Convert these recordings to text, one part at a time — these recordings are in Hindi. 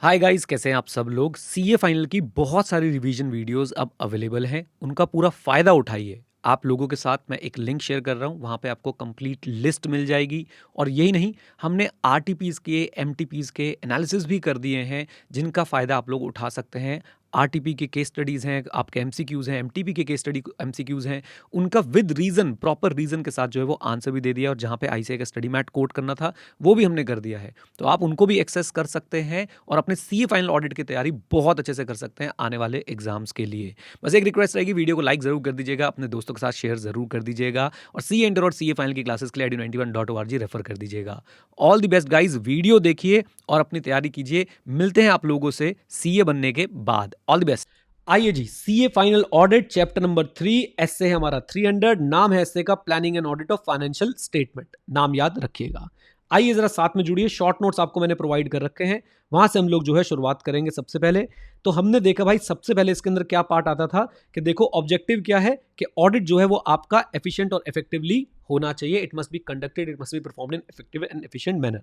हाय गाइस, कैसे हैं आप सब लोग। सीए फाइनल की बहुत सारी रिवीजन वीडियोस अब अवेलेबल हैं, उनका पूरा फ़ायदा उठाइए। आप लोगों के साथ मैं एक लिंक शेयर कर रहा हूँ, वहाँ पे आपको कंप्लीट लिस्ट मिल जाएगी। और यही नहीं, हमने आरटीपीज़ के, एमटीपीज़ के एनालिसिस भी कर दिए हैं, जिनका फ़ायदा आप लोग उठा सकते हैं। आरटीपी के केस स्टडीज़ हैं, आपके एमसीक्यूज़ हैं, एमटीपी के केस स्टडी एमसीक्यूज़ हैं, उनका विद रीज़न, प्रॉपर रीज़न के साथ जो है वो आंसर भी दे दिया। और जहाँ पे आईसीएआई का स्टडी मैट कोट करना था, वो भी हमने कर दिया है। तो आप उनको भी एक्सेस कर सकते हैं और अपने सीए फाइनल ऑडिट की तैयारी बहुत अच्छे से कर सकते हैं आने वाले एग्जाम्स के लिए। बस एक रिक्वेस्ट रहेगी, वीडियो को लाइक जरूर कर दीजिएगा, अपने दोस्तों के साथ शेयर जरूर कर दीजिएगा और सीए इंटर और सीए फाइनल की क्लासेस के लिए edu91.org रेफर कर दीजिएगा। All the best guys, video देखिए और अपनी तैयारी कीजिए। मिलते हैं आप लोगों से सीए बनने के बाद। All the best. आइए जी, CA final audit chapter number 3, SA है हमारा 300। नाम है एसए का planning and audit of financial statement. नाम याद रखिएगा। आइए जरा साथ में जुड़िए। शॉर्ट नोट्स आपको मैंने प्रोवाइड कर रखे हैं, वहां से हम लोग जो है शुरुआत करेंगे। सबसे पहले तो हमने देखा भाई, सबसे पहले इसके अंदर क्या पार्ट आता था कि देखो ऑब्जेक्टिव क्या है कि ऑडिट जो है वो आपका एफिशिएंट और इफेक्टिवली होना चाहिए। It must be conducted, it must be performed in effective and efficient manner.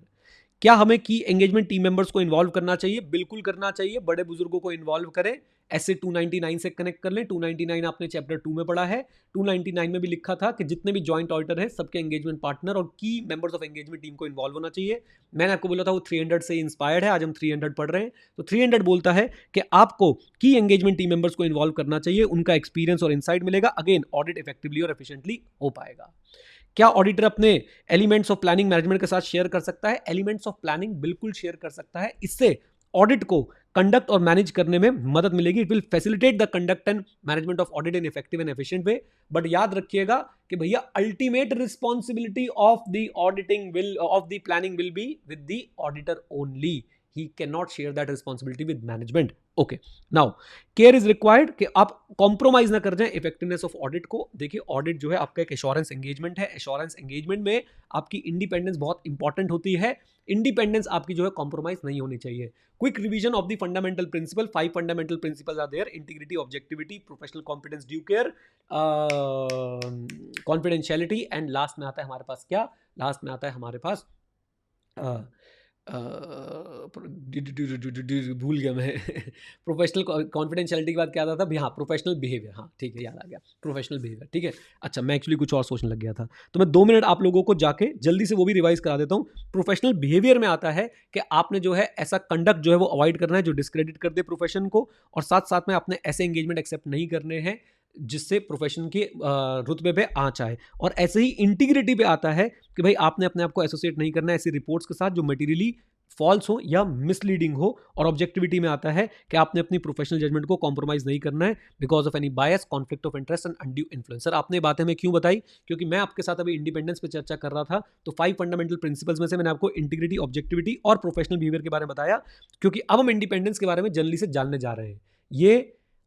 क्या हमें की एंगेजमेंट टीम मेंबर्स को इन्वॉल्व करना चाहिए? बिल्कुल करना चाहिए। बड़े बुजुर्गों को इन्वॉल्व करें। ऐसे 299 से कनेक्ट कर लें। 299 आपने चैप्टर 2 में पढ़ा है। 299 में भी लिखा था कि जितने भी जॉइंट ऑडिटर है, सबके एंगेजमेंट पार्टनर और की मेंबर्स ऑफ एंगेजमेंट टीम को इन्वॉल्व होना चाहिए। मैंने आपको बोला था वो 300 से इंस्पायर्ड है। आज हम 300 पढ़ रहे हैं। तो 300 बोलता है कि आपको की एंगेजमेंट टीम मेंबर्स को इन्वॉल्व करना चाहिए, उनका एक्सपीरियंस और इनसाइट मिलेगा। अगेन, ऑडिट इफेक्टिवली और एफिशिएंटली हो पाएगा। क्या ऑडिटर अपने एलिमेंट्स ऑफ प्लानिंग मैनेजमेंट के साथ शेयर कर सकता है? एलिमेंट्स ऑफ प्लानिंग बिल्कुल शेयर कर सकता है। इससे ऑडिट को कंडक्ट और मैनेज करने में मदद मिलेगी। It will facilitate the conduct and management of audit in effective and efficient way. But याद रखिएगा कि भैया ultimate responsibility of the auditing will of the planning will be with the auditor only. He can not share that responsibility with management. Okay, now care is required कि आप कॉम्प्रोमाइज ना कर जाएं इफेक्टिवनेस ऑफ ऑडिट को। देखिए, ऑडिट जो है आपका एक एश्योरेंस एंगेजमेंट है। एश्योरेंस एंगेजमेंट में आपकी इंडिपेंडेंस बहुत इंपॉर्टेंट होती है। इंडिपेंडेंस आपकी जो है कॉम्प्रोमाइज नहीं होनी चाहिए। Quick revision of the fundamental principle. 5 fundamental principles are there: integrity, objectivity, professional competence, due care, confidentiality and last में आता है हमारे पास क्या? लास्ट में आता है हमारे पास भूल गया मैं। प्रोफेशनल कॉन्फिडेंशियलिटी के बाद क्या आता था? हाँ, प्रोफेशनल बिहेवियर। हाँ ठीक है, याद आ गया, प्रोफेशनल बिहेवियर। ठीक है, अच्छा, मैं एक्चुअली कुछ और सोचने लग गया था, तो मैं 2 मिनट आप लोगों को जाके जल्दी से वो भी रिवाइज करा देता हूँ। प्रोफेशनल बिहेवियर में आता है कि आपने जो है ऐसा कंडक्ट जो है वो अवॉइड करना है जो डिस्क्रेडिट कर दे प्रोफेशन को, और साथ साथ में आपने ऐसे एंगेजमेंट एक्सेप्ट नहीं करने हैं जिससे प्रोफेशन के रुतबे पे आँच आए। और ऐसे ही इंटीग्रिटी पे आता है कि भाई आपने अपने आप को एसोसिएट नहीं करना है ऐसी रिपोर्ट्स के साथ जो मटेरियली फॉल्स हो या मिसलीडिंग हो। और ऑब्जेक्टिविटी में आता है कि आपने अपनी प्रोफेशनल जजमेंट को कॉम्प्रोमाइज नहीं करना है because of any bias, conflict of interest and undue influence. Sir, आपने बातें मैं क्यों बताई? क्योंकि मैं आपके साथ अभी इंडिपेंडेंस पे चर्चा कर रहा था, तो 5 फंडामेंटल प्रिंसिपल्स में से मैंने आपको इंटीग्रिटी, ऑब्जेक्टिविटी और प्रोफेशनल बिहेवियर के बारे में बताया, क्योंकि अब हम इंडिपेंडेंस के बारे में जनरली से जानने जा रहे हैं। ये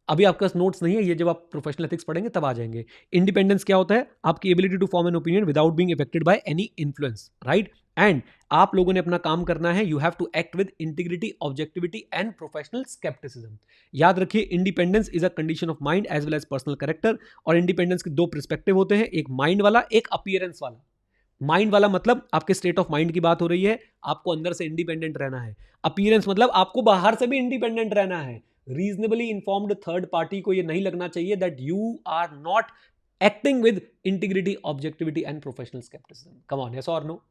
अभी आपके पास नोट्स नहीं है, ये जब आप प्रोफेशनल एथिक्स पढ़ेंगे तब आ जाएंगे। इंडिपेंडेंस क्या होता है? आपकी ability to form an opinion without being affected by any influence, right? And आप लोगों ने अपना काम करना है। You have to act with integrity, objectivity and professional scepticism. याद रखिए, independence is a condition of mind as well as personal character. और इंडिपेंडेंस के 2 पर्सपेक्टिव होते हैं, एक माइंड वाला, एक अपीयरेंस वाला। माइंड वाला मतलब आपके स्टेट ऑफ माइंड की बात हो रही है, आपको अंदर से इंडिपेंडेंट रहना है। अपीयरेंस मतलब आपको बाहर से भी इंडिपेंडेंट रहना है। रीजनेबली इन्फॉर्म्ड थर्ड पार्टी को ये नहीं लगना चाहिए that you are not acting with integrity, objectivity and professional scepticism. Come on, yes और नो?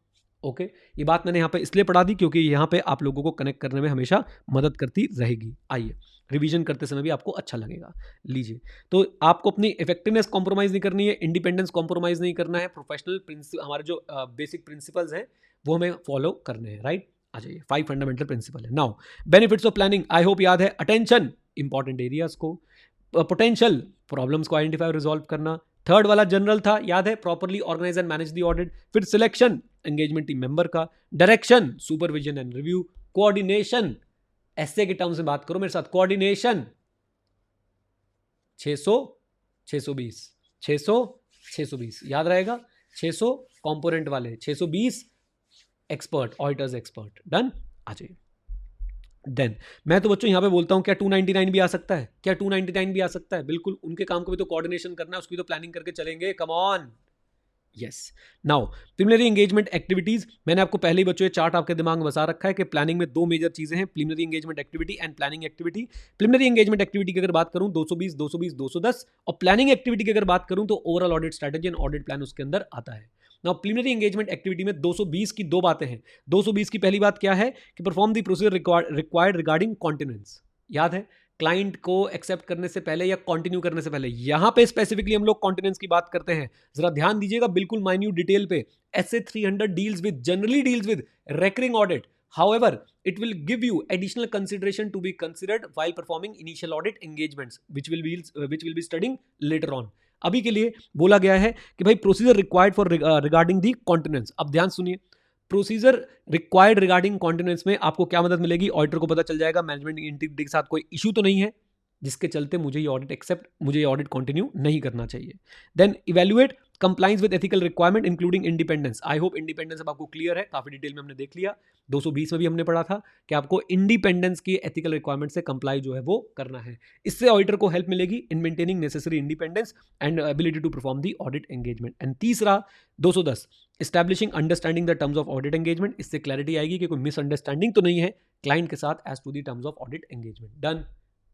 ओके, ये बात मैंने यहां पे इसलिए पढ़ा दी क्योंकि यहां पे आप लोगों को कनेक्ट करने में हमेशा मदद करती रहेगी। आइए, रिवीजन करते समय भी आपको अच्छा लगेगा। लीजिए, तो आपको अपनी इफेक्टिवनेस कॉम्प्रोमाइज नहीं करनी है, इंडिपेंडेंस कॉम्प्रोमाइज नहीं करना है, प्रोफेशनल हमारे जो बेसिक प्रिंसिपल्स हैं वो हमें फॉलो करने हैं, राइट? आ जाइए, 5 फंडामेंटल प्रिंसिपल है। Now benefits of planning, I hope याद है। अटेंशन, इंपॉर्टेंट एरियाज को। पोटेंशियल, प्रॉब्लम्स को आइडेंटिफाई और रिजॉल्व करना। थर्ड वाला जनरल था, याद है, properly organise and manage the audit. फिर सिलेक्शन, एंगेजमेंट टीम मेंबर का। Direction, supervision and review. Coordination, ऐसे के टर्म्स में बात करो मेरे साथ। कोऑर्डिनेशन 600 620 600 620 याद रहेगा। 600 कंपोनेंट वाले, 620 एक्सपर्ट, ऑडिटर्स एक्सपर्ट। डन, आ जाइए। देन मैं तो बच्चों यहां पे बोलता हूं, क्या 299 भी आ सकता है? क्या 299 भी आ सकता है? बिल्कुल, उनके काम को भी तो कोऑर्डिनेशन करना है, उसकी तो प्लानिंग करके चलेंगे। कम on, yes. Now preliminary engagement activities, मैंने आपको पहले ही बच्चों ये चार्ट आपके दिमाग में बसा रखा है कि प्लानिंग में दो मेजर चीजें हैं, preliminary engagement activity and planning activity. Preliminary engagement activity की अगर बात करूं 220, 220, 210, और प्लानिंग एक्टिविटी की अगर बात करूं तो overall audit strategy and audit plan उसके अंदर आता है। नाउ प्रिलिमिनरी एंगेजमेंट एक्टिविटी में 220 की दो बातें हैं। 220 की पहली बात क्या है कि perform the procedure required regarding continence. याद है, क्लाइंट को एक्सेप्ट करने से पहले या कंटिन्यू करने से पहले, यहां पे स्पेसिफिकली हम लोग कॉन्टिनेंस की बात करते हैं। जरा ध्यान दीजिएगा बिल्कुल माइन्यूट डिटेल पे। SA 300 generally deals with recurring audit. However, it will give you additional consideration to be considered while performing initial audit engagements, which will be studying later on. अभी के लिए बोला गया है कि भाई procedure required for regarding the continence. अब ध्यान सुनिए, प्रोसीजर रिक्वायर्ड रिगार्डिंग कॉन्टिनेंस में आपको क्या मदद मिलेगी? ऑडिटर को पता चल जाएगा मैनेजमेंट इंटीग्रिटी के साथ कोई इशू तो नहीं है जिसके चलते मुझे ये ऑडिट कंटिन्यू नहीं करना चाहिए। Then evaluate compliance with ethical requirement including independence. I hope independence अब आपको क्लियर है, काफी डिटेल में हमने देख लिया। 220 में भी हमने पढ़ा था कि आपको इंडिपेंडेंस की एथिकल रिक्वायरमेंट से कंप्लाई जो है वो करना है। इससे ऑडिटर को हेल्प मिलेगी in maintaining necessary independence and ability to perform the audit engagement. And तीसरा 210 establishing understanding the terms of audit engagement. इससे क्लैरिटी आएगी कि कोई मिसअंडरस्टैंडिंग तो नहीं है क्लाइंट के साथ as to the terms of audit engagement. Done?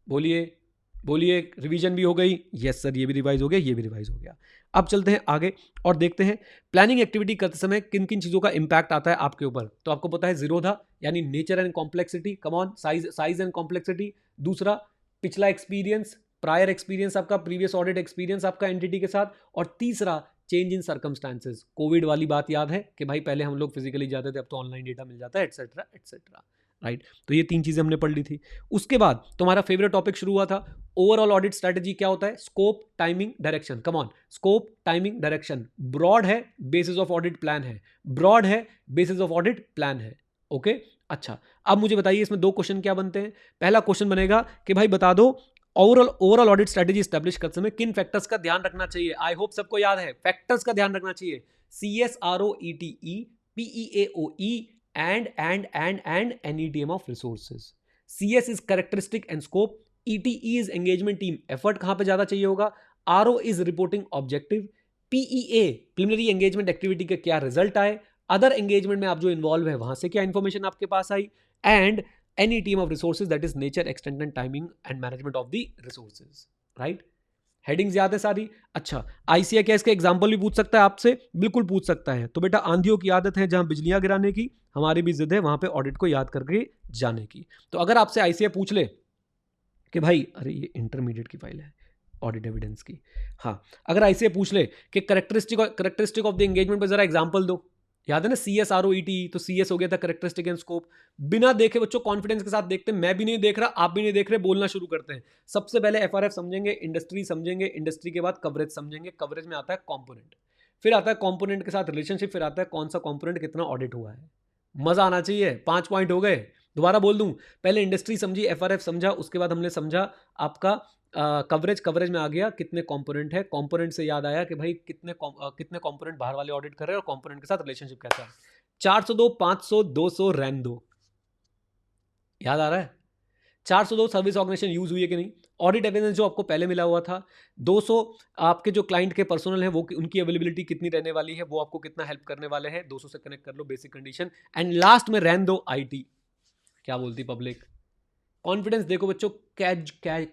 बोलिए, रिवीजन भी हो गई? यस सर, ये भी रिवाइज हो गया, ये भी रिवाइज हो गया। अब चलते हैं आगे और देखते हैं प्लानिंग एक्टिविटी करते समय किन किन चीजों का इंपैक्ट आता है आपके ऊपर। तो आपको पता है जीरोधा यानी nature and complexity, come on, size and complexity. दूसरा पिछला एक्सपीरियंस, प्रायर एक्सपीरियंस आपका, प्रीवियस ऑडिट एक्सपीरियंस आपका एंटिटी के साथ। और तीसरा चेंज इन सर्कमस्टांसेस। कोविड वाली बात याद है कि भाई पहले हम लोग फिजिकली जाते थे, अब तो ऑनलाइन डेटा मिल जाता है, एटसेट्रा एटसेट्रा। राइट, तो ये तीन चीजें हमने पढ़ ली थी। उसके बाद तुम्हारा फेवरेट टॉपिक शुरू हुआ था, ओवरऑल ऑडिट स्ट्रेटजी क्या होता है? Scope, timing, direction. Come on, scope, timing, direction. Broad है, बेसिस ऑफ ऑडिट प्लान है। ब्रॉड है, बेसिस ऑफ ऑडिट प्लान है। ओके, अच्छा, अब मुझे बताइए इसमें दो क्वेश्चन क्या बनते हैं। पहला क्वेश्चन बनेगा कि भाई बता दो ओवरऑल ऑडिट स्ट्रेटजी स्टैब्लिश करते समय किन फैक्टर्स का ध्यान रखना चाहिए। आई होप सबको याद है, फैक्टर्स का ध्यान रखना चाहिए। CSROETE, PEAOE and NETM of resources. CS is characteristic and scope. ETE is engagement team effort, कहां पे ज्यादा चाहिए होगा। RO is reporting objective. PEA preliminary engagement activity का क्या रिजल्ट आए, अदर एंगेजमेंट में आप जो इन्वॉल्व है वहां से क्या इंफॉर्मेशन आपके पास आई, and NETM of resources that is nature, extent and timing and management of the resources. Right, headings याद है सारी। अच्छा, ICA क्या इसका एग्जाम्पल भी पूछ सकता है आपसे? बिल्कुल पूछ सकता है। तो बेटा आंधियों की आदत है जहां बिजलियां गिराने की, हमारी भी जिद है वहां पे ऑडिट को याद करके जाने की। तो अगर आपसे ICA पूछ ले कि भाई, अरे ये इंटरमीडिएट की फाइल है ऑडिट एविडेंस की, हाँ, अगर ICA पूछ ले कि करेक्टरिस्टिक ऑफ द एंगेजमेंट पर जरा एग्जाम्पल दो, याद है ना CSROETE, तो CS हो गया था करेक्टरिस्टिक एंड स्कोप। बिना देखे बच्चों कॉन्फिडेंस के साथ देखते हैं, मैं भी नहीं देख रहा, आप भी नहीं देख रहे, बोलना शुरू करते हैं। सबसे पहले FRF समझेंगे, इंडस्ट्री समझेंगे, इंडस्ट्री के बाद कवरेज समझेंगे, कवरेज में आता है कंपोनेंट, फिर आता है कंपोनेंट के साथ रिलेशनशिप, फिर आता है कौन सा कंपोनेंट कितना ऑडिट हुआ है। मजा आना चाहिए। 5 पॉइंट हो गए, दोबारा बोल दूं, पहले इंडस्ट्री समझी, FRF समझा, उसके बाद हमने समझा आपका कवरेज में आ गया कितने कंपोनेंट है, कंपोनेंट से याद आया कि भाई कितने कंपोनेंट बाहर वाले ऑडिट कर रहे हैं और कंपोनेंट के साथ रिलेशनशिप कैसा है। 402, 500, 200 रैन दो, याद आ रहा है? 402 सर्विस ऑर्गेनाइजेशन यूज हुई है कि नहीं। ऑडिट एविडेंस जो आपको पहले मिला हुआ था, 200 आपके जो क्लाइंट के पर्सनल है वो उनकी अवेलेबिलिटी कितनी रहने वाली है, वो आपको कितना हेल्प करने वाले हैं, 200 से कनेक्ट कर लो, बेसिक कंडीशन। एंड लास्ट में रैन दो IT। क्या बोलती पब्लिक? कॉन्फिडेंस देखो बच्चों, क्या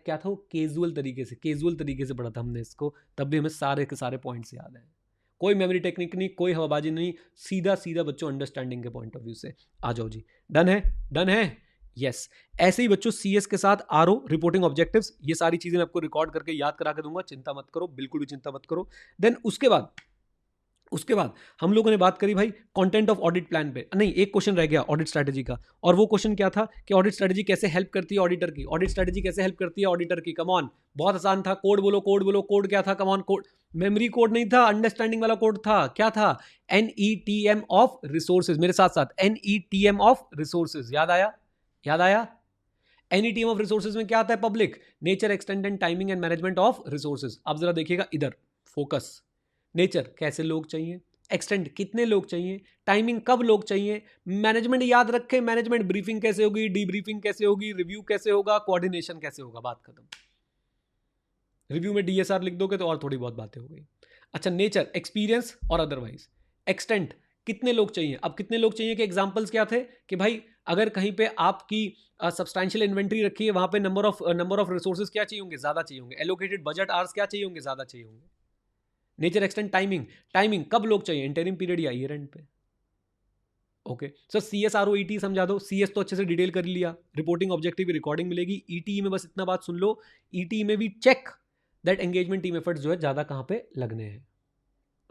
था वो, कैजुअल तरीके से पढ़ा था हमने इसको, तब भी हमें सारे के सारे पॉइंट्स याद हैं। कोई मेमोरी टेक्निक नहीं, कोई हवाबाजी नहीं, सीधा बच्चों अंडरस्टैंडिंग के पॉइंट ऑफ व्यू से। आ जाओ जी, डन है। यस, ऐसे ही बच्चों CS के साथ RO रिपोर्टिंग ऑब्जेक्टिव्स, ये सारी चीजें मैं आपको रिकॉर्ड करके याद करा के दूंगा, चिंता मत करो, बिल्कुल भी चिंता मत करो। देन उसके बाद हम लोगों ने बात करी भाई कंटेंट ऑफ ऑडिट प्लान पे। नहीं, एक क्वेश्चन रह गया ऑडिट स्ट्रेटजी का, और वो क्वेश्चन क्या था कि ऑडिट स्ट्रेटजी कैसे हेल्प करती है ऑडिटर की, ऑडिट स्ट्रेटजी कैसे हेल्प करती है ऑडिटर की। कम ऑन, बहुत आसान था, कोड बोलो, कोड क्या था? Come on, code, memory code नहीं था, अंडरस्टैंडिंग वाला कोड था। क्या था? NETM ऑफ रिसोर्सेज, मेरे साथ साथ NETM ऑफ रिसोर्सेज। याद आया? NETM ऑफ रिसोर्सेज में क्या आता है public? Nature, extent and timing and management of resources. अब जरा देखिएगा इधर, फोकस। नेचर, कैसे लोग चाहिए, एक्सटेंट, कितने लोग चाहिए, टाइमिंग, कब लोग चाहिए, मैनेजमेंट याद रखें, मैनेजमेंट ब्रीफिंग कैसे होगी, डीब्रीफिंग कैसे होगी, रिव्यू कैसे होगा, कोऑर्डिनेशन कैसे होगा, बात खत्म। रिव्यू में DSR लिख दोगे तो और थोड़ी बहुत बातें हो गई। अच्छा, नेचर, एक्सपीरियंस और अदरवाइज। एक्सटेंट, कितने लोग चाहिए। अब कितने लोग चाहिए के एग्जांपल्स क्या थे कि भाई अगर कहीं पे आपकी सब्सटैंशियल इन्वेंट्री रखी है, वहां पे नंबर ऑफ रिसोर्सेज क्या चाहिए होंगे, ज्यादा चाहिए होंगे। एलोकेटेड बजट आवर्स क्या चाहिए होंगे, ज्यादा चाहिए होंगे। Nature, extent, timing. टाइमिंग कब लोग चाहिए, इंटरिम पीरियड या ईयर एंड पे। Okay sir, C S R O ET समझा दो। सी एस तो अच्छे से डिटेल कर लिया, रिपोर्टिंग ऑब्जेक्टिव रिकॉर्डिंग मिलेगी। ईटी में बस इतना बात सुन लो, ईटी में भी check that engagement team efforts जो है ज्यादा कहां पे लगने हैं,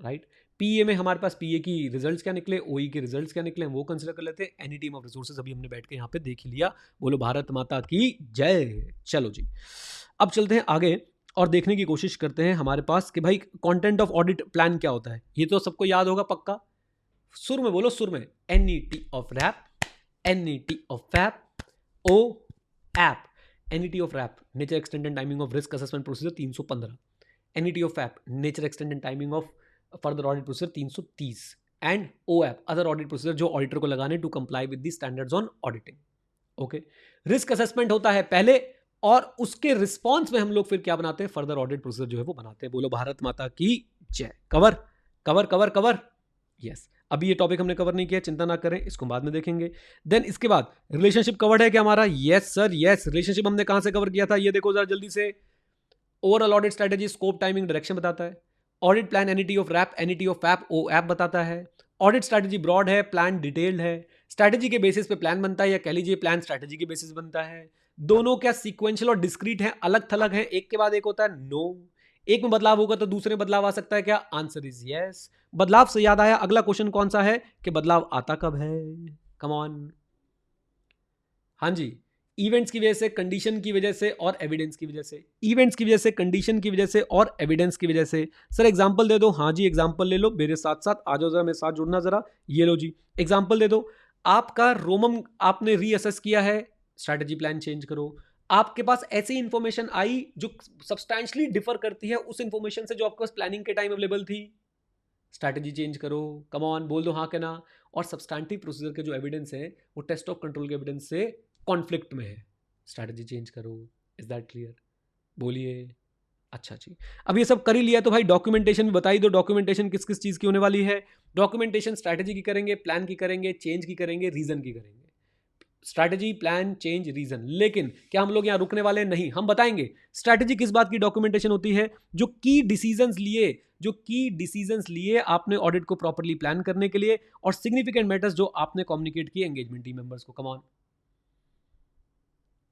राइट। पीए में हमारे पास पीए की रिजल्ट्स क्या निकले, ओई के रिजल्ट्स क्या निकले, वो कंसिडर कर लेते हैं। एनी टीम ऑफ रिसोर्सेज अभी हमने बैठ के यहाँ पे देख ही लिया। बोलो भारत माता की जय। चलो जी, अब चलते हैं आगे और देखने की कोशिश करते हैं हमारे पास कि भाई कंटेंट ऑफ ऑडिट प्लान क्या होता है। ये तो सबको याद होगा पक्का। सुर में बोलो, सुर में। NET of RAP, NET of FAP, O AP. NET of RAP, nature extent and timing of risk assessment procedure 315। NET of FAP, nature extent and timing of further audit procedure 330। And O AP, other audit procedure जो ऑडिटर को लगाने to comply with the standards on auditing. Okay, risk assessment होता है पहले और उसके रिस्पॉन्स में हम लोग फिर क्या बनाते हैं, फर्दर ऑडिट प्रोसीजर जो है वो बनाते हैं। बोलो भारत माता की जय। Cover cover cover cover, yes. अभी ये टॉपिक हमने कवर नहीं किया, चिंता ना करें, इसको बाद में देखेंगे। देन इसके बाद रिलेशनशिप कवर्ड है क्या हमारा, यस सर यस। रिलेशनशिप हमने कहां से कवर किया था, ये देखो जरा जल्दी से। Overall audit strategy, scope, timing, direction बताता है। Audit plan, NET of RAP, NET of FAP, O AP बताता है। ऑडिट स्ट्रैटेजी ब्रॉड है, प्लान डिटेल्ड है। स्ट्रैटेजी के बेसिस पे प्लान बनता है, या कह लीजिए प्लान स्ट्रैटेजी के बेसिस बनता है। दोनों क्या सीक्वेंशियल और डिस्क्रीट है, अलग थलग है, एक के बाद एक होता है, नो। एक में बदलाव होगा तो दूसरे में बदलाव आ सकता है क्या, आंसर इज यस। बदलाव से याद आया, अगला क्वेश्चन कौन सा है कि बदलाव आता कब है, कम ऑन। हाँ जी, इवेंट्स की वजह से, कंडीशन की वजह से और एविडेंस की वजह से। इवेंट्स की वजह से, कंडीशन की वजह से और एविडेंस की वजह से। सर एग्जांपल दे दो। हाँ जी, एग्जांपल ले लो मेरे साथ साथ, आ जाओ जरा मेरे साथ जुड़ना जरा। ये लो जी, एग्जांपल दे दो। आपका रोमम आपने रीअसेस किया है, स्ट्रैटेजी प्लान चेंज करो। आपके पास ऐसी इंफॉर्मेशन आई जो सब्सटैंशियली डिफर करती है उस इंफॉर्मेशन से जो आपके पास प्लानिंग के टाइम अवेलेबल थी, स्ट्रैटेजी चेंज करो। कम ऑन, बोल दो हाँ के ना। और सब्सटैंटिव प्रोसीजर के जो एविडेंस है वो टेस्ट ऑफ कंट्रोल के एविडेंस से कॉन्फ्लिक्ट में है, स्ट्रैटेजी चेंज करो। इज दैट क्लियर, बोलिए। अच्छा जी, अब ये सब कर ही लिया तो भाई डॉक्यूमेंटेशन भी बता ही दो। डॉक्यूमेंटेशन किस किस चीज़ की होने वाली है। डॉक्यूमेंटेशन स्ट्रैटेजी की करेंगे, प्लान की करेंगे, चेंज की करेंगे, रीजन की करेंगे। Strategy, plan, change, reason. लेकिन क्या हम लोग यहाँ रुकने वाले नहीं, हम बताएंगे स्ट्रैटेजी किस बात की डॉक्यूमेंटेशन होती है, जो की डिसीजंस लिए आपने ऑडिट को प्रॉपर्ली प्लान करने के लिए, और सिग्निफिकेंट मैटर्स जो आपने कम्युनिकेट किए एंगेजमेंट टीम मेंबर्स को। Come on,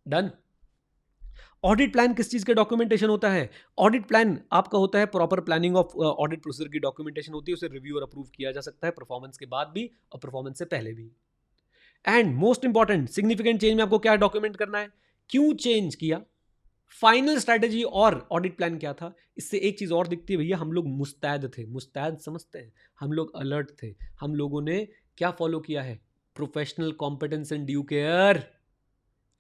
done. Audit plan किस चीज के डॉक्यूमेंटेशन होता है, ऑडिट प्लान आपका होता है proper planning of audit procedure की डॉक्यूमेंटेशन होती है। उसे रिव्यू और अप्रूव किया जा सकता है परफॉर्मेंस के बाद भी और परफॉर्मेंस से पहले भी। And most important, significant change में आपको क्या डॉक्यूमेंट करना है, क्यों चेंज किया, फाइनल स्ट्रैटेजी और ऑडिट प्लान क्या था। इससे एक चीज और दिखती है भैया, हम लोग मुस्तैद थे। मुस्तैद समझते हैं, हम लोग अलर्ट थे। हम लोगों ने क्या फॉलो किया है, professional competence and due care.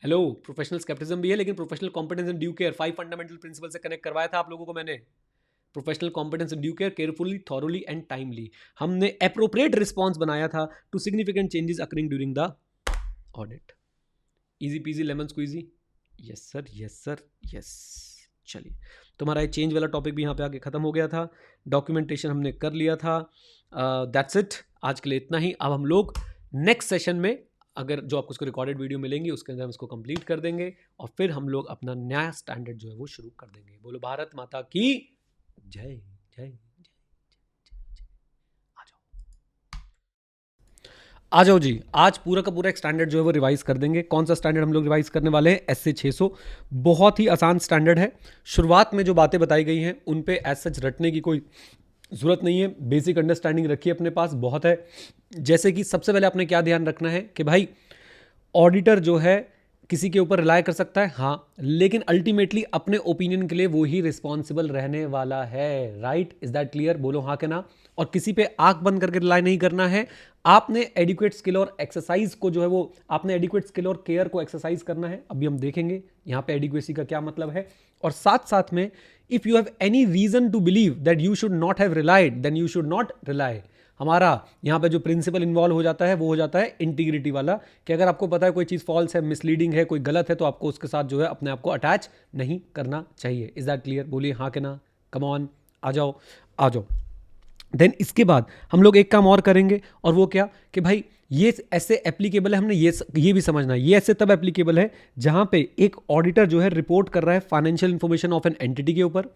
Hello, professional scepticism भी है लेकिन professional competence and due care 5 fundamental principle से कनेक्ट करवाया था आप लोगों को मैंने। Professional competence and due care, carefully, thoroughly and timely. हमने एप्रोप्रिएट रिस्पॉन्स बनाया था to significant changes occurring during the audit. Easy peasy lemon squeezy, yes sir yes sir yes. चलिए, तुम्हारा ये चेंज वाला टॉपिक भी यहाँ पे आके खत्म हो गया था। डॉक्यूमेंटेशन हमने कर लिया था। दैट्स इट, आज के लिए इतना ही। अब हम लोग नेक्स्ट सेशन में, अगर जो आपको उसको रिकॉर्डेड वीडियो मिलेंगी उसके अंदर हम इसको कंप्लीट कर देंगे और फिर हम लोग अपना नया स्टैंडर्ड जो है वो शुरू कर देंगे। बोलो भारत माता की जय जय। आ जाओ जी, आज पूरा का पूरा एक स्टैंडर्ड जो है वो रिवाइज कर देंगे। कौन सा स्टैंडर्ड हम लोग रिवाइज करने वाले हैं, एसए 600। बहुत ही आसान स्टैंडर्ड है। शुरुआत में जो बातें बताई गई हैं उन पे एज सच रटने की कोई ज़रूरत नहीं है, बेसिक अंडरस्टैंडिंग रखिए अपने पास, बहुत है। जैसे कि सबसे पहले आपने क्या ध्यान रखना है कि भाई ऑडिटर जो है किसी के ऊपर रिलाय कर सकता है, हाँ, लेकिन अल्टीमेटली अपने ओपिनियन के लिए वो ही रिस्पॉन्सिबल रहने वाला है। राइट, इज दैट क्लियर, बोलो हाँ के ना। और किसी पे आंख बंद करके रिलाय नहीं करना है। आपने एडिक्वेट स्किल और एक्सरसाइज को जो है वो, आपने एडिक्वेट स्किल और केयर को एक्सरसाइज करना है। अभी हम देखेंगे यहाँ पे एडिक्वेसी का क्या मतलब है। और साथ साथ में, if you have any reason to believe that you should not have relied, then you should not rely. हमारा यहाँ पे जो प्रिंसिपल इन्वॉल्व हो जाता है वो हो जाता है इंटीग्रिटी वाला, कि अगर आपको पता है कोई चीज़ फॉल्स है, मिसलीडिंग है, कोई गलत है, तो आपको उसके साथ जो है अपने आप को अटैच नहीं करना चाहिए। इज दैट क्लियर, बोलिए हाँ के ना। कम ऑन, आ जाओ। आ जाओ। देन इसके बाद हम लोग एक काम और करेंगे, और वो क्या कि भाई ये ऐसे एप्लीकेबल है, हमने ये भी समझना है, ये ऐसे तब एप्लीकेबल है जहां पे एक ऑडिटर जो है रिपोर्ट कर रहा है financial information of an entity के ऊपर,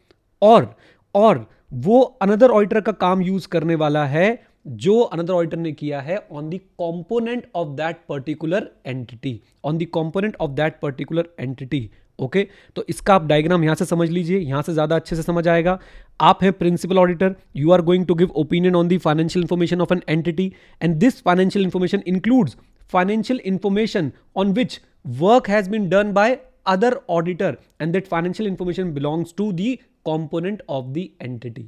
और वो अनदर ऑडिटर का काम यूज करने वाला है जो अनदर ऑडिटर ने किया है on the component of that particular entity, on the component of that particular entity. Okay, तो इसका आप डायग्राम यहां से समझ लीजिए, यहां से ज्यादा अच्छे से समझ आएगा। आप हैं principal auditor, you are going to give opinion on the financial information of an entity, and this financial information includes financial information on which work has been done by other auditor, and that financial information belongs to the component of the entity.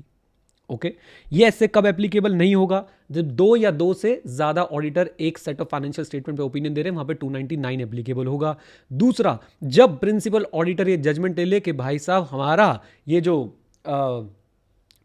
Okay, ये ऐसे कब एप्लीकेबल नहीं होगा? जब दो या दो से ज्यादा ऑडिटर एक सेट ऑफ फाइनेंशियल स्टेटमेंट पे ओपिनियन दे रहे हैं, वहां पे 299 एप्लीकेबल होगा। दूसरा, जब प्रिंसिपल ऑडिटर ये जजमेंट ले ले कि भाई साहब हमारा ये जो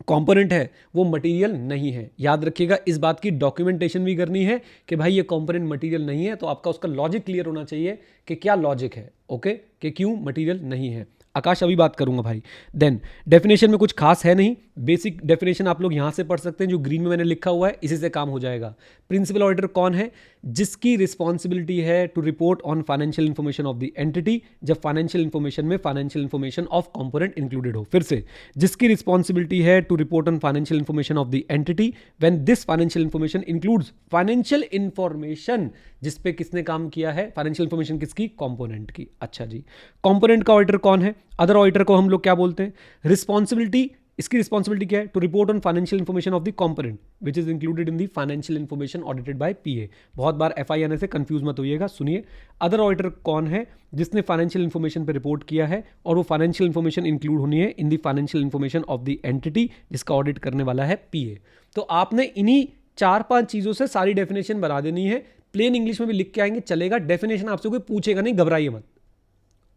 कंपोनेंट है वो मटेरियल नहीं है। याद रखिएगा, इस बात की डॉक्यूमेंटेशन भी करनी है कि भाई ये कंपोनेंट मटेरियल नहीं है, तो आपका उसका लॉजिक क्लियर होना चाहिए कि क्या लॉजिक है, ओके, कि क्यों मटेरियल नहीं है। आकाश अभी बात करूंगा भाई। देन डेफिनेशन में कुछ खास है नहीं, बेसिक डेफिनेशन आप लोग यहां से पढ़ सकते हैं, जो ग्रीन में मैंने लिखा हुआ है, इसी से काम हो जाएगा। प्रिंसिपल ऑडिटर कौन है? जिसकी रिस्पॉन्सिबिलिटी है to report on financial information of the entity, जब फाइनेंशियल इंफॉर्मेशन में financial information of component included हो। फिर से, जिसकी रिस्पॉन्सिबिलिटी है to report on financial information of the entity when this financial information includes financial information जिस पे किसने काम किया है, फाइनेंशियल इंफॉर्मेशन किसकी? कंपोनेंट की। अच्छा जी, कंपोनेंट का ऑडिटर कौन है? अदर ऑडिटर को हम लोग क्या बोलते हैं? रिस्पॉन्सिबिलिटी, इसकी रिस्पॉन्सिबिलिटी क्या है? To report on financial information of the component which is included in the financial information audited by PA. बहुत बार FIN से कंफ्यूज मत होइएगा, सुनिए। अदर ऑडिटर कौन है? जिसने फाइनेंशियल इंफॉर्मेशन पे रिपोर्ट किया है और वो फाइनेंशियल इंफॉर्मेशन इंक्लूड होनी है इन the financial information of the entity जिसका ऑडिट करने वाला है पीए। तो आपने इन्हीं 4-5 चीजों से सारी डेफिनेशन बना देनी है। प्लेन इंग्लिश में भी लिख के आएंगे चलेगा, डेफिनेशन आपसे कोई पूछेगा नहीं, घबराइए मत।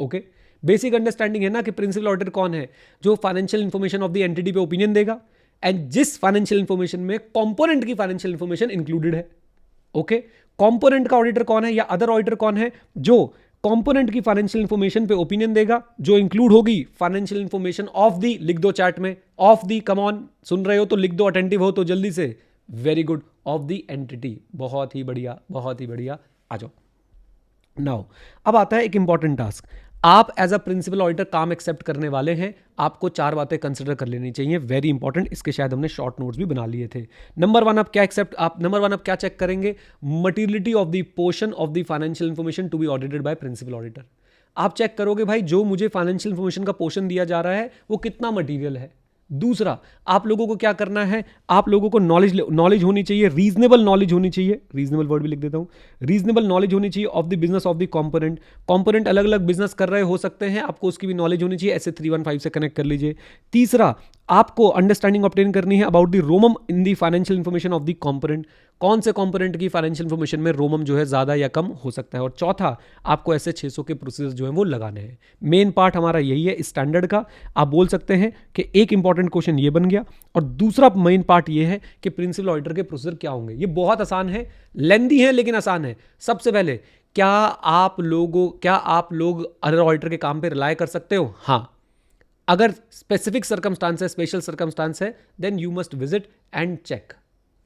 ओके, बेसिक अंडरस्टैंडिंग है ना कि प्रिंसिपल ऑडिटर कौन है? जो financial information of the entity पे ओपिनियन देगा, एंड जिस फाइनेंशियल इंफॉर्मेशन में कंपोनेंट की फाइनेंशियल इंफॉर्मेशन इंक्लूडेड है। ओके, कंपोनेंट का ऑडिटर कौन है या अदर ऑडिटर कौन है? जो कंपोनेंट की फाइनेंशियल इंफॉर्मेशन पे ओपिनियन देगा, जो इंक्लूड होगी फाइनेंशियल इंफॉर्मेशन ऑफ दी, लिख दो चैट में, ऑफ दी, कम ऑन, सुन रहे हो तो लिख दो, अटेंटिव हो तो जल्दी से, very good, of the entity. बहुत ही बढ़िया, बहुत ही बढ़िया, आ जाओ। नाउ अब आता है एक इंपॉर्टेंट टास्क। आप एज अ प्रिंसिपल ऑडिटर काम एक्सेप्ट करने वाले हैं, आपको 4 बातें कंसिडर कर लेनी चाहिए, वेरी इंपॉर्टेंट। इसके शायद हमने शॉर्ट नोट्स भी बना लिए थे। नंबर वन, आप क्या चेक करेंगे? Materiality of the portion of the financial information to be audited by principal auditor. आप चेक करोगे भाई जो मुझे फाइनेंशियल इंफॉर्मेशन का पोर्शन दिया जा रहा है वो कितना मटीरियल है। दूसरा, आप लोगों को क्या करना है? आप लोगों को नॉलेज होनी चाहिए, रीजनेबल नॉलेज होनी चाहिए, रीजनेबल वर्ड भी लिख देता हूं, रीजनेबल नॉलेज होनी चाहिए of the business of the component अलग अलग बिजनेस कर रहे हो सकते हैं, आपको उसकी भी नॉलेज होनी चाहिए, ऐसे 315 से कनेक्ट कर लीजिए। तीसरा, आपको अंडरस्टैंडिंग ऑब्टेन करनी है about the रोमम in the financial information of the component, कौन से कंपोनेंट की फाइनेंशियल इंफॉर्मेशन में रोमम जो है ज्यादा या कम हो सकता है। और चौथा, आपको ऐसे 600 के प्रोसीजर जो है वो लगाने हैं। मेन पार्ट हमारा यही है स्टैंडर्ड का। आप बोल सकते हैं कि एक इंपॉर्टेंट क्वेश्चन ये बन गया, और दूसरा मेन पार्ट ये है कि प्रिंसिपल ऑडिटर के प्रोसीजर क्या होंगे। ये बहुत आसान है, लेंदी है लेकिन आसान है। सबसे पहले, क्या आप लोग अदर ऑडिटर के काम पे रिलाय कर सकते हो? हाँ, अगर स्पेसिफिक सर्कमस्टांस है, स्पेशल सर्कमस्टांस है, then you must visit and check.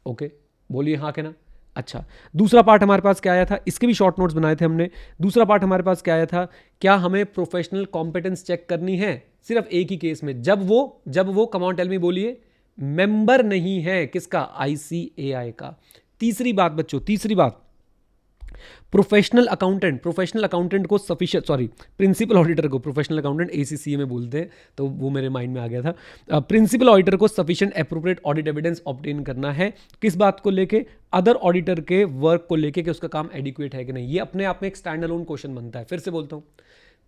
Okay, बोलिए हाँ के ना। अच्छा, दूसरा पार्ट हमारे पास क्या आया था? इसके भी शॉर्ट नोट्स बनाए थे हमने। दूसरा पार्ट हमारे पास क्या आया था? क्या हमें प्रोफेशनल कॉम्पिटेंस चेक करनी है? सिर्फ एक ही केस में, जब वो कम ऑन टेल मी, बोलिए, मेंबर नहीं है किसका? ICAI का। तीसरी बात बच्चों, तीसरी बात, प्रोफेशनल अकाउंटेंट को सफिशिएंट, प्रिंसिपल ऑडिटर को प्रोफेशनल अकाउंटेंट ACCA में बोलते हैं, तो वो मेरे माइंड में आ गया था। प्रिंसिपल ऑडिटर को sufficient appropriate audit evidence obtain करना है। किस बात को लेके? अदर ऑडिटर के वर्क को लेके कि उसका काम एडिक्वेट है कि नहीं। ये अपने आप में एक स्टैंड अलोन क्वेश्चन बनता है। फिर से बोलता हूं,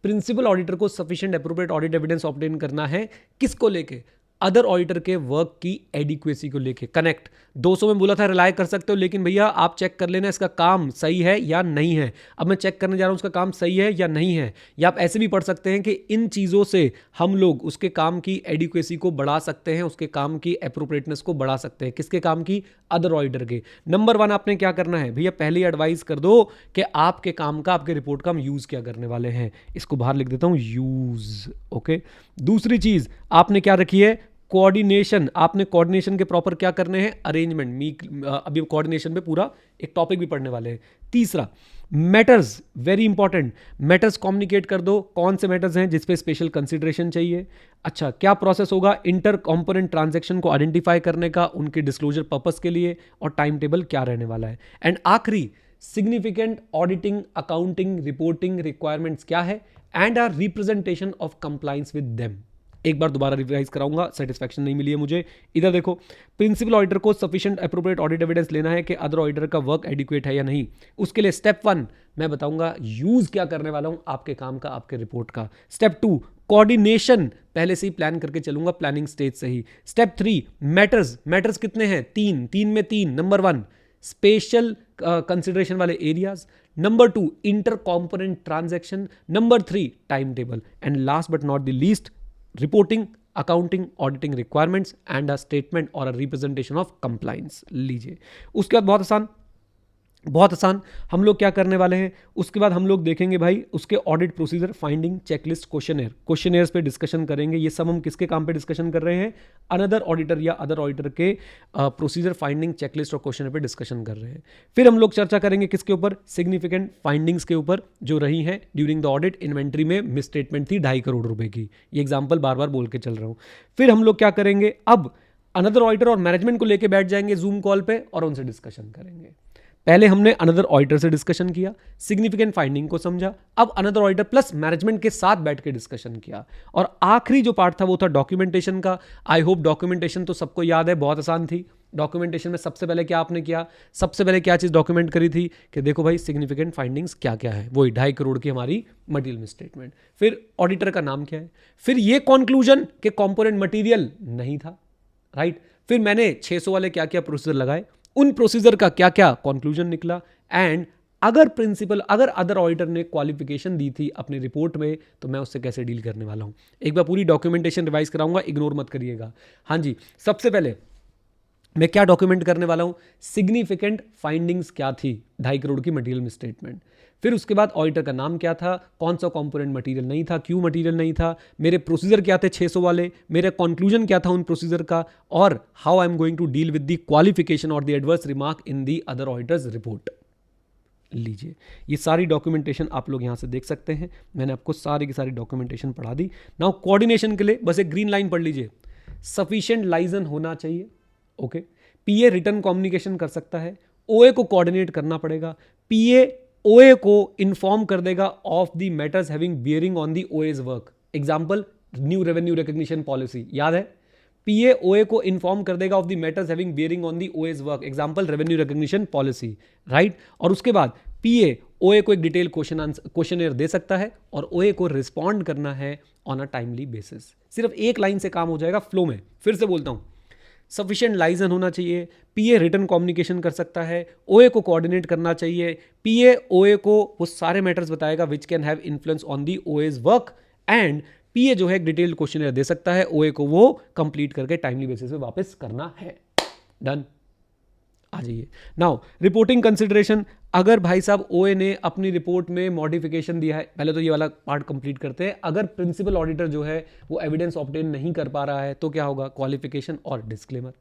प्रिंसिपल ऑडिटर को sufficient appropriate audit evidence obtain करना है, किसको लेके? अदर ऑडिटर के वर्क की एडिक्वेसी को लेके। कनेक्ट 200 में बोला था रिलाय कर सकते हो, लेकिन भैया आप चेक कर लेना इसका काम सही है या नहीं है। अब मैं चेक करने जा रहा हूं उसका काम सही है या नहीं है। या आप ऐसे भी पढ़ सकते हैं कि इन चीज़ों से हम लोग उसके काम की एडिक्वेसी को बढ़ा सकते हैं, उसके काम की एप्रोप्रिएटनेस को बढ़ा सकते हैं। किसके काम की? अदर ऑडिटर के। नंबर 1 आपने क्या करना है भैया? पहले एडवाइस कर दो कि आपके काम का, आपके रिपोर्ट का हम यूज़ क्या करने वाले हैं। इसको बाहर लिख देता हूं, यूज़। ओके, दूसरी चीज़ आपने क्या रखी है? कोऑर्डिनेशन, आपने कोऑर्डिनेशन के प्रॉपर क्या करने हैं, अरेंजमेंट, अभी कोऑर्डिनेशन पे पूरा एक टॉपिक भी पढ़ने वाले हैं। तीसरा, matters, very important, matters communicate कर दो, कौन से मैटर्स हैं जिसपे स्पेशल कंसिडरेशन चाहिए। अच्छा, क्या प्रोसेस होगा इंटर कॉम्पोनेंट ट्रांजैक्शन को आइडेंटिफाई करने का, उनके डिस्क्लोजर पर्पस के लिए, और टाइम टेबल क्या रहने वाला है। एंड आखिरी, significant auditing, accounting, reporting requirements क्या है, and are representation of compliance with them. एक बार दोबारा रिवाइज कराऊंगा, सेटिस्फैक्शन नहीं मिली है मुझे। इधर देखो, प्रिंसिपल ऑडिटर को सफिशिएंट अप्रोप्रिएट ऑडिट एविडेंस लेना है कि अदर ऑडिटर का वर्क एडिक्वेट है या नहीं। उसके लिए स्टेप 1 मैं बताऊंगा यूज क्या करने वाला हूं आपके काम का, आपके रिपोर्ट का। स्टेप 2 कोऑर्डिनेशन, पहले से ही प्लान करके चलूंगा, प्लानिंग स्टेज से ही। स्टेप 3 मैटर्स, मैटर्स कितने हैं, 3 में 3। नंबर 1 स्पेशल कंसिडरेशन वाले areas, number 2 inter component transaction, number 3 time table, and last but not the least reporting, accounting, auditing requirements and a statement और अ रिप्रेजेंटेशन ऑफ कंप्लायंस। लीजिए, उसके बाद बहुत आसान, बहुत आसान हम लोग क्या करने वाले हैं। उसके बाद हम लोग देखेंगे भाई उसके audit procedure, finding, checklist, questionnaire, questionnaires पे डिस्कशन करेंगे। ये सब हम किसके काम पे डिस्कशन कर रहे हैं, अनदर ऑडिटर या अदर ऑडिटर के प्रोसीजर, फाइंडिंग, चेकलिस्ट और क्वेश्चनर पे डिस्कशन कर रहे हैं। फिर हम लोग चर्चा करेंगे किसके ऊपर, सिग्निफिकेंट फाइंडिंग्स के ऊपर जो रही हैं ड्यूरिंग द ऑडिट। इन्वेंट्री में मिसस्टेटमेंट थी 2.5 करोड़ रुपए की, ये एग्जाम्पल बार बार बोल के चल रहा हूं। फिर हम लोग क्या करेंगे, अब अनदर ऑडिटर और मैनेजमेंट को लेके बैठ जाएंगे जूम कॉल पे और उनसे डिस्कशन करेंगे। पहले हमने अनदर ऑडिटर से डिस्कशन किया, सिग्निफिकेंट फाइंडिंग को समझा, अब अनदर ऑडिटर प्लस मैनेजमेंट के साथ बैठ के डिस्कशन किया, और आखिरी जो पार्ट था वो था डॉक्यूमेंटेशन का। आई होप डॉक्यूमेंटेशन तो सबको याद है, बहुत आसान थी। डॉक्यूमेंटेशन में सबसे पहले क्या आपने किया, सबसे पहले क्या चीज डॉक्यूमेंट करी थी कि देखो भाई सिग्निफिकेंट फाइंडिंग्स क्या क्या है, वही 2.5 करोड़ की हमारी मटेरियल मिसस्टेटमेंट। फिर ऑडिटर का नाम क्या है, फिर ये कंक्लूजन कि कंपोनेंट मटेरियल नहीं था, राइट। फिर मैंने 600 वाले क्या क्या प्रोसीजर लगाए, उन प्रोसीजर का क्या क्या कंक्लूजन निकला, एंड अगर प्रिंसिपल, अगर अदर ऑडिटर ने क्वालिफिकेशन दी थी अपनी रिपोर्ट में तो मैं उससे कैसे डील करने वाला हूं। एक बार पूरी डॉक्यूमेंटेशन रिवाइज कराऊंगा, इग्नोर मत करिएगा। हाँ जी, सबसे पहले मैं क्या डॉक्यूमेंट करने वाला हूं, सिग्निफिकेंट फाइंडिंग्स क्या थी 2.5 करोड़ की मटेरियल मिसस्टेटमेंट। फिर उसके बाद ऑडिटर का नाम क्या था, कौन सा कंपोनेंट मटेरियल नहीं था, क्यों मटेरियल नहीं था, मेरे प्रोसीजर क्या थे 600 वाले, मेरा कंक्लूजन क्या था उन प्रोसीजर का, और how I am going to deal with the qualification और the adverse remark in the other auditor's report. लीजिए, ये सारी डॉक्यूमेंटेशन आप लोग यहां से देख सकते हैं, मैंने आपको सारी की सारी डॉक्यूमेंटेशन पढ़ा दी। नाउ कोऑर्डिनेशन के लिए बस एक ग्रीन लाइन पढ़ लीजिए, सफिशिएंट लाइजन होना चाहिए, ओके। पीए रिटर्न कम्युनिकेशन कर सकता है, ओए को कोऑर्डिनेट करना पड़ेगा, पीए ओए को इन्फॉर्म कर देगा of the matters having bearing on the OA's work. Example, new revenue recognition policy, याद है, पीए ओए को इन्फॉर्म कर देगा of the matters having bearing on the OA's work, example revenue recognition policy, right. और उसके बाद पीए ओए को एक डिटेल क्वेश्चनर दे सकता है और ओए को रिस्पॉन्ड करना है ऑन अ टाइमली बेसिस। सिर्फ एक लाइन से काम हो जाएगा फ्लो में। फिर से बोलता हूं, सफिशिएंट लाइजन होना चाहिए, पीए रिटर्न कम्युनिकेशन कर सकता है, ओए को कोऑर्डिनेट करना चाहिए, पीए ओए को वो सारे मैटर्स बताएगा which can have influence on the OA's work, and PA जो है एक डिटेल्ड क्वेश्चनर दे सकता है, ओए को वो कंप्लीट करके टाइमली बेसिस पे वापस करना है। डन, आ जाइए। नाउ रिपोर्टिंग कंसिडरेशन, अगर भाई साहब ओए ने अपनी रिपोर्ट में मॉडिफिकेशन दिया है, पहले तो ये वाला पार्ट कंप्लीट करते हैं। अगर प्रिंसिपल ऑडिटर जो है वो एविडेंस ऑब्टेन नहीं कर पा रहा है तो क्या होगा, क्वालिफिकेशन और डिस्क्लेमर।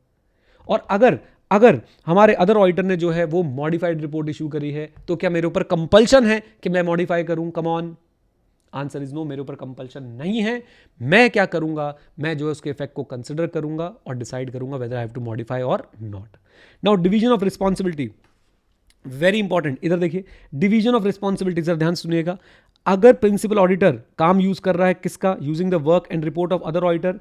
और अगर हमारे अदर ऑडिटर ने जो है वो मॉडिफाइड रिपोर्ट इशू करी है तो क्या मेरे ऊपर कंपल्शन है कि मैं मॉडिफाई करूं, come on, answer is no, मेरे ऊपर कंपल्शन नहीं है। मैं क्या करूंगा, मैं जो है उसके इफेक्ट को कंसिडर करूंगा और डिसाइड करूंगा whether I have to modify और not. Now division of responsibility, very important. इधर देखिए, डिवीजन ऑफ रिस्पॉन्सिबिलिटी, जरा ध्यान सुनिएगा। अगर प्रिंसिपल ऑडिटर काम यूज कर रहा है किसका, using the work and report of other auditor,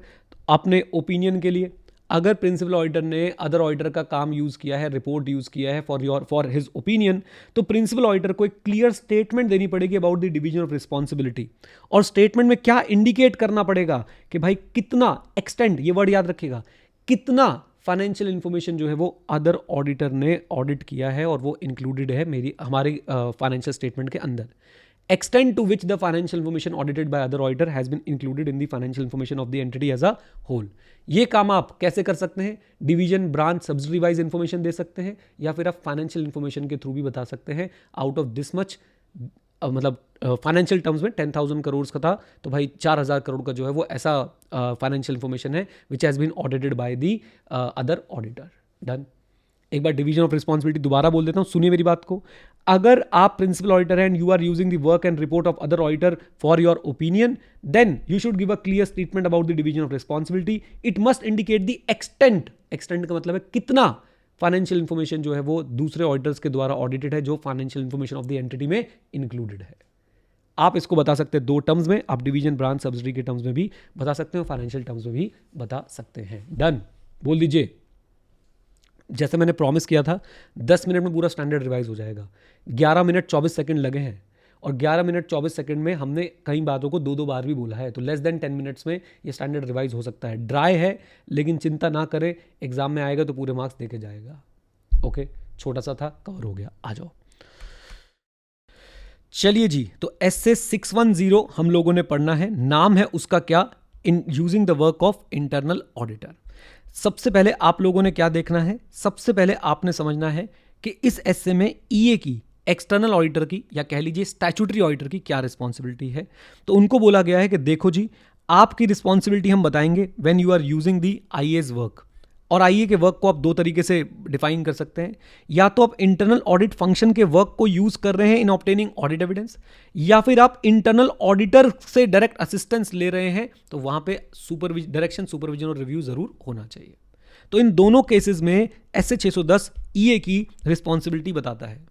अपने ओपिनियन के लिए, अगर प्रिंसिपल ऑडिटर ने अदर ऑडिटर का काम यूज किया है, रिपोर्ट यूज किया है फॉर हिज ओपिनियन, तो प्रिंसिपल ऑडिटर को एक क्लियर स्टेटमेंट देनी पड़ेगी about the division of responsibility. और स्टेटमेंट में क्या इंडिकेट करना पड़ेगा कि भाई कितना एक्सटेंड, ये वर्ड याद रखिएगा, कितना फाइनेंशियल इंफॉर्मेशन जो है वो अदर ऑडिटर ने ऑडिट किया है और वो इंक्लूडेड है हमारे फाइनेंशियल स्टेटमेंट के अंदर। Extent to which the financial information audited by other auditor has been included in the financial information of the entity as a whole. ये काम आप कैसे कर सकते हैं, division, branch, subsidiary wise information दे सकते हैं, या फिर आप फाइनेंशियल इंफॉर्मेशन के थ्रू भी बता सकते हैं आउट ऑफ दिस मच मतलब फाइनेंशियल टर्म्स में 10,000 करोड़ का था, तो भाई 4,000 करोड़ का जो है वो ऐसा फाइनेंशियल इंफॉर्मेशन है which has been audited by the other auditor. Done. एक बार डिवीजन ऑफ रिस्पॉन्सिबिलिटी दोबारा बोल देता हूं, सुनिए मेरी बात को। अगर आप प्रिंसिपल ऑडिटर हैं and you are using the work and report of other auditor for your opinion, then you should give a clear statement about the division of responsibility. It must indicate the extent, extent का मतलब है कितना फाइनेंशियल इंफॉर्मेशन जो है वो दूसरे ऑडिटर्स के द्वारा ऑडिटेड है, जो financial information of the entity में इंक्लूडेड है। आप इसको बता सकते हैं दो टर्म्स में, आप डिवीजन ब्रांच सब्सिडी के टर्म्स में भी बता सकते हो, फाइनेंशियल टर्म्स में भी बता सकते हैं। डन, बोल दीजिए। जैसे मैंने प्रॉमिस किया था 10 मिनट में पूरा स्टैंडर्ड रिवाइज हो जाएगा। 11 मिनट 24 सेकंड लगे हैं और 11 मिनट 24 सेकंड में हमने कई बातों को दो बार भी बोला है, तो लेस देन 10 मिनट्स में ये स्टैंडर्ड रिवाइज हो सकता है। ड्राई है लेकिन चिंता ना करें, एग्जाम में आएगा तो पूरे मार्क्स देके जाएगा। ओके, छोटा सा था, कवर हो गया। आ जाओ, चलिए जी। तो एसए 610 हम लोगों ने पढ़ना है। नाम है उसका क्या? In using the work of internal auditor. सबसे पहले आप लोगों ने क्या देखना है? सबसे पहले आपने समझना है कि इस एसए में ईए की, एक्सटर्नल ऑडिटर की, या कह लीजिए स्टैट्यूटरी ऑडिटर की क्या रिस्पॉन्सिबिलिटी है। तो उनको बोला गया है कि देखो जी, आपकी रिस्पॉन्सिबिलिटी हम बताएंगे when you are using the IA's work. और आईए के वर्क को आप दो तरीके से डिफाइन कर सकते हैं, या तो आप इंटरनल ऑडिट फंक्शन के वर्क को यूज कर रहे हैं इन ऑब्टेनिंग ऑडिट एविडेंस, या फिर आप इंटरनल ऑडिटर से डायरेक्ट असिस्टेंस ले रहे हैं, तो वहां पे डायरेक्शन, सुपरविजन और रिव्यू जरूर होना चाहिए। तो इन दोनों केसेस में एसए 610 ईए की रिस्पॉन्सिबिलिटी बताता है।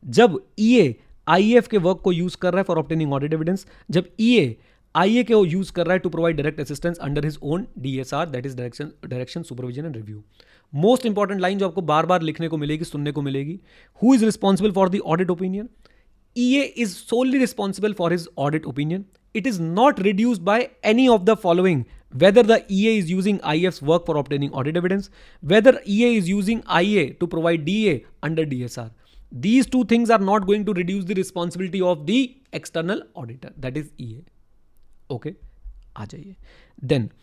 जब ईए आईएएफ के वर्क को यूज कर रहा है फॉर ऑब्टेनिंग ऑडिट एविडेंस, जब ईए आईए के यूज कर रहा है to provide direct assistance under his own DSR, that is direction, supervision and review. Most important line जो आपको बार बार लिखने को मिलेगी, सुनने को मिलेगी, who is responsible for the audit opinion? EA is solely responsible for his audit opinion. It is not reduced by any of the following: whether the EA is using IF's work for obtaining audit evidence, whether EA is using IA to provide DA under DSR. These two things are not going to reduce the responsibility of the external auditor, that is EA. Okay, आ जाइए। Then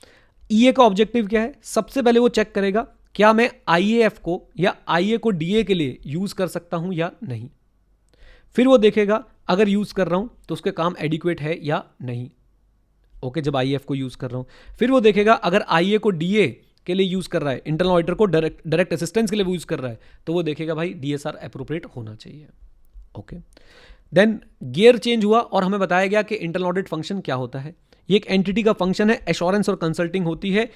EA का ऑब्जेक्टिव क्या है? सबसे पहले वो चेक करेगा क्या मैं IAF को या IA को DA के लिए यूज कर सकता हूं या नहीं। फिर वो देखेगा अगर यूज कर रहा हूं तो उसके काम एडिक्वेट है या नहीं। ओके, जब आईएएफ को यूज कर रहा हूं। फिर वो देखेगा अगर आईए को डीए के लिए यूज कर रहा है, इंटरनल ऑडिटर को डायरेक्ट असिस्टेंस के लिए यूज कर रहा है, तो वो देखेगा भाई डीएसआर अप्रोप्रिएट होना चाहिए। ओके, देन गियर चेंज हुआ और हमें बताया गया कि इंटरनल ऑडिट फंक्शन क्या होता है। ये एक एंटिटी का फंक्शन है, एश्योरेंस और कंसल्टिंग होती है।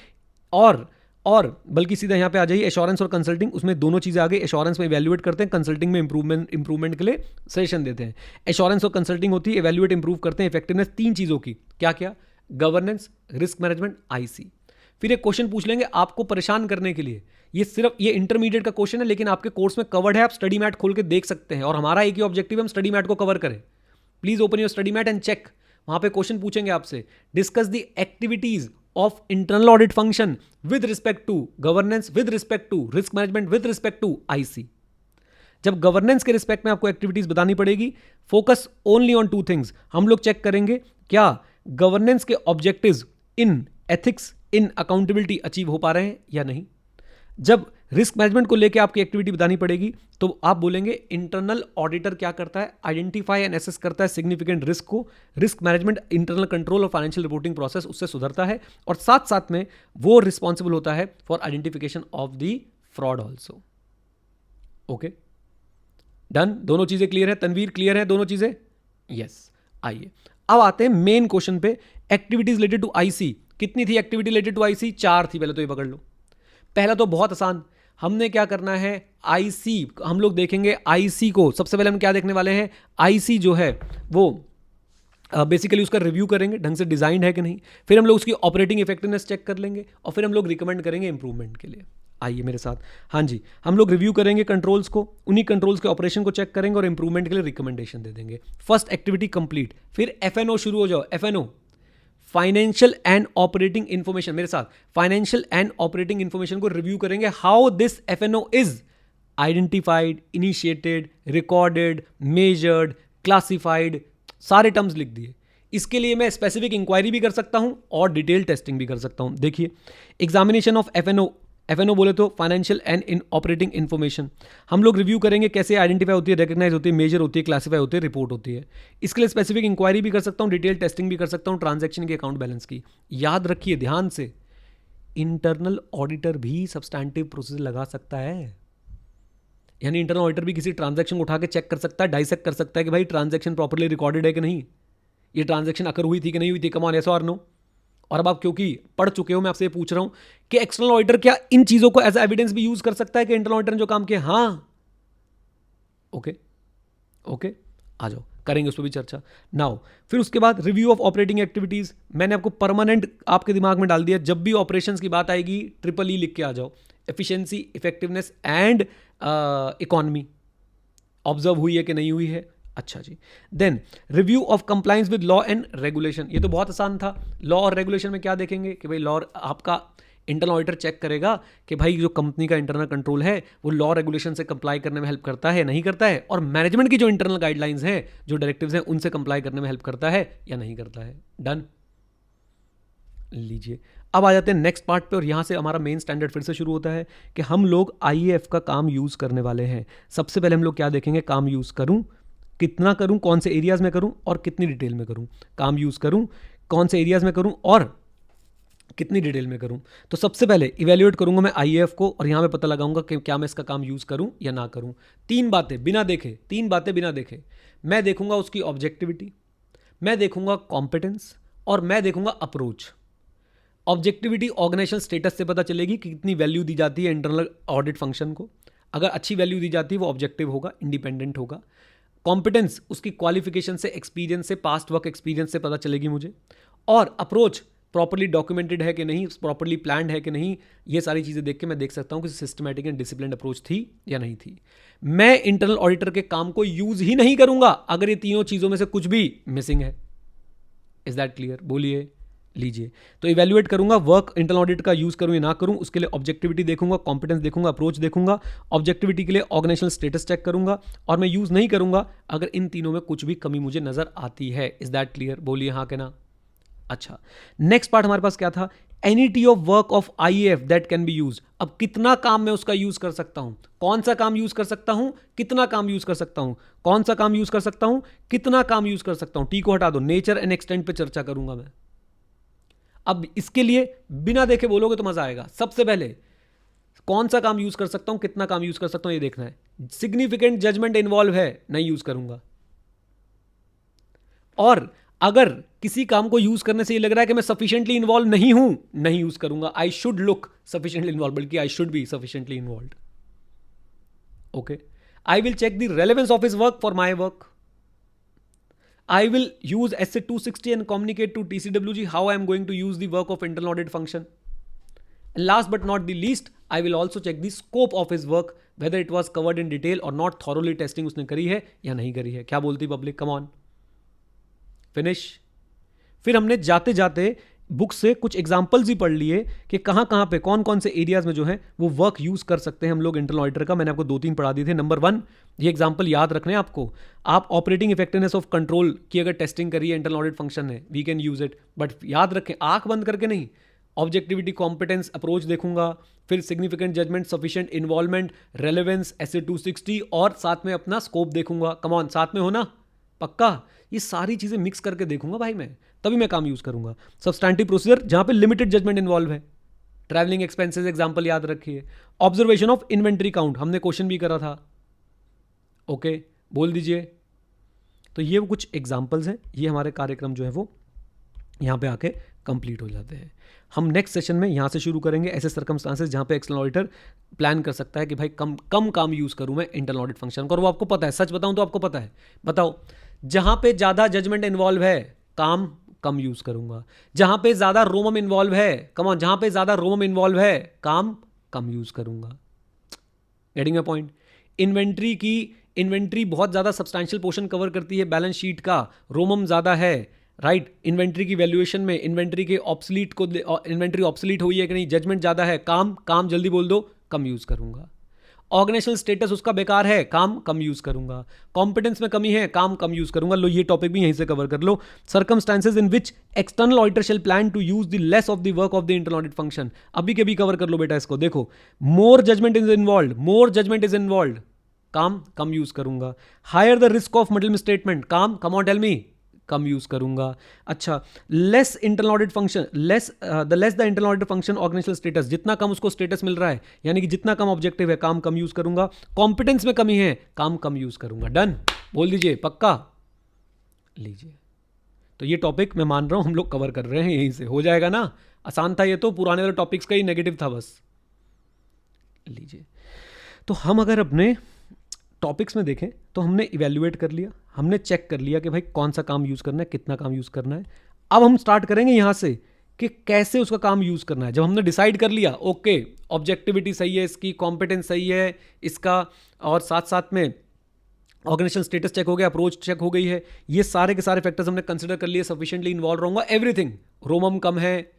और बल्कि सीधा यहाँ पे आ जाइए, एश्योरेंस और कंसल्टिंग, उसमें दोनों चीज़ें आ गई। एश्योरेंस में इवैल्यूएट करते हैं, कंसल्टिंग में इंप्रूवमेंट के लिए सजेशन देते हैं। एश्योरेंस और कंसल्टिंग होती है इवैल्यूएट, इंप्रूव करते हैं इफेक्टिवनेस तीन चीज़ों की। क्या क्या? Governance, risk management, IC. फिर एक क्वेश्चन पूछ लेंगे आपको परेशान करने के लिए, ये इंटरमीडिएट का क्वेश्चन है लेकिन आपके कोर्स में कवर्ड है, आप स्टडी मैट खोल के देख सकते हैं। और हमारा एक ही ऑब्जेक्टिव है, हम स्टडी मैट को कवर करें। Please open your study mat and check. वहां पे क्वेश्चन पूछेंगे आपसे, discuss the activities of internal audit function with respect to governance, with respect to risk management, with respect to IC. जब गवर्नेंस के रिस्पेक्ट में आपको एक्टिविटीज बतानी पड़ेगी, focus only on two things. हम लोग चेक करेंगे क्या गवर्नेंस के ऑब्जेक्टिव्स इन एथिक्स, इन अकाउंटेबिलिटी अचीव हो पा रहे हैं या नहीं। जब रिस्क मैनेजमेंट को लेकर आपकी एक्टिविटी बतानी पड़ेगी तो आप बोलेंगे इंटरनल ऑडिटर क्या करता है, आइडेंटिफाई एंड एसेस करता है सिग्निफिकेंट रिस्क को। रिस्क मैनेजमेंट, इंटरनल कंट्रोल और फाइनेंशियल रिपोर्टिंग प्रोसेस उससे सुधरता है, और साथ साथ में वो रिस्पॉन्सिबल होता है for identification of the fraud also. Okay, done. दोनों चीजें क्लियर है? तनवीर, क्लियर है दोनों चीजें? यस। आइए अब आते हैं मेन क्वेश्चन पे। एक्टिविटीज रिलेटेड टू आईसी कितनी थी? एक्टिविटी रिलेटेड टू आईसी 4 थी। पहले तो ये पकड़ लो। पहला तो बहुत आसान, हमने क्या करना है, आईसी हम लोग देखेंगे। आईसी को सबसे पहले हम क्या देखने वाले हैं, आईसी जो है वो बेसिकली उसका रिव्यू करेंगे, ढंग से डिजाइंड है कि नहीं। फिर हम लोग उसकी ऑपरेटिंग इफेक्टिवनेस चेक कर लेंगे, और फिर हम लोग रिकमेंड करेंगे इंप्रूवमेंट के लिए। आइए मेरे साथ। हाँ जी, हम लोग रिव्यू करेंगे कंट्रोल्स को, उन्हीं कंट्रोल्स के ऑपरेशन को चेक करेंगे और इंप्रूवमेंट के लिए रिकमेंडेशन दे देंगे। First activity complete. फिर एफएनओ शुरू हो जाओ। FNO, financial and operating information. मेरे साथ, फाइनेंशियल एंड ऑपरेटिंग इंफॉर्मेशन को रिव्यू करेंगे। How this FNO is identified, initiated, recorded, measured, classified, सारे टर्म्स लिख दिए। इसके लिए मैं स्पेसिफिक इंक्वायरी भी कर सकता हूं और डिटेल टेस्टिंग भी कर सकता हूं। देखिए, एग्जामिनेशन ऑफ एफएनओ FNO बोले तो financial and in operating information. हम लोग रिव्यू करेंगे कैसे आइडेंटिफाई होती है, रिकग्नाइज होती है, मेजर होती है, क्लासीफाई होती है, रिपोर्ट होती है। इसके लिए स्पेसिफिक इंक्वायरी भी कर सकता हूँ, डिटेल टेस्टिंग भी कर सकता हूँ, ट्रांजैक्शन की, अकाउंट बैलेंस की। याद रखिए ध्यान से, इंटरनल ऑडिटर भी सब्सटैंटिव प्रोसेस लगा सकता है। यानी इंटरनल ऑडिटर भी किसी ट्रांजैक्शन को उठा के चेक कर सकता है, डाइसेक्ट कर सकता है कि भाई ट्रांजैक्शन प्रॉपर्ली रिकॉर्डेड है कि नहीं, ये ट्रांजैक्शन अकर हुई थी कि नहीं हुई थी, कम ऑन, यस और नो। और अब आप क्योंकि पढ़ चुके हो, मैं आपसे ये पूछ रहा हूं कि एक्सटर्नल ऑडिटर क्या इन चीजों को एज एविडेंस भी यूज कर सकता है कि इंटरनल ऑडिटर ने जो काम किया? हाँ, ओके ओके, आ जाओ, करेंगे उस पर भी चर्चा नाउ। फिर उसके बाद रिव्यू ऑफ ऑपरेटिंग एक्टिविटीज, मैंने आपको परमानेंट आपके दिमाग में डाल दिया, जब भी ऑपरेशंस की बात आएगी ट्रिपल ई लिख के आ जाओ, efficiency, effectiveness and economy. Observe हुई है कि नहीं हुई है? अच्छा जी। Then review of compliance with law and regulation, ये तो बहुत आसान था। लॉ और रेगुलेशन में क्या देखेंगे कि भाई लॉ, आपका इंटरनल ऑडिटर चेक करेगा कि भाई जो कंपनी का इंटरनल कंट्रोल है वो लॉ रेगुलेशन से कंप्लाई करने में हेल्प करता है, नहीं करता है, और मैनेजमेंट की जो इंटरनल गाइडलाइंस है, जो डायरेक्टिव्स हैं, उनसे कंप्लाई करने में हेल्प करता है या नहीं करता है। डन लीजिए। अब आ जाते हैं नेक्स्ट पार्ट पे, और यहाँ से हमारा मेन स्टैंडर्ड फिर से शुरू होता है कि हम लोग आईएएफ का काम यूज़ करने वाले हैं। सबसे पहले हम लोग क्या देखेंगे? काम यूज़ करूँ, कितना करूँ, कौन से एरियाज़ में करूँ और कितनी डिटेल में करूँ। काम यूज़ करूँ, कौन से एरियाज़ में करूँ और कितनी डिटेल में करूँ। तो सबसे पहले इवेल्युएट करूँगा मैं आईएएफ को, और यहाँ पे पता लगाऊंगा कि क्या मैं इसका काम यूज़ करूँ या ना करूँ। तीन बातें बिना देखे मैं देखूंगा उसकी ऑब्जेक्टिविटी, मैं देखूंगा कॉम्पिटेंस, और मैं देखूंगा अप्रोच। ऑब्जेक्टिविटी ऑर्गेनाइजेशन स्टेटस से पता चलेगी कि कितनी वैल्यू दी जाती है इंटरनल ऑडिट फंक्शन को। अगर अच्छी वैल्यू दी जाती है वो ऑब्जेक्टिव होगा, इंडिपेंडेंट होगा। कॉम्पिटेंस उसकी क्वालिफिकेशन से, एक्सपीरियंस से, पास्ट वर्क एक्सपीरियंस से पता चलेगी मुझे। और अप्रोच प्रॉपर्ली डॉक्यूमेंटेड है कि नहीं, प्रॉपर्ली प्लान्ड है कि नहीं, ये सारी चीज़ें देख के मैं देख सकता हूँ कि सिस्टमैटिक एंड डिसिप्लिन अप्रोच थी या नहीं थी। मैं इंटरनल ऑडिटर के काम को यूज़ ही नहीं करूँगा अगर ये तीनों चीज़ों में से कुछ भी मिसिंग है। Is that clear? बोलिए। लीजिए, तो इवेल्युएट करूंगा, वर्क इंटरनल ऑडिट का यूज करूं या ना करूं, उसके लिए ऑब्जेक्टिविटी देखूंगा, कॉम्पिटेंस देखूंगा, अप्रोच देखूंगा। ऑब्जेक्टिविटी के लिए ऑर्गेनाइजेशनल स्टेटस चेक करूंगा, और मैं यूज नहीं करूंगा अगर इन तीनों में कुछ भी कमी मुझे नजर आती है। Is that clear? बोलिए हाँ के ना। अच्छा, नेक्स्ट पार्ट हमारे पास क्या था? Annuity of work of IAF that can be use. अब कितना काम मैं उसका यूज कर सकता हूं, कौन सा काम यूज कर सकता हूं, कितना काम यूज कर सकता हूं, कौन सा काम यूज कर सकता हूं, कितना काम यूज कर सकता हूं। टी को हटा दो, नेचर एंड एक्सटेंट पे चर्चा करूंगा मैं। अब इसके लिए बिना देखे बोलोगे तो मजा आएगा। सबसे पहले कौन सा काम यूज कर सकता हूं, कितना काम यूज कर सकता हूं, ये देखना है। सिग्निफिकेंट जजमेंट इन्वॉल्व है, नहीं यूज करूंगा। और अगर किसी काम को यूज करने से ये लग रहा है कि मैं सफिशिएंटली इन्वॉल्व नहीं हूं, नहीं यूज करूंगा। I should look sufficiently involve, बल्कि I should be sufficiently involve. Okay, I will check the relevance of his work for my work. I will use SA 260 and communicate to TCWG how I am going to use the work of internal audit function. And last but not the least, I will also check the scope of his work, whether it was covered in detail or not, thoroughly testing उसने करी है या नहीं करी है. क्या बोलती पब्लिक? Come on, finish. फिर हमने जाते जाते बुक से कुछ एग्जाम्पल्स ही पढ़ लिए कि कहाँ कहाँ पे कौन कौन से एरियाज में जो है वो वर्क यूज कर सकते हैं हम लोग इंटरनल ऑडिटर का. मैंने आपको 2-3 पढ़ा दिए थे. नंबर 1, ये एग्जाम्पल याद रखने आपको. आप ऑपरेटिंग इफेक्टिवनेस ऑफ कंट्रोल की अगर टेस्टिंग करिए, इंटरनल ऑडिट फंक्शन है, we can use it. But याद रखें, आंख बंद करके नहीं. ऑब्जेक्टिविटी, कॉम्पिटेंस, अप्रोच देखूंगा, फिर significant judgment, sufficient involvement, relevance, SA 260 और साथ में अपना स्कोप देखूंगा. कम ऑन, साथ में हो ना? पक्का? ये सारी चीजें मिक्स करके देखूंगा भाई मैं, तभी मैं काम यूज करूंगा. सब्सटैंटिव प्रोसीजर जहां पे लिमिटेड जजमेंट इन्वॉल्व है. ट्रैवलिंग एक्सपेंसेस एग्जांपल याद रखिए. ऑब्जर्वेशन ऑफ इन्वेंट्री काउंट, हमने क्वेश्चन भी करा था. ओके, बोल दीजिए. तो ये वो कुछ एग्जांपल्स हैं. ये हमारे कार्यक्रम जो है वो यहाँ पे आके कंप्लीट हो जाते हैं. हम नेक्स्ट सेशन में यहाँ से शुरू करेंगे ऐसे सर्कमस्टांसेस जहाँ पे एक्सटर्नल ऑडिटर प्लान कर सकता है कि भाई कम कम काम यूज़ करूँ मैं इंटरनल ऑडिट फंक्शन को. और वो आपको पता है, सच बताऊँ तो आपको पता है. बताओ, जहाँ पे ज़्यादा जजमेंट इन्वॉल्व है काम कम यूज़ करूँगा. जहाँ पे ज़्यादा रोमम इन्वॉल्व है, कम, जहाँ पे ज़्यादा रोमम इन्वॉल्व है काम कम यूज़ करूँगा. Getting a point? इन्वेंट्री बहुत ज़्यादा सब्सटैंशियल पोर्शन कवर करती है बैलेंस शीट का, रोमम ज़्यादा है, राइट. इन्वेंट्री की वैल्यूएशन में इन्वेंट्री के ऑब्सलीट को, इन्वेंट्री ऑब्सलीट हुई है कि नहीं, जजमेंट ज़्यादा है, काम जल्दी बोल दो, कम यूज़ करूँगा. ऑर्गेनाइजेशनल स्टेटस उसका बेकार है, काम कम यूज करूंगा। कॉम्पिटेंस में कमी है, काम कम यूज करूंगा। लो ये टॉपिक भी यहीं से कवर कर लो। Circumstances in which external auditor shall plan to use the less of the work of the internal audit function. अभी के भी कवर कर लो बेटा इसको। देखो, more judgement is involve, more judgement is involve, काम कम यूज करूंगा। Higher the risk of middle statement, काम कम ऑन टेल मी, कम यूज करूंगा। अच्छा, less internal audit function, less the internal audit function organisational status, जितना कम उसको स्टेटस मिल रहा है, यानी कि जितना कम ऑब्जेक्टिव है, काम कम यूज करूंगा। कॉम्पिटेंस में कमी है, काम कम यूज करूंगा। डन, बोल दीजिए पक्का, लीजिए। तो ये टॉपिक मैं मान रहा हूं हम लोग कवर कर रहे हैं, यहीं से हो जाएगा ना। आसान था ये, तो पुराने वाले टॉपिक्स का ही नेगेटिव था बस। लीजिए, तो हम अगर अपने टॉपिक्स में देखें तो हमने इवेल्युएट कर लिया, हमने चेक कर लिया कि भाई कौन सा काम यूज़ करना है, कितना काम यूज़ करना है। अब हम स्टार्ट करेंगे यहाँ से कि कैसे उसका काम यूज़ करना है। जब हमने डिसाइड कर लिया, ओके ऑब्जेक्टिविटी सही है इसकी, कॉम्पिटेंस सही है इसका, और साथ साथ में ऑर्गेनाइजेशन स्टेटस चेक हो गया, अप्रोच चेक हो गई है, ये सारे के सारे फैक्टर्स हमने कंसिडर कर लिए, सफिशिएंटली इन्वॉल्व रहूंगा, एवरीथिंग, रोमम कम है।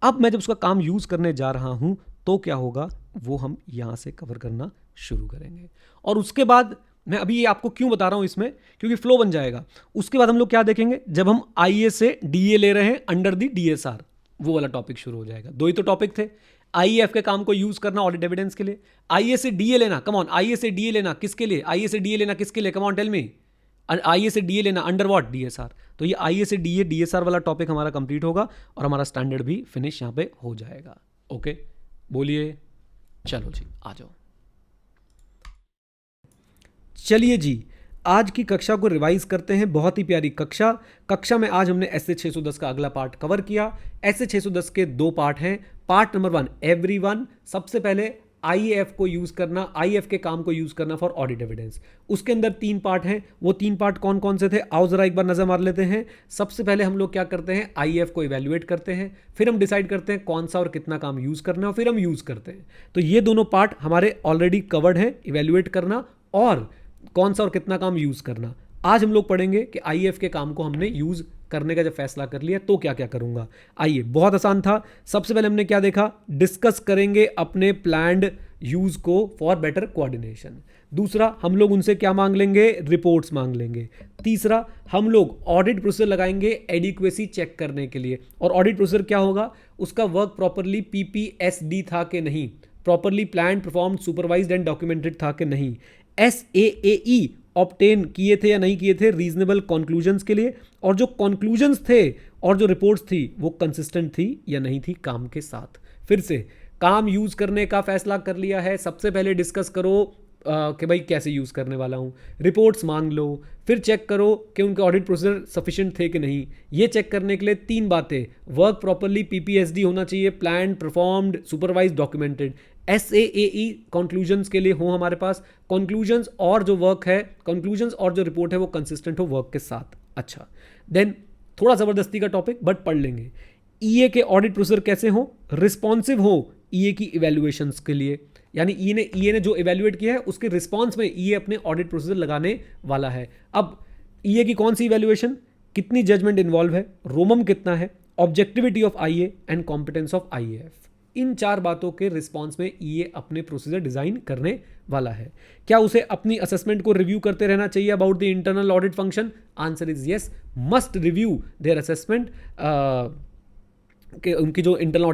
अब मैं जब उसका काम यूज़ करने जा रहा हूँ तो क्या होगा, वो हम यहाँ से कवर करना शुरू करेंगे। और उसके बाद मैं अभी ये आपको क्यों बता रहा हूं इसमें, क्योंकि फ्लो बन जाएगा। उसके बाद हम लोग क्या देखेंगे, जब हम आईए से डीए ले रहे हैं अंडर दी डीएसआर, वो वाला टॉपिक शुरू हो जाएगा। दो ही तो टॉपिक थे, आईएएफ के काम को यूज करना ऑडिट एविडेंस के लिए, आईए से डीए लेना, कम ऑन, आईए से डीए लेना किसके लिए, आईए से डीए लेना किसके लिए, कम ऑन टेल मी, आईए से डीए लेना अंडर व्हाट, डीएसआर। तो ये आईए से डीए डीएसआर वाला टॉपिक हमारा कंप्लीट होगा और हमारा स्टैंडर्ड भी फिनिश यहां पे हो जाएगा। ओके, बोलिए, चलो जी आ जाओ। चलिए जी, आज की कक्षा को रिवाइज करते हैं। बहुत ही प्यारी कक्षा में आज हमने एसए 610 का अगला पार्ट कवर किया। एसए 610 के दो पार्ट हैं। पार्ट नंबर 1, एवरीवन, सबसे पहले आईएएफ को यूज करना, आईएएफ के काम को यूज करना फॉर ऑडिट एविडेंस। उसके अंदर 3 पार्ट हैं। वो 3 पार्ट कौन कौन से थे, आओ जरा एक बार नजर मार लेते हैं। सबसे पहले हम लोग क्या करते हैं, आईएएफ को इवेल्युएट करते हैं, फिर हम डिसाइड करते हैं कौन सा और कितना काम यूज करना है, और फिर हम यूज करते हैं। तो ये दोनों पार्ट हमारे ऑलरेडी कवर्ड हैं, इवेल्युएट करना और कौन सा और कितना काम यूज करना। आज हम लोग पढ़ेंगे कि आईएएफ के काम को हमने यूज करने का जब फैसला कर लिया तो क्या क्या करूंगा। आइए, बहुत आसान था। सबसे पहले हमने क्या देखा, डिस्कस करेंगे अपने प्लान्ड यूज को फॉर बेटर कोऑर्डिनेशन। दूसरा, हम लोग उनसे क्या मांग लेंगे, रिपोर्ट्स मांग लेंगे। तीसरा, हम लोग ऑडिट प्रोसीजर लगाएंगे एडिक्वेसी चेक करने के लिए। और ऑडिट प्रोसीजर क्या होगा, उसका वर्क प्रॉपरली पीपीएसडी था कि नहीं, properly plan, performed, supervised and documented था कि नहीं, SAAE ऑब्टेन किए थे या नहीं किए थे रीजनेबल कंक्लूजन्स के लिए, और जो कंक्लूजन्स थे और जो रिपोर्ट्स थी वो कंसिस्टेंट थी या नहीं थी काम के साथ। फिर से काम यूज करने का फैसला कर लिया है, सबसे पहले डिस्कस करो कि भाई कैसे यूज करने वाला हूं, रिपोर्ट्स मांग लो, फिर चेक करो कि उनके ऑडिट प्रोसीजर सफिशिएंट थे कि नहीं। ये चेक करने के लिए 3 बातें, वर्क प्रॉपरली पीपीएसडी होना चाहिए, plan, performed, supervise, documented. SAAE conclusions के लिए हो हमारे पास, कंक्लूजन्स और जो वर्क है, कंक्लूजन्स और जो रिपोर्ट है वो कंसिस्टेंट हो वर्क के साथ। अच्छा, देन थोड़ा जबरदस्ती का टॉपिक बट पढ़ लेंगे। ईए के ऑडिट प्रोसीजर कैसे हो, रिस्पॉन्सिव हो ईए की इवेल्युएशंस के लिए, यानी ईए ने जो इवेल्युएट किया है उसके रिस्पॉन्स में ईए अपने ऑडिट प्रोसीजर लगाने वाला है। अब ईए की कौन सी इवेल्युएशन, कितनी जजमेंट इन्वॉल्व है, रोमम कितना है, ऑब्जेक्टिविटी ऑफ आईए एंड कॉम्पिटेंस ऑफ आईएएफ। इन 4 बातों के रिस्पॉन्स में ईए अपने प्रोसीजर डिजाइन करने वाला है। क्या उसे अपनी असेसमेंट को रिव्यू करते रहना चाहिए about the internal audit function? Answer is yes, must review their assessment. कि उनकी जो इंटरनल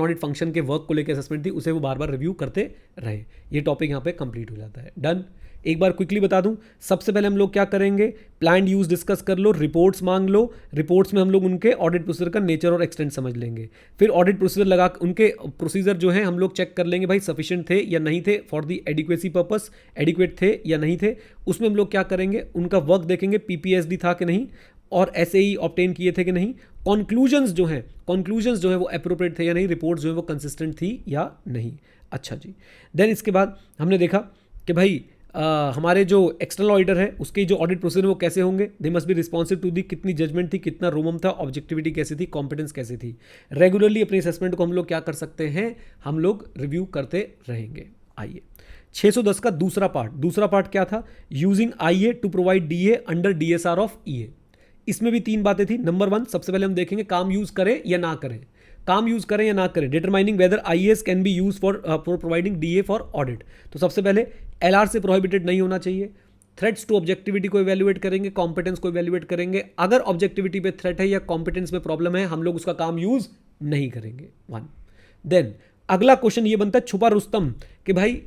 ऑडिट फंक्शन के वर्क को लेकर असेसमेंट थी उसे वो बार बार रिव्यू करते रहे। ये टॉपिक यहाँ पे कंप्लीट हो जाता है। डन। एक बार क्विकली बता दूं, सबसे पहले हम लोग क्या करेंगे, प्लान यूज डिस्कस कर लो, रिपोर्ट्स मांग लो, रिपोर्ट्स में हम लोग उनके ऑडिट प्रोसीजर का नेचर और एक्सटेंट समझ लेंगे। फिर ऑडिट प्रोसीजर लगा, उनके प्रोसीजर जो है हम लोग चेक कर लेंगे भाई सफिशिएंट थे या नहीं थे for the adequacy purpose, adequate थे या नहीं थे। उसमें हम लोग क्या करेंगे, उनका वर्क देखेंगे, पीपीएसडी था कि नहीं और SAE ऑब्टेन किए थे कि नहीं। कंक्लूजन्स जो है वो एप्रोप्रिएट थे या नहीं, रिपोर्ट्स जो है वो कंसिस्टेंट थी या नहीं। अच्छा जी, देन इसके बाद हमने देखा कि भाई हमारे जो एक्सटर्नल ऑडिटर है उसके जो ऑडिट प्रोसीजर वो कैसे होंगे, they must be responsive to the, कितनी जजमेंट थी, कितना रोमम था, ऑब्जेक्टिविटी कैसी थी, कॉम्पिटेंस कैसी थी। रेगुलरली अपनी असेसमेंट को हम लोग क्या कर सकते हैं, हम लोग रिव्यू करते रहेंगे। आइए 610 का दूसरा पार्ट क्या था, using IA to provide DA under DSR of EA. इसमें भी 3 बातें थी। नंबर 1, सबसे पहले हम देखेंगे काम यूज करें या ना करें। काम यूज करें या ना करें, determining weather IAS can be use for providing DA for audit. तो सबसे पहले एलआर से प्रोहिबिटेड नहीं होना चाहिए। थ्रेट्स टू ऑब्जेक्टिविटी को इवैल्यूएट करेंगे, कॉम्पिटेंस को इवैल्यूएट करेंगे। अगर ऑब्जेक्टिविटी पे थ्रेट है या कॉम्पिटेंस में प्रॉब्लम है, हम लोग उसका काम यूज नहीं करेंगे। वन, देन अगला क्वेश्चन ये बनता है छुपा रुस्तम, कि भाई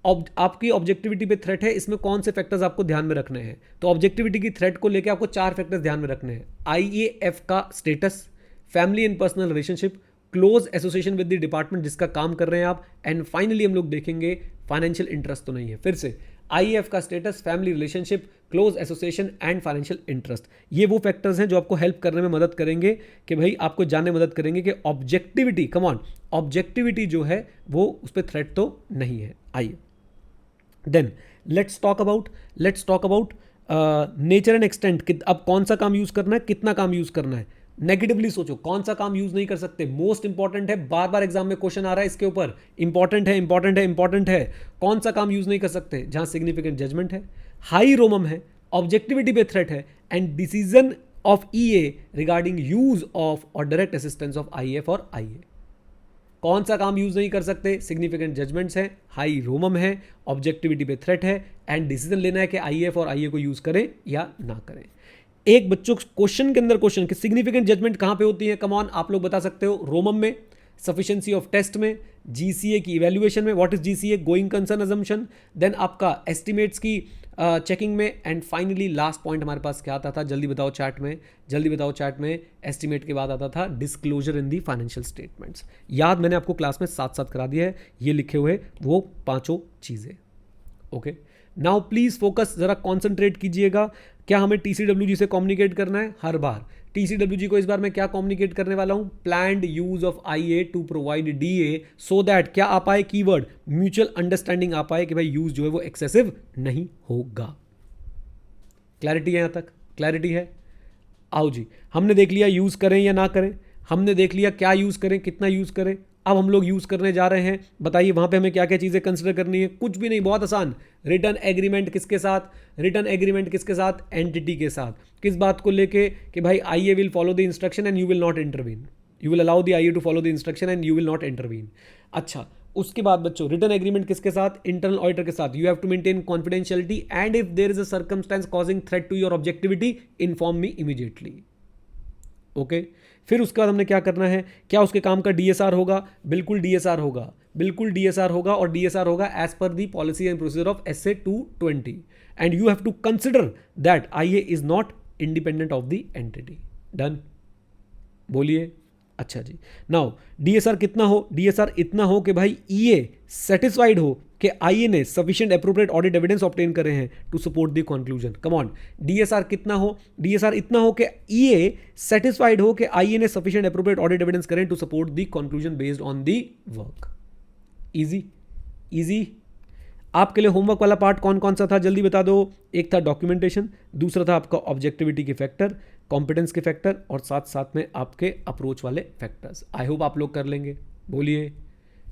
आपकी ऑब्जेक्टिविटी पे थ्रेट है, इसमें कौन से फैक्टर्स आपको ध्यान में रखने हैं। तो ऑब्जेक्टिविटी की थ्रेट को लेकर आपको 4 फैक्टर्स ध्यान में रखने हैं। आईएएफ का status, family and personal relationship, close association with the department जिसका काम कर रहे हैं आप, एंड फाइनली हम लोग देखेंगे फाइनेंशियल इंटरेस्ट तो नहीं है। फिर से आईएएफ का status, family relationship, close association and financial interest, ये वो फैक्टर्स हैं जो आपको हेल्प करने में मदद करेंगे, कि भाई आपको जानने में मदद करेंगे कि ऑब्जेक्टिविटी, कम ऑन, ऑब्जेक्टिविटी जो है वो उस पर थ्रेट तो नहीं है। आइए then let's talk about nature and extent. अब कौन सा काम यूज करना है, कितना काम यूज करना है। नेगेटिवली सोचो, कौन सा काम यूज नहीं कर सकते। मोस्ट इंपॉर्टेंट है, बार बार एग्जाम में क्वेश्चन आ रहा है इसके ऊपर, इंपॉर्टेंट है। कौन सा काम यूज नहीं कर सकते, जहां सिग्निफिकेंट जजमेंट है, हाई रोमम है, ऑब्जेक्टिविटी पे थ्रेट है, and decision of EA regarding use of और डायरेक्ट असिस्टेंस ऑफ आईएएफ और आईए। कौन सा काम यूज नहीं कर सकते, सिग्निफिकेंट जजमेंट्स है, हाई रोमम है, ऑब्जेक्टिविटी पे थ्रेट है, एंड डिसीजन लेना है कि आईएएफ और आईए को यूज करें या ना करें। एक बच्चों क्वेश्चन के अंदर क्वेश्चन कि सिग्निफिकेंट जजमेंट कहां पे होती है, कम ऑन आप लोग बता सकते हो। रोमम में, सफिशिएंसी ऑफ टेस्ट में, जीसीए की इवैल्यूएशन में, what is GCA, going concern assumption, then आपका एस्टिमेट्स की चेकिंग में, एंड फाइनली लास्ट पॉइंट हमारे पास क्या आता था, जल्दी बताओ चैट में, एस्टिमेट के बाद आता था disclosure in the financial statements. याद मैंने आपको क्लास में साथ साथ करा दिया है, ये लिखे हुए वो 5 चीज़ें। ओके, नाउ प्लीज फोकस, जरा कॉन्सेंट्रेट कीजिएगा। क्या हमें टीसीडब्ल्यूजी से कम्युनिकेट करना है हर बार। टीसीडब्ल्यूजी को इस बार मैं क्या कम्युनिकेट करने वाला हूं, planned use of IA to provide DA, so that क्या आ पाए, कीवर्ड म्यूचुअल अंडरस्टैंडिंग आ पाए कि भाई यूज जो है वो एक्सेसिव नहीं होगा। क्लैरिटी है, यहां तक क्लैरिटी है। आओ जी, हमने देख लिया यूज करें या ना करें, हमने देख लिया क्या यूज करें, कितना यूज करें। अब हम लोग यूज करने जा रहे हैं, बताइए वहां पे हमें क्या क्या चीजें कंसिडर करनी है। कुछ भी नहीं, बहुत आसान। रिटर्न एग्रीमेंट किसके साथ, एंटिटी के साथ। किस बात को लेके कि भाई IA will follow the instruction and you will not intervene, you will allow the IA to follow the instruction and you will not intervene. अच्छा, उसके बाद बच्चों रिटर्न एग्रीमेंट किसके साथ, इंटरनल ऑडिटर के साथ। You have to maintain confidentiality and if there is a circumstance causing threat to your objectivity, inform me immediately. Okay, फिर उसके बाद हमने क्या करना है, क्या उसके काम का डीएसआर होगा, बिल्कुल डीएसआर होगा, और डीएसआर होगा as per the policy and procedure of SA 220, and you have to consider that IA is not independent of the entity. Done, बोलिए। अच्छा जी, नाउ डीएसआर कितना हो, डीएसआर इतना हो कि भाई ईए सेटिस्फाइड हो कि आईए ने sufficient appropriate audit evidence obtain करे हैं to support the conclusion. Come on, DSR कितना हो, डीएसआर इतना हो कि ईए सेटिस्फाइड हो कि आईए ने सफिशिएंट एप्रोप्रिएट ऑडिट एविडेंस करें to support the conclusion based on the work. Easy. आपके लिए होमवर्क वाला पार्ट कौन कौन सा था, जल्दी बता दो। एक था डॉक्यूमेंटेशन, दूसरा था आपका ऑब्जेक्टिविटी के फैक्टर, कॉम्पिटेंस के फैक्टर, और साथ साथ में आपके अप्रोच वाले फैक्टर्स। आई होप आप लोग कर लेंगे। बोलिए,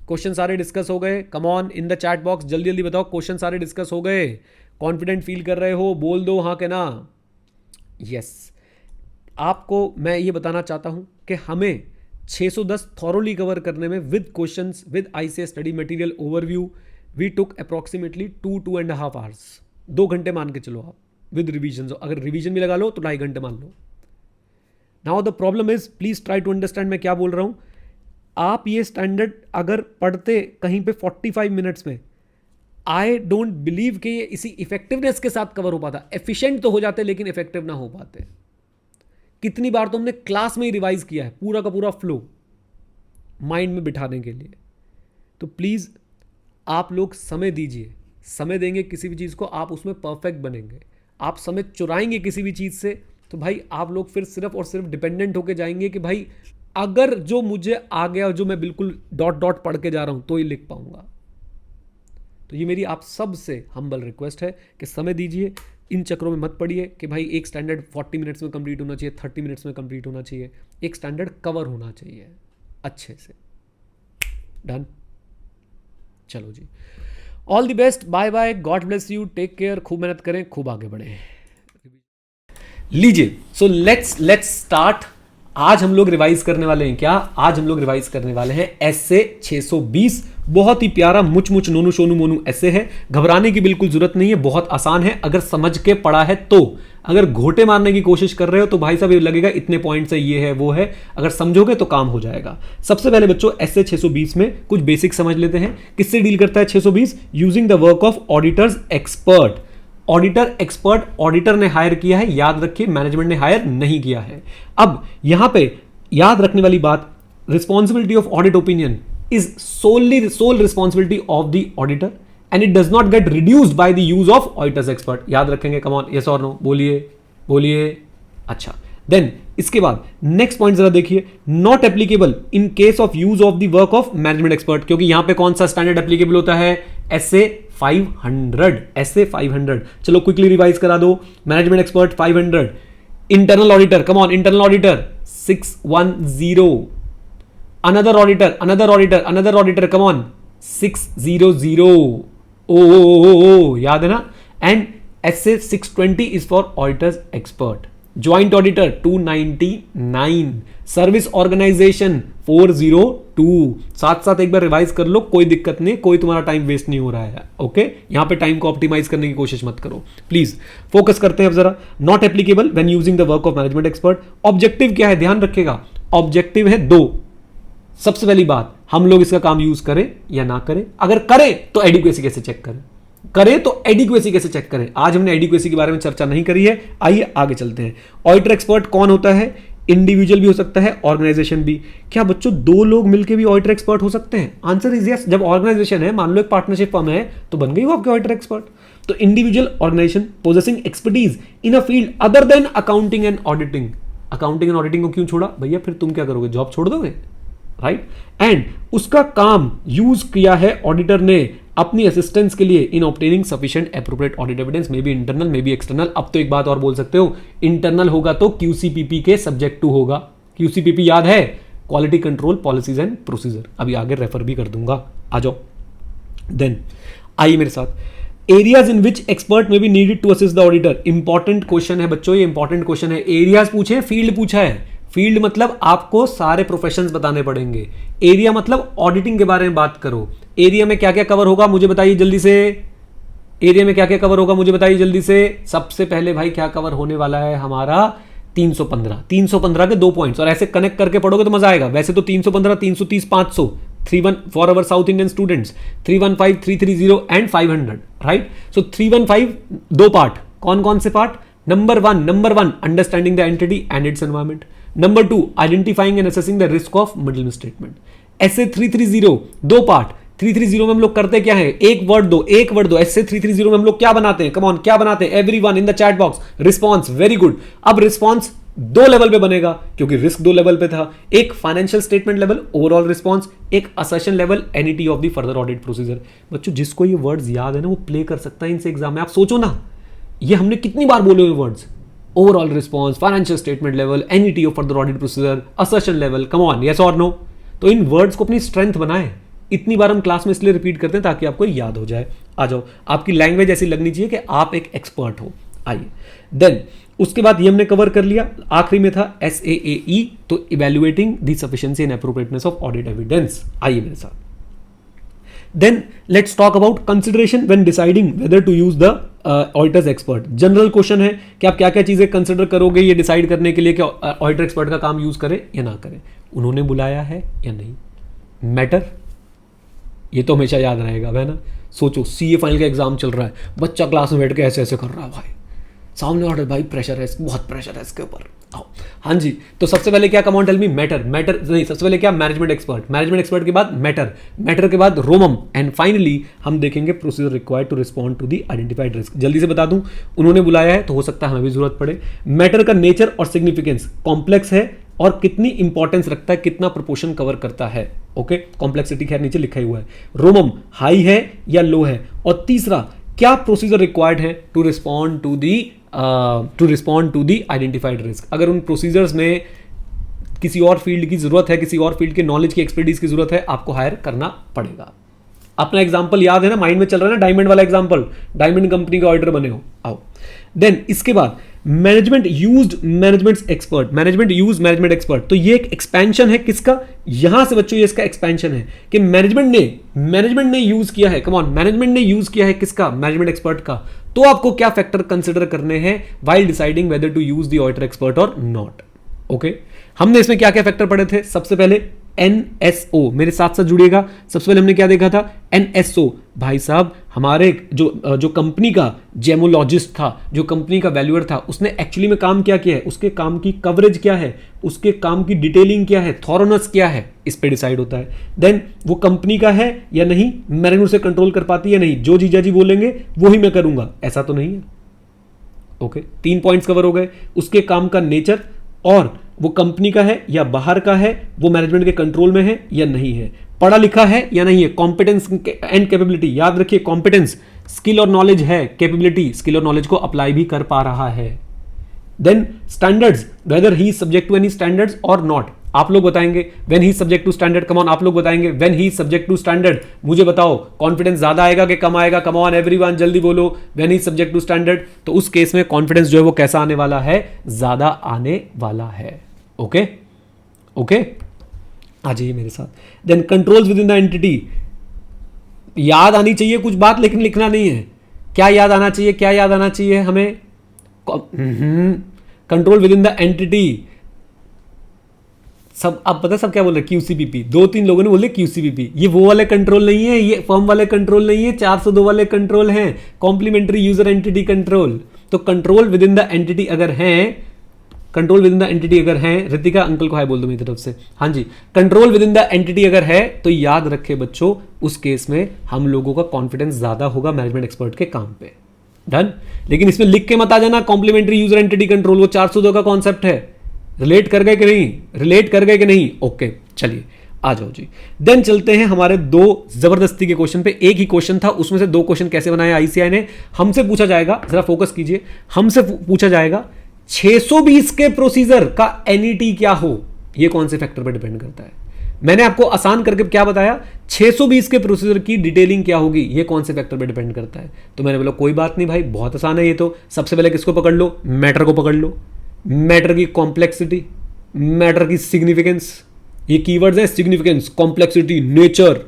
क्वेश्चन सारे डिस्कस हो गए। Come on in the chat box, जल्दी जल्दी बताओ क्वेश्चन सारे डिस्कस हो गए। कॉन्फिडेंट फील कर रहे हो, बोल दो हाँ के ना। यस, आपको मैं ये बताना चाहता हूं कि हमें 610 थॉरोली कवर करने में with questions, with ICS study material overview, we took approximately 2.5 hours, 2 घंटे मान के चलो आप, विद रिवीजन। अगर रिवीजन भी लगा लो तो 2.5 घंटे मान लो। Now the problem is, please try to understand मैं क्या बोल रहा हूं। आप ये स्टैंडर्ड अगर पढ़ते कहीं पे 45 मिनट्स में, आई डोंट बिलीव कि ये इसी इफेक्टिवनेस के साथ कवर हो पाता। एफिशिएंट तो हो जाते लेकिन इफेक्टिव ना हो पाते। कितनी बार तो हमने क्लास में ही रिवाइज किया है पूरा का पूरा फ्लो माइंड में बिठाने के लिए। तो प्लीज आप लोग समय दीजिए, समय देंगे किसी भी चीज को, आप उसमें परफेक्ट बनेंगे। आप समय चुराएंगे किसी भी चीज से तो भाई आप लोग फिर सिर्फ और सिर्फ डिपेंडेंट होके जाएंगे कि भाई अगर जो मुझे आ गया, जो मैं बिल्कुल डॉट डॉट पढ़ के जा रहा हूं तो ही लिख पाऊंगा। तो ये मेरी आप सब से हम्बल रिक्वेस्ट है कि समय दीजिए, इन चक्रों में मत पड़िए कि भाई एक स्टैंडर्ड 40 मिनट्स में कंप्लीट होना चाहिए, 30 मिनट्स में कंप्लीट होना चाहिए। एक स्टैंडर्ड कवर होना चाहिए अच्छे से। डन, चलो जी, all the best, bye bye, God bless you, take care, खूब मेहनत करें, खूब आगे बढ़े। लीजिए, सो लेट्स स्टार्ट आज हम लोग रिवाइज करने वाले हैं क्या? आज हम लोग रिवाइज करने वाले हैं एसए 620। बहुत ही प्यारा मुच मुच नोनू सोनू मोनू एसए है। घबराने की बिल्कुल जरूरत नहीं है, बहुत आसान है अगर समझ के पढ़ा है तो। अगर घोटे मारने की कोशिश कर रहे हो तो भाई साहब ये लगेगा इतने पॉइंट्स है, ये है वो है, अगर समझोगे तो काम हो जाएगा। सबसे पहले बच्चों एसए 620 में कुछ बेसिक समझ लेते हैं। किससे डील करता है 620? Using the work of auditors expert. Auditor expert auditor ने हायर किया है, याद रखिए मैनेजमेंट ने हायर नहीं किया है। अब यहां पे याद रखने वाली बात, responsibility of audit opinion is sole responsibility of the auditor and it does not gate reduced by the use of auditors expert. याद रखेंगे, कम ऑन, यस और नो, बोलिए बोलिए। अच्छा, देन इसके बाद नेक्स्ट पॉइंट जरा देखिए, not applicable in case of use of the work of management expert, क्योंकि यहां पे कौन सा स्टैंडर्ड एप्लीकेबल होता है? एसए 500। एसए 500, चलो क्विकली रिवाइज करा दो। Management expert 500, internal auditor, come on, internal auditor 610, another auditor, come on 600। ओ याद है ना? And SA 620 is for auditors expert. Joint auditor 299, service organisation 402। साथ साथ एक बार रिवाइज कर लो, कोई दिक्कत नहीं, कोई तुम्हारा टाइम वेस्ट नहीं हो रहा है। ओके, यहां पे टाइम को ऑप्टिमाइज करने की कोशिश मत करो प्लीज। फोकस करते हैं अब जरा। Not applicable when using the work of management expert. Objective क्या है? ध्यान रखिएगा, ऑब्जेक्टिव है दो। सबसे पहली बात, हम लोग इसका काम यूज करें या ना करें। अगर करें तो एडिक्वेसी कैसे चेक करें, आज हमने एडिक्वेसी के बारे में चर्चा नहीं करी है। आइए आगे चलते हैं। ऑडिटर एक्सपर्ट कौन होता है? इंडिविजुअल भी हो सकता है, ऑर्गेनाइजेशन भी। क्या बच्चों दो लोग मिलकर भी ऑडिटर एक्सपर्ट हो सकते हैं? Answer is yes. जब ऑर्गेनाइजेशन है, मान लो एक पार्टनरशिप फर्म है, तो बन गई वो आपके ऑडिटर एक्सपर्ट। तो individual organisation possessing expertise in a field other than accounting and auditing. Accounting and auditing को क्यों छोड़ा भैया? फिर तुम क्या करोगे? जॉब छोड़ दोगे, राइट? एंड उसका काम यूज किया है ऑडिटर ने अपनी असिस्टेंस के लिए in obtaining sufficient appropriate audit evidence, may be internal may be external. अब तो एक बात और बोल सकते हो, इंटरनल होगा तो क्यूसीपीपी के सब्जेक्ट टू होगा। क्यूसीपीपी याद है? Quality control policies and procedure. अभी आगे रेफर भी कर दूंगा, आ जाओ। देन आइए मेरे साथ, areas in which expert may be needed to assist the auditor. Important question है बच्चों, ये इंपॉर्टेंट क्वेश्चन है। एरियाज पूछे, फील्ड पूछा है। फील्ड मतलब आपको सारे प्रोफेशंस बताने पड़ेंगे। एरिया मतलब ऑडिटिंग के बारे में बात करो। एरिया में क्या क्या कवर होगा मुझे बताइए जल्दी से। एरिया में क्या क्या कवर होगा मुझे बताइए जल्दी से। सबसे पहले भाई क्या कवर होने वाला है हमारा? 315 के 2 पॉइंट्स, और ऐसे कनेक्ट करके पढ़ोगे तो मजा आएगा। वैसे तो 315, 330, 500, 31 for our South Indian students, 315, 330 and 500, right? So 315 दो पार्ट, कौन कौन से part? Number one understanding the entity and its environment. Number 2 identifying and assessing the risk of middle statement. ऐसे 330 दो पार्ट। 330 में हम लोग करते क्या है? एक वर्ड दो। ऐसे 330 में हम लोग क्या बनाते हैं? कम ऑन, क्या बनाते हैं? Everyone in the chat box, response. Very good. अब रिस्पॉन्स दो लेवल पे बनेगा, क्योंकि रिस्क दो लेवल पे था। एक financial statement level overall response, एक assertion level entity of the further audit procedure. बच्चों जिसको ये वर्ड्स याद है ना, वो प्ले कर सकता है इनसे एग्जाम में। आप सोचो ना, ये हमने कितनी बार बोले हुए words? Overall response, financial statement level, entity of further audit procedure, assertion level. Come on, yes और नो? तो इन वर्ड्स को अपनी स्ट्रेंथ बनाए। इतनी बार हम क्लास में इसलिए रिपीट करते हैं ताकि आपको याद हो जाए। आ जाओ, आपकी लैंग्वेज ऐसी लगनी चाहिए कि आप एक एक्सपर्ट हो। आइए, देन उसके बाद ये हमने कवर कर लिया। आखिरी में था SAAE, तो evaluating the sufficiency and appropriateness of audit evidence. आइए मेरे साथ। Then let's talk about consideration when deciding whether to use the auditor's expert. General question है कि आप क्या क्या चीजें कंसिडर करोगे ये डिसाइड करने के लिए कि ऑडिटर एक्सपर्ट का काम यूज करें या ना करें। उन्होंने बुलाया है या नहीं, मैटर, ये तो हमेशा याद रहेगा, है ना? सोचो CA फाइनल का एग्जाम चल रहा है, बच्चा क्लास में बैठ के ऐसे ऐसे कर रहा है, भाई सामने ऑर्डर, भाई प्रेशर है, बहुत प्रेशर है इसके ऊपर। हाँ जी, तो सबसे पहले क्या? Come on tell me. Matter नहीं, सबसे पहले क्या? मैनेजमेंट एक्सपर्ट के बाद मैटर के बाद रोमम, एंड फाइनली हम देखेंगे procedure required to respond to the identified risk. जल्दी से बता दूं, उन्होंने बुलाया है तो हो सकता है हमें भी जरूरत पड़े। मैटर का नेचर और सिग्निफिकेंस, कॉम्प्लेक्स है और कितनी इंपॉर्टेंस रखता है, कितना प्रोपोर्शन कवर करता है। ओके, कॉम्प्लेक्सिटी खैर नीचे लिखा ही हुआ है। रोमम हाई है या लो है। और तीसरा, क्या प्रोसीजर रिक्वायर्ड है to respond to the identified risk. अगर उन प्रोसीजर्स में किसी और फील्ड की जरूरत है, किसी और फील्ड के नॉलेज की, एक्सपर्टीज की जरूरत है, आपको हायर करना पड़ेगा। अपना एग्जांपल याद है ना, माइंड में चल रहा है ना, डायमंड वाला एग्जांपल, डायमंड कंपनी का ऑडिटर बने हो। आओ, देन इसके बाद management used management expert, management use management expert, तो ये एक एक्सपेंशन है किसका, यहां से बच्चों ये इसका एक्सपेंशन है कि मैनेजमेंट ने यूज किया है, कम ऑन, मैनेजमेंट ने यूज किया है किसका, मैनेजमेंट एक्सपर्ट का। तो आपको क्या फैक्टर कंसिडर करने हैं while deciding whether to use the auditor expert और नॉट। ओके, हमने इसमें क्या क्या फैक्टर पढ़े थे, सबसे पहले NSO, मेरे साथ साथ जुड़िएगा। सबसे पहले हमने क्या देखा था, NSO, भाई साहब हमारे जो कंपनी का जेमोलॉजिस्ट था, जो कंपनी का वैल्यूअर था, उसने एक्चुअली में काम क्या किया है, उसके काम की कवरेज क्या है, उसके काम की डिटेलिंग क्या है, थॉरोनेस क्या है, इस पे डिसाइड होता है। देन वो कंपनी का है या नहीं, मैनेजमेंट उसे कंट्रोल कर पाती है या नहीं, जो जीजा जी बोलेंगे वो ही मैं करूंगा, ऐसा तो नहीं है। ओके, 3 पॉइंट्स कवर हो गए। उसके काम का नेचर, और वो कंपनी का है या बाहर का है, वो मैनेजमेंट के कंट्रोल में है या नहीं है, पढ़ा लिखा है या नहीं है, कॉम्पिटेंस एंड कैपेबिलिटी, याद रखिए कॉम्पिटेंस स्किल और नॉलेज है, कैपेबिलिटी स्किल और नॉलेज को अप्लाई भी कर पा रहा है। Then standards, whether he is subject to any standards और नॉट, आप लोग बताएंगे when he subject to standard, come on आप लोग बताएंगे when he subject to standard, मुझे बताओ कॉन्फिडेंस ज्यादा आएगा कि कम आएगा, कम ऑन एवरीवन जल्दी बोलो, when he subject to standard, तो उस केस में कॉन्फिडेंस जो है वो कैसा आने वाला है, ज्यादा आने वाला है। ओके ओके, आ जाइए मेरे साथ। Then controls within the entity, याद आनी चाहिए कुछ बात लेकिन लिखना नहीं है, क्या याद आना चाहिए, क्या याद आना चाहिए हमें, control within the entity, सब आप पता सब क्या बोल रहे, QCPP, 2-3 लोगों ने बोले QCPP, ये वो वाले कंट्रोल नहीं है, ये फर्म वाले कंट्रोल नहीं है, 402 वाले कंट्रोल हैं, कॉम्प्लीमेंट्री यूजर एंटिटी कंट्रोल। तो control within the entity अगर हैं, control within the entity अगर हैं, रितिका अंकल को हाय बोल दो मेरी तरफ से, हाँ जी, control within the entity अगर है तो याद रखे बच्चों, उस केस में हम लोगों का कॉन्फिडेंस ज्यादा होगा मैनेजमेंट एक्सपर्ट के काम पे। डन, लेकिन इसमें लिख के मत आ जाना कॉम्प्लीमेंट्री यूजर एंटिटी कंट्रोल, वो 402 का कॉन्सेप्ट है, रिलेट कर गए कि नहीं, रिलेट कर गए कि नहीं, ओके चलिए आ जाओ जी। देन चलते हैं हमारे 2 जबरदस्ती के क्वेश्चन पे, एक ही क्वेश्चन था उसमें से 2 क्वेश्चन कैसे बनाए ICI ने, हमसे पूछा जाएगा, जरा फोकस कीजिए, हमसे पूछा जाएगा 620 के प्रोसीजर का NET क्या हो, ये कौन से फैक्टर पर डिपेंड करता है। मैंने आपको आसान करके क्या बताया, 620 के प्रोसीजर की डिटेलिंग क्या होगी, ये कौन से फैक्टर पर डिपेंड करता है। तो मैंने बोला कोई बात नहीं भाई, बहुत आसान है ये तो, सबसे पहले किसको पकड़ लो, मैटर को पकड़ लो, मैटर की कॉम्प्लेक्सिटी, मैटर की सिग्निफिकेंस, ये कीवर्ड्स हैं, सिग्निफिकेंस, कॉम्प्लेक्सिटी, नेचर।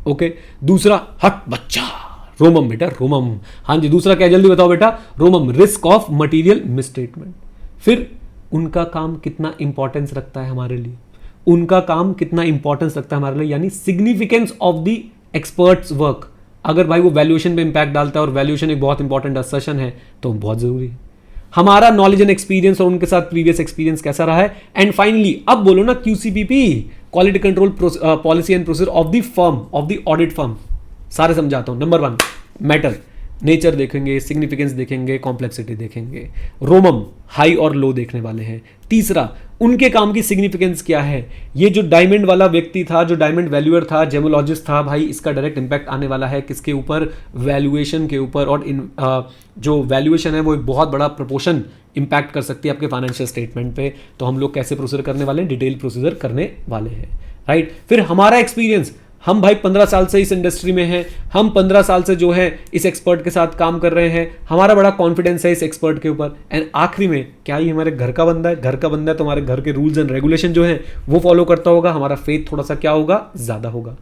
ओके, दूसरा हट बच्चा, रोमम बेटा रोमम, हाँ जी, दूसरा क्या जल्दी बताओ बेटा, रोमम, रिस्क ऑफ मटेरियल मिसस्टेटमेंट। फिर उनका काम कितना इंपॉर्टेंस रखता है हमारे लिए, उनका काम कितना इंपॉर्टेंस रखता है हमारे लिए, यानी significance of the experts work. अगर भाई वो वैल्यूएशन पे इंपैक्ट डालता है और वैल्यूएशन एक बहुत इंपॉर्टेंट असर्शन है तो बहुत जरूरी है। हमारा नॉलेज एंड एक्सपीरियंस और उनके साथ प्रीवियस एक्सपीरियंस कैसा रहा है। एंड फाइनली अब बोलो ना QCPP, quality control policy and procedure of the firm, of the audit firm, सारे समझाता हूं। नंबर 1 मैटर, नेचर देखेंगे, सिग्निफिकेंस देखेंगे, कॉम्प्लेक्सिटी देखेंगे, रोमम हाई और लो देखने वाले हैं। तीसरा, उनके काम की सिग्निफिकेंस क्या है, ये जो डायमंड वाला व्यक्ति था, जो डायमंड वैल्यूअर था, जेमोलॉजिस्ट था, भाई इसका डायरेक्ट इंपैक्ट आने वाला है किसके ऊपर, वैल्यूएशन के ऊपर, और जो वैल्यूएशन है वो एक बहुत बड़ा प्रोपोर्शन इंपैक्ट कर सकती है आपके फाइनेंशियल स्टेटमेंट पे। तो हम लोग कैसे प्रोसीजर करने वाले हैं, डिटेल प्रोसीजर करने वाले हैं, राइट। फिर हमारा एक्सपीरियंस, हम भाई 15 साल से इस इंडस्ट्री में हैं, हम 15 साल से जो है इस एक्सपर्ट के साथ काम कर रहे हैं, हमारा बड़ा कॉन्फिडेंस है इस एक्सपर्ट के ऊपर। एंड आखिरी में क्या ये हमारे घर का बंदा है, घर का बंदा है तो हमारे घर के रूल्स एंड रेगुलेशन जो है वो फॉलो करता होगा, हमारा फेथ थोड़ा सा क्या होगा, ज्यादा होगा।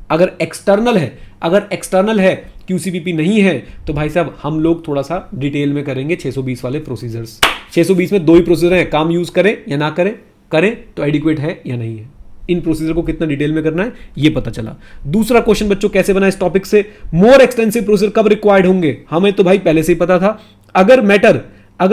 अगर एक्सटर्नल है QCPP नहीं है तो भाई साहब हम लोग थोड़ा सा डिटेल में करेंगे 620 वाले प्रोसीजर्स। 620 में 2 ही प्रोसीजर हैं, काम यूज करें या ना करें, करें तो एडिक्वेट है या नहीं है, इन प्रोसीजर को कितना डिटेल में करना है ये पता चला। दूसरा क्वेश्चन बच्चों कैसे बना इस टॉपिक से, मोर एक्सटेंसिव प्रोसीजर कब रिक्वायर्ड होंगे, हमें तो भाई पहले से ही पता था। अगर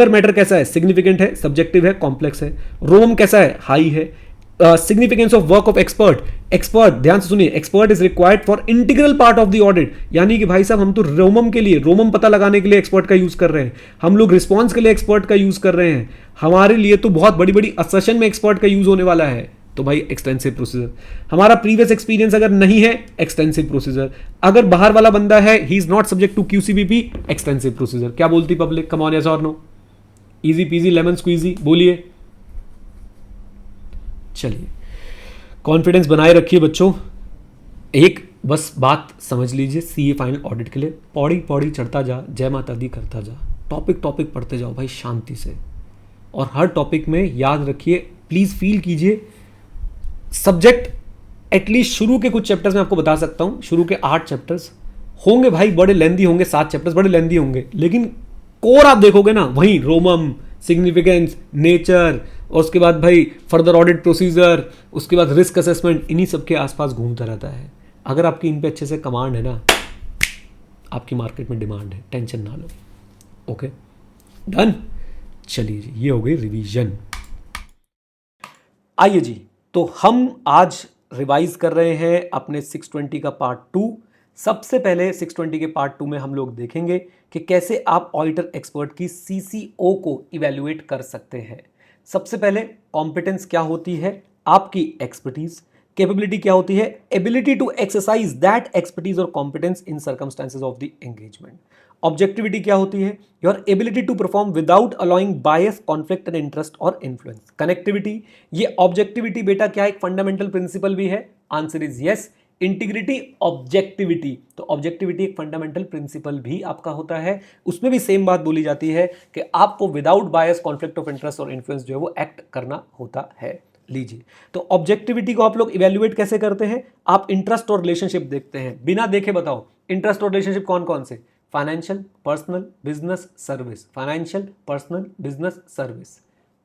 मैटर कैसा है, सिग्निफिकेंट है, सब्जेक्टिव है, कॉम्प्लेक्स है। रोम कैसा है, हाई है। Significance of work of expert, ध्यान से सुनिए, expert is required for integral part of the audit, यानी कि भाई साहब हम तो रोमम पता लगाने के लिए एक्सपर्ट का यूज कर रहे हैं, हम लोग रिस्पॉन्स के लिए एक्सपर्ट का यूज कर रहे हैं, हमारे लिए तो बहुत बड़ी बड़ी असर्शन में एक्सपर्ट का यूज होने वाला है। तो भाई एक्सटेंसिव प्रोसीजर। हमारा प्रीवियस एक्सपीरियंस अगर नहीं है, एक्सटेंसिव प्रोसीजर। अगर बाहर वाला बंदा है, he is not subject to QCPP, extensive procedure. क्या बोलती पब्लिक, कम ऑन, यस और no, easy peasy lemon squeezy, बोलिए। चलिए, कॉन्फिडेंस बनाए रखिए बच्चों। एक बस बात समझ लीजिए, CA फाइनल ऑडिट के लिए पौड़ी पौड़ी चढ़ता जा, जय माता दी करता जा, टॉपिक टॉपिक पढ़ते जाओ भाई शांति से, और हर टॉपिक में याद रखिए, प्लीज़ फील कीजिए सब्जेक्ट। एटलीस्ट शुरू के कुछ चैप्टर्स मैं आपको बता सकता हूँ, शुरू के 8 चैप्टर्स होंगे भाई, बड़े लेंदी होंगे, 7 चैप्टर्स बड़े लेंदी होंगे, लेकिन कोर आप देखोगे ना वहीं रोमम, सिग्निफिकेंस, नेचर, और उसके बाद भाई फर्दर ऑडिट प्रोसीजर, उसके बाद रिस्क असेसमेंट, इन्हीं सब के आसपास घूमता रहता है। अगर आपकी इन पे अच्छे से कमांड है ना, आपकी मार्केट में डिमांड है, टेंशन ना लो। Okay done. चलिए जी, ये हो गई रिवीजन। आइए जी, तो हम आज रिवाइज कर रहे हैं अपने 620 का पार्ट 2। सबसे पहले 620 के पार्ट 2 में हम लोग देखेंगे कि कैसे आप ऑडिटर एक्सपर्ट की सीसीओ को इवैल्यूएट कर सकते हैं। सबसे पहले कॉम्पिटेंस क्या होती है, आपकी एक्सपर्टीज, कैपेबिलिटी क्या होती है, ability to exercise that expertise और competence in circumstances of the engagement. Objectivity क्या होती है, your ability to perform without allowing bias, conflict and interest और इन्फ्लुएंस। कनेक्टिविटी, ये ऑब्जेक्टिविटी बेटा क्या एक फंडामेंटल प्रिंसिपल भी है, answer is yes. Integrity, objectivity, तो ऑब्जेक्टिविटी एक फंडामेंटल प्रिंसिपल भी आपका होता है, उसमें भी सेम बात बोली जाती है कि आपको without bias, conflict of interest और इन्फ्लुएंस जो है वो एक्ट करना होता है। लीजिए, तो ऑब्जेक्टिविटी को आप लोग इवैल्यूएट कैसे करते हैं, आप इंटरेस्ट और रिलेशनशिप देखते हैं, बिना देखे बताओ इंटरेस्ट और रिलेशनशिप कौन कौन से, financial, personal, business, service, financial, personal, business, service.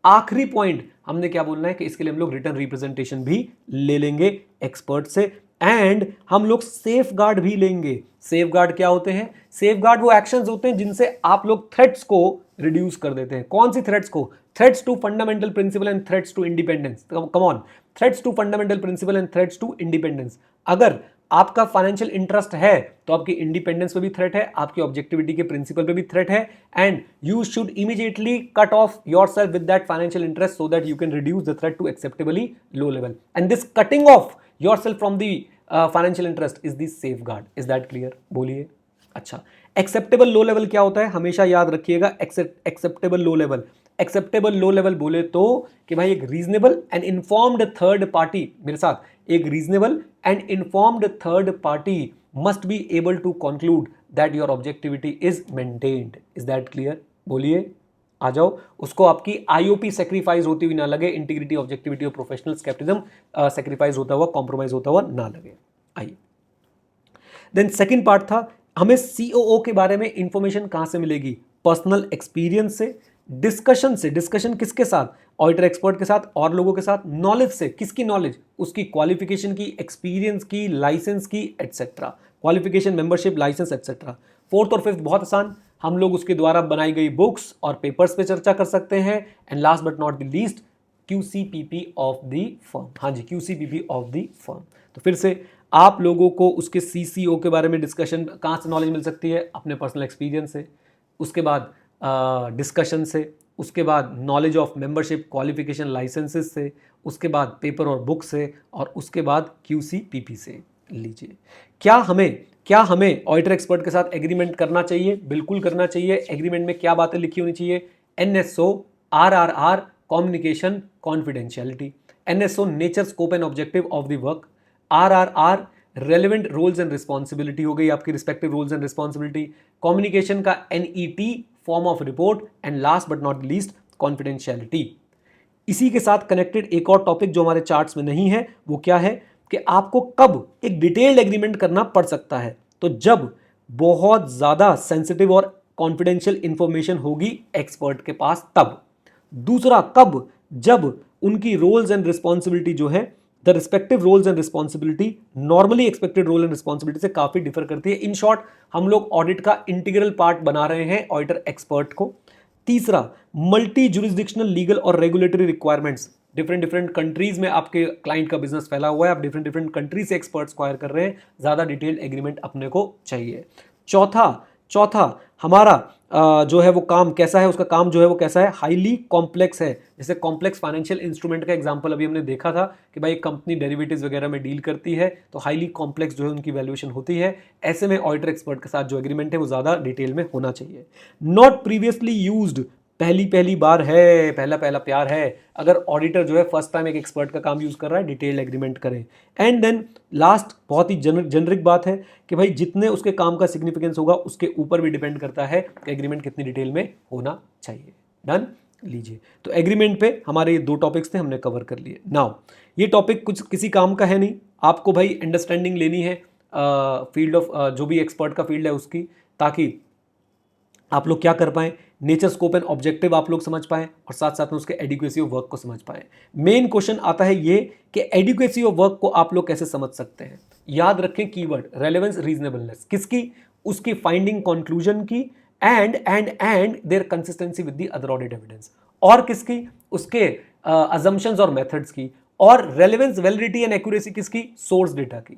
आखिरी पॉइंट हमने क्या बोलना है कि इसके लिए हम लोग रिटर्न रिप्रेजेंटेशन भी ले लेंगे एक्सपर्ट से, एंड हम लोग सेफ गार्ड भी लेंगे। सेफ गार्ड क्या होते हैं, सेफ गार्ड वो एक्शंस होते हैं जिनसे आप लोग थ्रेट्स को रिड्यूस कर देते हैं। कौन सी थ्रेट्स को, threats to fundamental principle and threats to independence. Come on, threats to fundamental principle and threats to independence. अगर आपका फाइनेंशियल इंटरेस्ट है तो आपकी इंडिपेंडेंस पे भी थ्रेट है, आपकी ऑब्जेक्टिविटी के प्रिंसिपल पे भी थ्रेट है, and you should immediately cut off yourself with that financial interest so that you can reduce the threat to acceptably low level, and this cutting off yourself from the financial interest is the safeguard. Is that clear, बोलिए। अच्छा, एक्सेप्टेबल लो लेवल क्या होता है, हमेशा याद रखिएगा, acceptable low level, acceptable low level बोले तो कि भाई एक reasonable and informed third party, मेरे साथ, एक reasonable and informed third party must be able to conclude that your objectivity is maintained. Is that clear, बोलिए, आ जाओ। उसको आपकी आईओपी सेक्रीफाइस होती हुई ना लगे, इंटीग्रिटी, ऑब्जेक्टिविटी और प्रोफेशनल स्केप्टिज्म सेक्रीफाइस होता हुआ, कॉम्प्रोमाइज होता हुआ ना लगे। आइए, देन सेकंड पार्ट था हमें सीओओ के बारे में इंफॉर्मेशन कहां से मिलेगी, पर्सनल एक्सपीरियंस से, डिस्कशन से, डिस्कशन किसके साथ, ऑडिटर एक्सपर्ट के साथ और लोगों के साथ, नॉलेज से, किसकी नॉलेज, उसकी क्वालिफिकेशन की, एक्सपीरियंस की, लाइसेंस की, etcetera, qualification, membership, licence etcetera. Fourth और फिफ्थ बहुत आसान, हम लोग उसके द्वारा बनाई गई बुक्स और पेपर्स पे चर्चा कर सकते हैं, and last but not the least QCPP of the firm. हाँ जी, QCPP ऑफ द फर्म। तो फिर से आप लोगों को उसके CCO के बारे में डिस्कशन कहाँ से नॉलेज मिल सकती है, अपने पर्सनल एक्सपीरियंस से, उसके बाद डिस्कशन से, उसके बाद knowledge of membership, qualification, licences से, उसके बाद पेपर और बुक से, और उसके बाद QCPP से। लीजिए, क्या हमें ऑडिटर एक्सपर्ट के साथ एग्रीमेंट करना चाहिए, बिल्कुल करना चाहिए। एग्रीमेंट में क्या बातें लिखी होनी चाहिए, NSO, RRR, communication, confidentiality, NSO, nature, scope and objective of the work, RRR, relevant roles and responsibility हो गई आपकी, respective roles and responsibility, communication का NET, form of report, and last but not least confidentiality. इसी के साथ कनेक्टेड एक और टॉपिक जो हमारे चार्ट्स में नहीं है वो क्या है कि आपको कब एक डिटेल्ड एग्रीमेंट करना पड़ सकता है, तो जब बहुत ज्यादा सेंसिटिव और कॉन्फिडेंशियल इंफॉर्मेशन होगी एक्सपर्ट के पास तब। दूसरा कब, जब उनकी रोल्स एंड रिस्पॉन्सिबिलिटी जो है, the respective roles and responsibility normally expected role and responsibility से काफी डिफर करती है। इन शॉर्ट, हम लोग ऑडिट का इंटीग्रल पार्ट बना रहे हैं ऑडिटर एक्सपर्ट को। तीसरा, मल्टी जुरिस्डिक्शनल लीगल और रेगुलेटरी रिक्वायरमेंट्स, डिफरेंट कंट्रीज में आपके क्लाइंट का बिजनेस फैला हुआ है, आप डिफरेंट कंट्रीज से एक्सपर्ट्स को हायर कर रहे हैं, ज्यादा डिटेल्ड एग्रीमेंट अपने को चाहिए। चौथा हमारा जो है वो काम कैसा है, उसका काम जो है वो कैसा है, हाईली कॉम्प्लेक्स है। जैसे कॉम्प्लेक्स फाइनेंशियल इंस्ट्रूमेंट का एग्जांपल अभी हमने देखा था कि भाई एक कंपनी डेरिवेटिव्स वगैरह में डील करती है तो हाईली कॉम्प्लेक्स जो है उनकी वैल्यूएशन होती है। ऐसे में ऑडिटर एक्सपर्ट के साथ जो एग्रीमेंट है वो ज्यादा डिटेल में होना चाहिए। नॉट प्रीवियसली यूज्ड पहली पहली बार है, पहला पहला प्यार है। अगर ऑडिटर जो है फर्स्ट टाइम एक एक्सपर्ट का काम यूज़ कर रहा है, डिटेल्ड एग्रीमेंट करें। एंड देन लास्ट बहुत ही जेनरिक बात है कि भाई जितने उसके काम का सिग्निफिकेंस होगा उसके ऊपर भी डिपेंड करता है कि एग्रीमेंट कितनी डिटेल में होना चाहिए। डन लीजिए, तो एग्रीमेंट पे हमारे ये 2 टॉपिक्स थे, हमने कवर कर लिए। नाउ ये टॉपिक कुछ किसी काम का है नहीं, आपको भाई अंडरस्टैंडिंग लेनी है फील्ड ऑफ जो भी एक्सपर्ट का फील्ड है उसकी, ताकि आप लोग क्या कर पाएं, नेचर स्कोप एंड ऑब्जेक्टिव आप लोग समझ पाएं और साथ साथ में उसके एडिक्वेसी ऑफ वर्क को समझ पाएं। मेन क्वेश्चन आता है ये कि एडिक्वेसी ऑफ वर्क को आप लोग कैसे समझ सकते हैं। याद रखें कीवर्ड रेलेवेंस, रीजनेबलनेस, किसकी, उसकी फाइंडिंग कंक्लूजन की, and their consistency with the other audit evidence, और किसकी, उसके अजम्पशंस और मेथड्स की, और रेलेवेंस, वैलिडिटी एंड एक्यूरेसी किसकी, सोर्स डेटा की।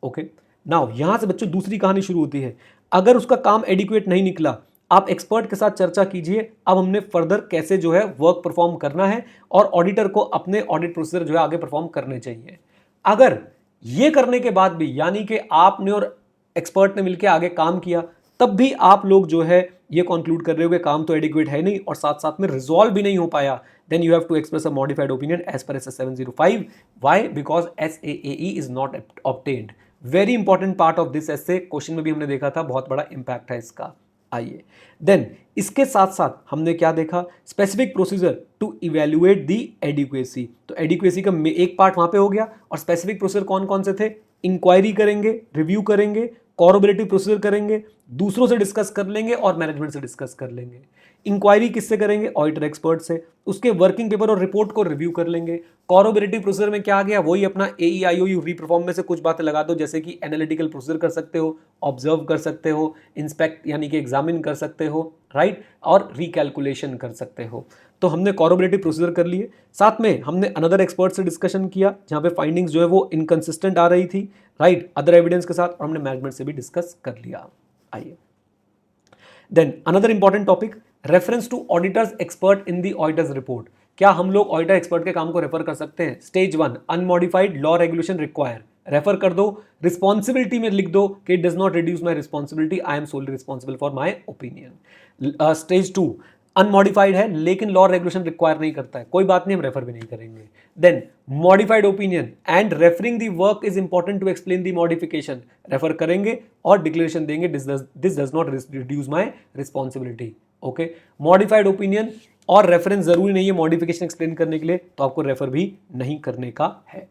ओके, नाउ यहां से बच्चों दूसरी कहानी शुरू होती है। अगर उसका काम एडिक्वेट नहीं निकला, आप एक्सपर्ट के साथ चर्चा कीजिए, अब हमने फर्दर कैसे जो है वर्क परफॉर्म करना है और ऑडिटर को अपने ऑडिट प्रोसीजर जो है आगे परफॉर्म करने चाहिए। अगर ये करने के बाद भी, यानी कि आपने और एक्सपर्ट ने मिलकर आगे काम किया, तब भी आप लोग जो है ये कंक्लूड कर रहे हो कि काम तो एडिक्वेट है नहीं और साथ साथ में रिजॉल्व भी नहीं हो पाया, then you have to express a modified opinion as per S 705। Why? Because SAAE is not obtained. Very important part of this SA, question में भी हमने देखा था, बहुत बड़ा इंपैक्ट है इसका। आइए देन इसके साथ साथ हमने क्या देखा, specific procedure to evaluate the adequacy. तो एडिक्वेसी का एक पार्ट वहां पे हो गया, और स्पेसिफिक प्रोसीजर कौन कौन से थे, इंक्वायरी करेंगे, रिव्यू करेंगे, कॉरोबरेटिव प्रोसीजर करेंगे, दूसरों से डिस्कस कर लेंगे और मैनेजमेंट से डिस्कस कर लेंगे। इंक्वायरी किससे करेंगे, ऑडिटर एक्सपर्ट से, उसके वर्किंग पेपर और रिपोर्ट को रिव्यू कर लेंगे। कॉरोबरेटिव प्रोसीजर में क्या आ गया, वही अपना AEIOU रीपरफॉर्म में से कुछ बातें लगा दो, जैसे कि एनालिटिकल प्रोसीजर कर सकते हो, ऑब्जर्व कर सकते हो, इंस्पेक्ट यानी कि एग्जामिन कर सकते हो, राइट, और रिकैलकुलेशन कर सकते हो। तो हमने कॉरोबरेटिव प्रोसीजर कर लिए, साथ में हमने अनदर एक्सपर्ट से डिस्कशन किया जहां पे फाइंडिंग्स जो है वो इनकंसिस्टेंट आ रही थी, राइट, अदर एविडेंस के साथ, और हमने मैनेजमेंट से भी डिस्कस कर लिया। आइए then another important topic, reference to auditor's expert in the auditor's report. क्या हम लोग ऑडिटर एक्सपर्ट के काम को रेफर कर सकते हैं? Stage 1 unmodified law regulation require, refer कर दो। रिस्पॉन्सिबिलिटी में लिख दो कि it does not reduce my responsibility, I am solely responsible for my opinion. Stage 2 unmodified है लेकिन लॉ रेगुलेशन रिक्वायर नहीं करता है, कोई बात नहीं, हम रेफर भी नहीं करेंगे। Then modified opinion and referring the work is important to explain the modification, refer करेंगे और डिक्लेरेशन देंगे this does not reduce my responsibility. Okay, modified opinion और रेफरेंस जरूरी नहीं है मॉडिफिकेशन एक्सप्लेन करने के लिए, तो आपको रेफर भी नहीं करने का है।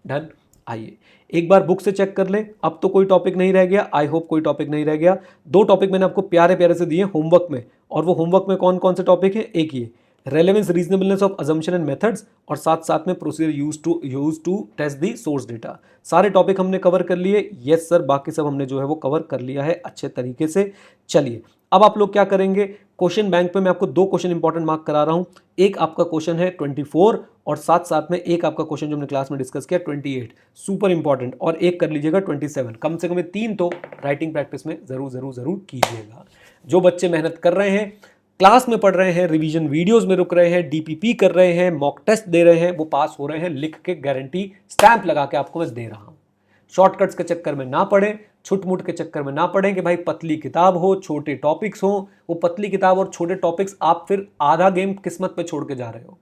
डन। आइए एक बार बुक से चेक कर ले, अब तो कोई टॉपिक नहीं रह गया, आई होप कोई टॉपिक नहीं रह गया। 2 टॉपिक मैंने आपको प्यारे प्यारे से दिए होमवर्क में, और वो होमवर्क में कौन कौन से टॉपिक है, एक ये relevance, reasonableness of assumption and methods, और साथ साथ में procedure use to test the source data. सारे टॉपिक हमने कवर कर लिए। यस सर, बाकी सब हमने जो है वो कवर कर लिया है अच्छे तरीके से। चलिए अब आप लोग क्या करेंगे, क्वेश्चन बैंक पे मैं आपको 2 क्वेश्चन इंपॉर्टेंट मार्क करा रहा हूं। एक आपका क्वेश्चन है 24 और साथ साथ में एक आपका क्वेश्चन जो हमने क्लास में डिस्कस किया 28, सुपर इंपॉर्टेंट, और एक कर लीजिएगा 27। कम से कम 3 तो राइटिंग प्रैक्टिस में जरूर जरूर जरूर कीजिएगा। जो बच्चे मेहनत कर रहे हैं, क्लास में पढ़ रहे हैं, रिवीजन वीडियोस में रुक रहे हैं, DPP कर रहे हैं, मॉक टेस्ट दे रहे हैं, वो पास हो रहे हैं, लिख के गारंटी स्टैंप लगा के आपको मैं दे रहा हूं। शॉर्टकट्स के चक्कर में ना पड़े, छुटमुट के चक्कर में ना पड़े कि भाई पतली किताब हो, छोटे टॉपिक्स हो। वो पतली किताब और छोटे टॉपिक्स आप फिर आधा गेम किस्मत पे छोड़ के जा रहे हो।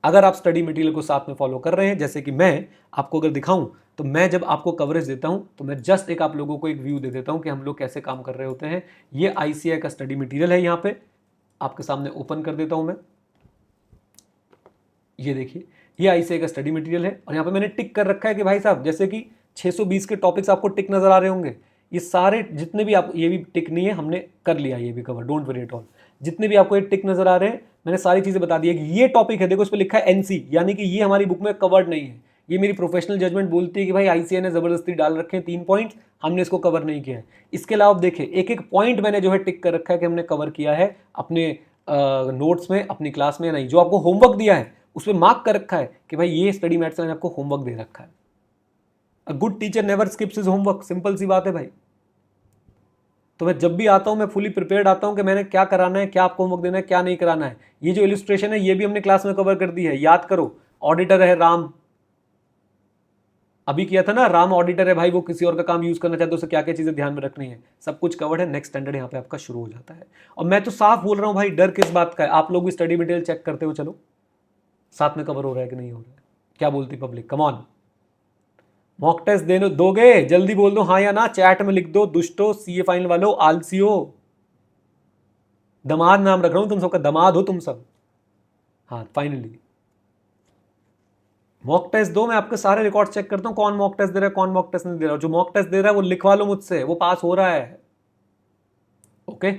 अगर आप स्टडी मटेरियल को साथ में फॉलो कर रहे हैं, जैसे कि मैं आपको अगर दिखाऊं, तो मैं जब आपको कवरेज देता हूं तो मैं जस्ट एक आप लोगों को एक व्यू दे देता हूं कि हम लोग कैसे काम कर रहे होते हैं। ये ICAI का स्टडी मटेरियल है, यहाँ पे आपके सामने ओपन कर देता हूं मैं। ये देखिए, ये ICAI का स्टडी मटेरियल है, और यहाँ पे मैंने टिक कर रखा है कि भाई साहब जैसे कि 620 के टॉपिक्स आपको टिक नजर आ रहे होंगे, ये सारे जितने भी आप, ये भी टिक नहीं है, हमने कर लिया ये भी cover, don't worry at all. जितने भी आपको ये टिक नजर आ रहे हैं, मैंने सारी चीजें बता दी है कि ये टॉपिक है, देखो इस पर लिखा है NC, यानी कि ये हमारी बुक में कवर्ड नहीं है। ये मेरी प्रोफेशनल जजमेंट बोलती है कि भाई ICAI ने जबरदस्ती डाल रखे हैं 3 पॉइंट, हमने इसको कवर नहीं किया है। इसके अलावा आप देखें, एक एक पॉइंट मैंने जो है टिक कर रखा है कि हमने कवर किया है अपने नोट्स में, अपनी क्लास में। नहीं, जो आपको होमवर्क दिया है उस पर मार्क कर रखा है कि भाई ये स्टडी मैथ्स में मैंने आपको होमवर्क दे रखा है। A good teacher never skips his homework, simple सी बात है भाई। तो मैं जब भी आता हूं, मैं फुली प्रिपेयर्ड आता हूं कि मैंने क्या कराना है, क्या आपको होमवर्क देना है, क्या नहीं कराना है। ये जो इलिस्ट्रेशन है ये भी हमने क्लास में कवर कर दी है, याद करो। ऑडिटर है राम, अभी किया था ना, राम ऑडिटर है भाई, वो किसी और का काम यूज करना चाहते हो, उसे क्या क्या चीजें ध्यान में रखनी है, सब कुछ कवर्ड है। नेक्स्ट स्टैंडर्ड यहाँ पे आपका शुरू हो जाता है। और मैं तो साफ बोल रहा हूँ भाई, डर किस बात का है, आप लोग भी स्टडी मटेरियल चेक करते हो, चलो साथ में कवर हो रहा है कि नहीं हो रहा है। क्या बोलती public, come on, mock test देने दोगे, जल्दी बोल दो हाँ या ना, चैट में लिख दो, दुष्टो, सीए फाइनल वालों, आलसियो, दमाद नाम रख रहा हूं तुम सबका, दमाद हो तुम सब। हाँ फाइनली मॉक टेस्ट दो, मैं आपके सारे रिकॉर्ड चेक करता हूं, कौन मॉक टेस्ट दे रहा है, कौन मॉक टेस्ट नहीं दे रहा है। जो मॉक टेस्ट दे रहा है वो लिखवा लो मुझसे, वो पास हो रहा है। ओके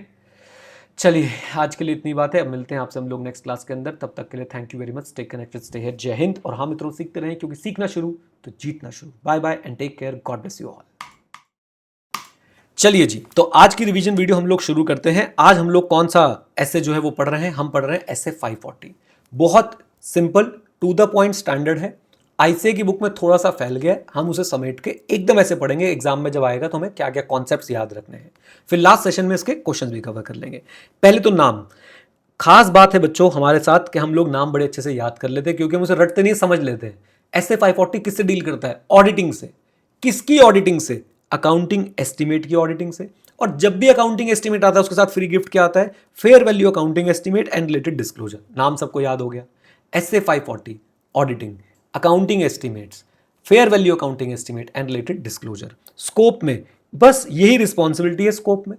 चलिए, आज के लिए इतनी बात है, अब मिलते हैं आपसे हम लोग नेक्स्ट क्लास के अंदर। तब तक के लिए thank you very much, stay connected, stay here, जय हिंद। और हाँ मित्रों, सीखते रहें, क्योंकि सीखना शुरू तो जीतना शुरू। Bye bye and take care, God bless you all. चलिए जी, तो आज की रिवीजन वीडियो हम लोग शुरू करते हैं। आज हम लोग कौन सा ऐसे जो है वो पढ़ रहे हैं, हम पढ़ रहे हैं ऐसे 540। बहुत simple, to the point standard है। आईसीए की बुक में थोड़ा सा फैल गया है, हम उसे समेट के एकदम ऐसे पढ़ेंगे, एग्जाम में जब आएगा तो हमें क्या क्या कॉन्सेप्ट्स याद रखने हैं। फिर लास्ट सेशन में इसके क्वेश्चंस भी कवर कर लेंगे। पहले तो नाम, खास बात है बच्चों हमारे साथ कि हम लोग नाम बड़े अच्छे से याद कर लेते हैं, क्योंकि हम उसे रटते नहीं, समझ लेते हैं। ऐसे 540 किससे डील करता है? ऑडिटिंग से। किसकी ऑडिटिंग से? अकाउंटिंग एस्टीमेट की ऑडिटिंग से। और जब भी अकाउंटिंग एस्टीमेट आता है उसके साथ फ्री गिफ्ट क्या आता है? Fair value accounting estimate and related disclosure. नाम सबको याद हो गया। ऐसे 540 auditing, accounting estimates, fair value accounting estimate and related disclosure. Scope में बस यही रिस्पॉन्सिबिलिटी है। स्कोप में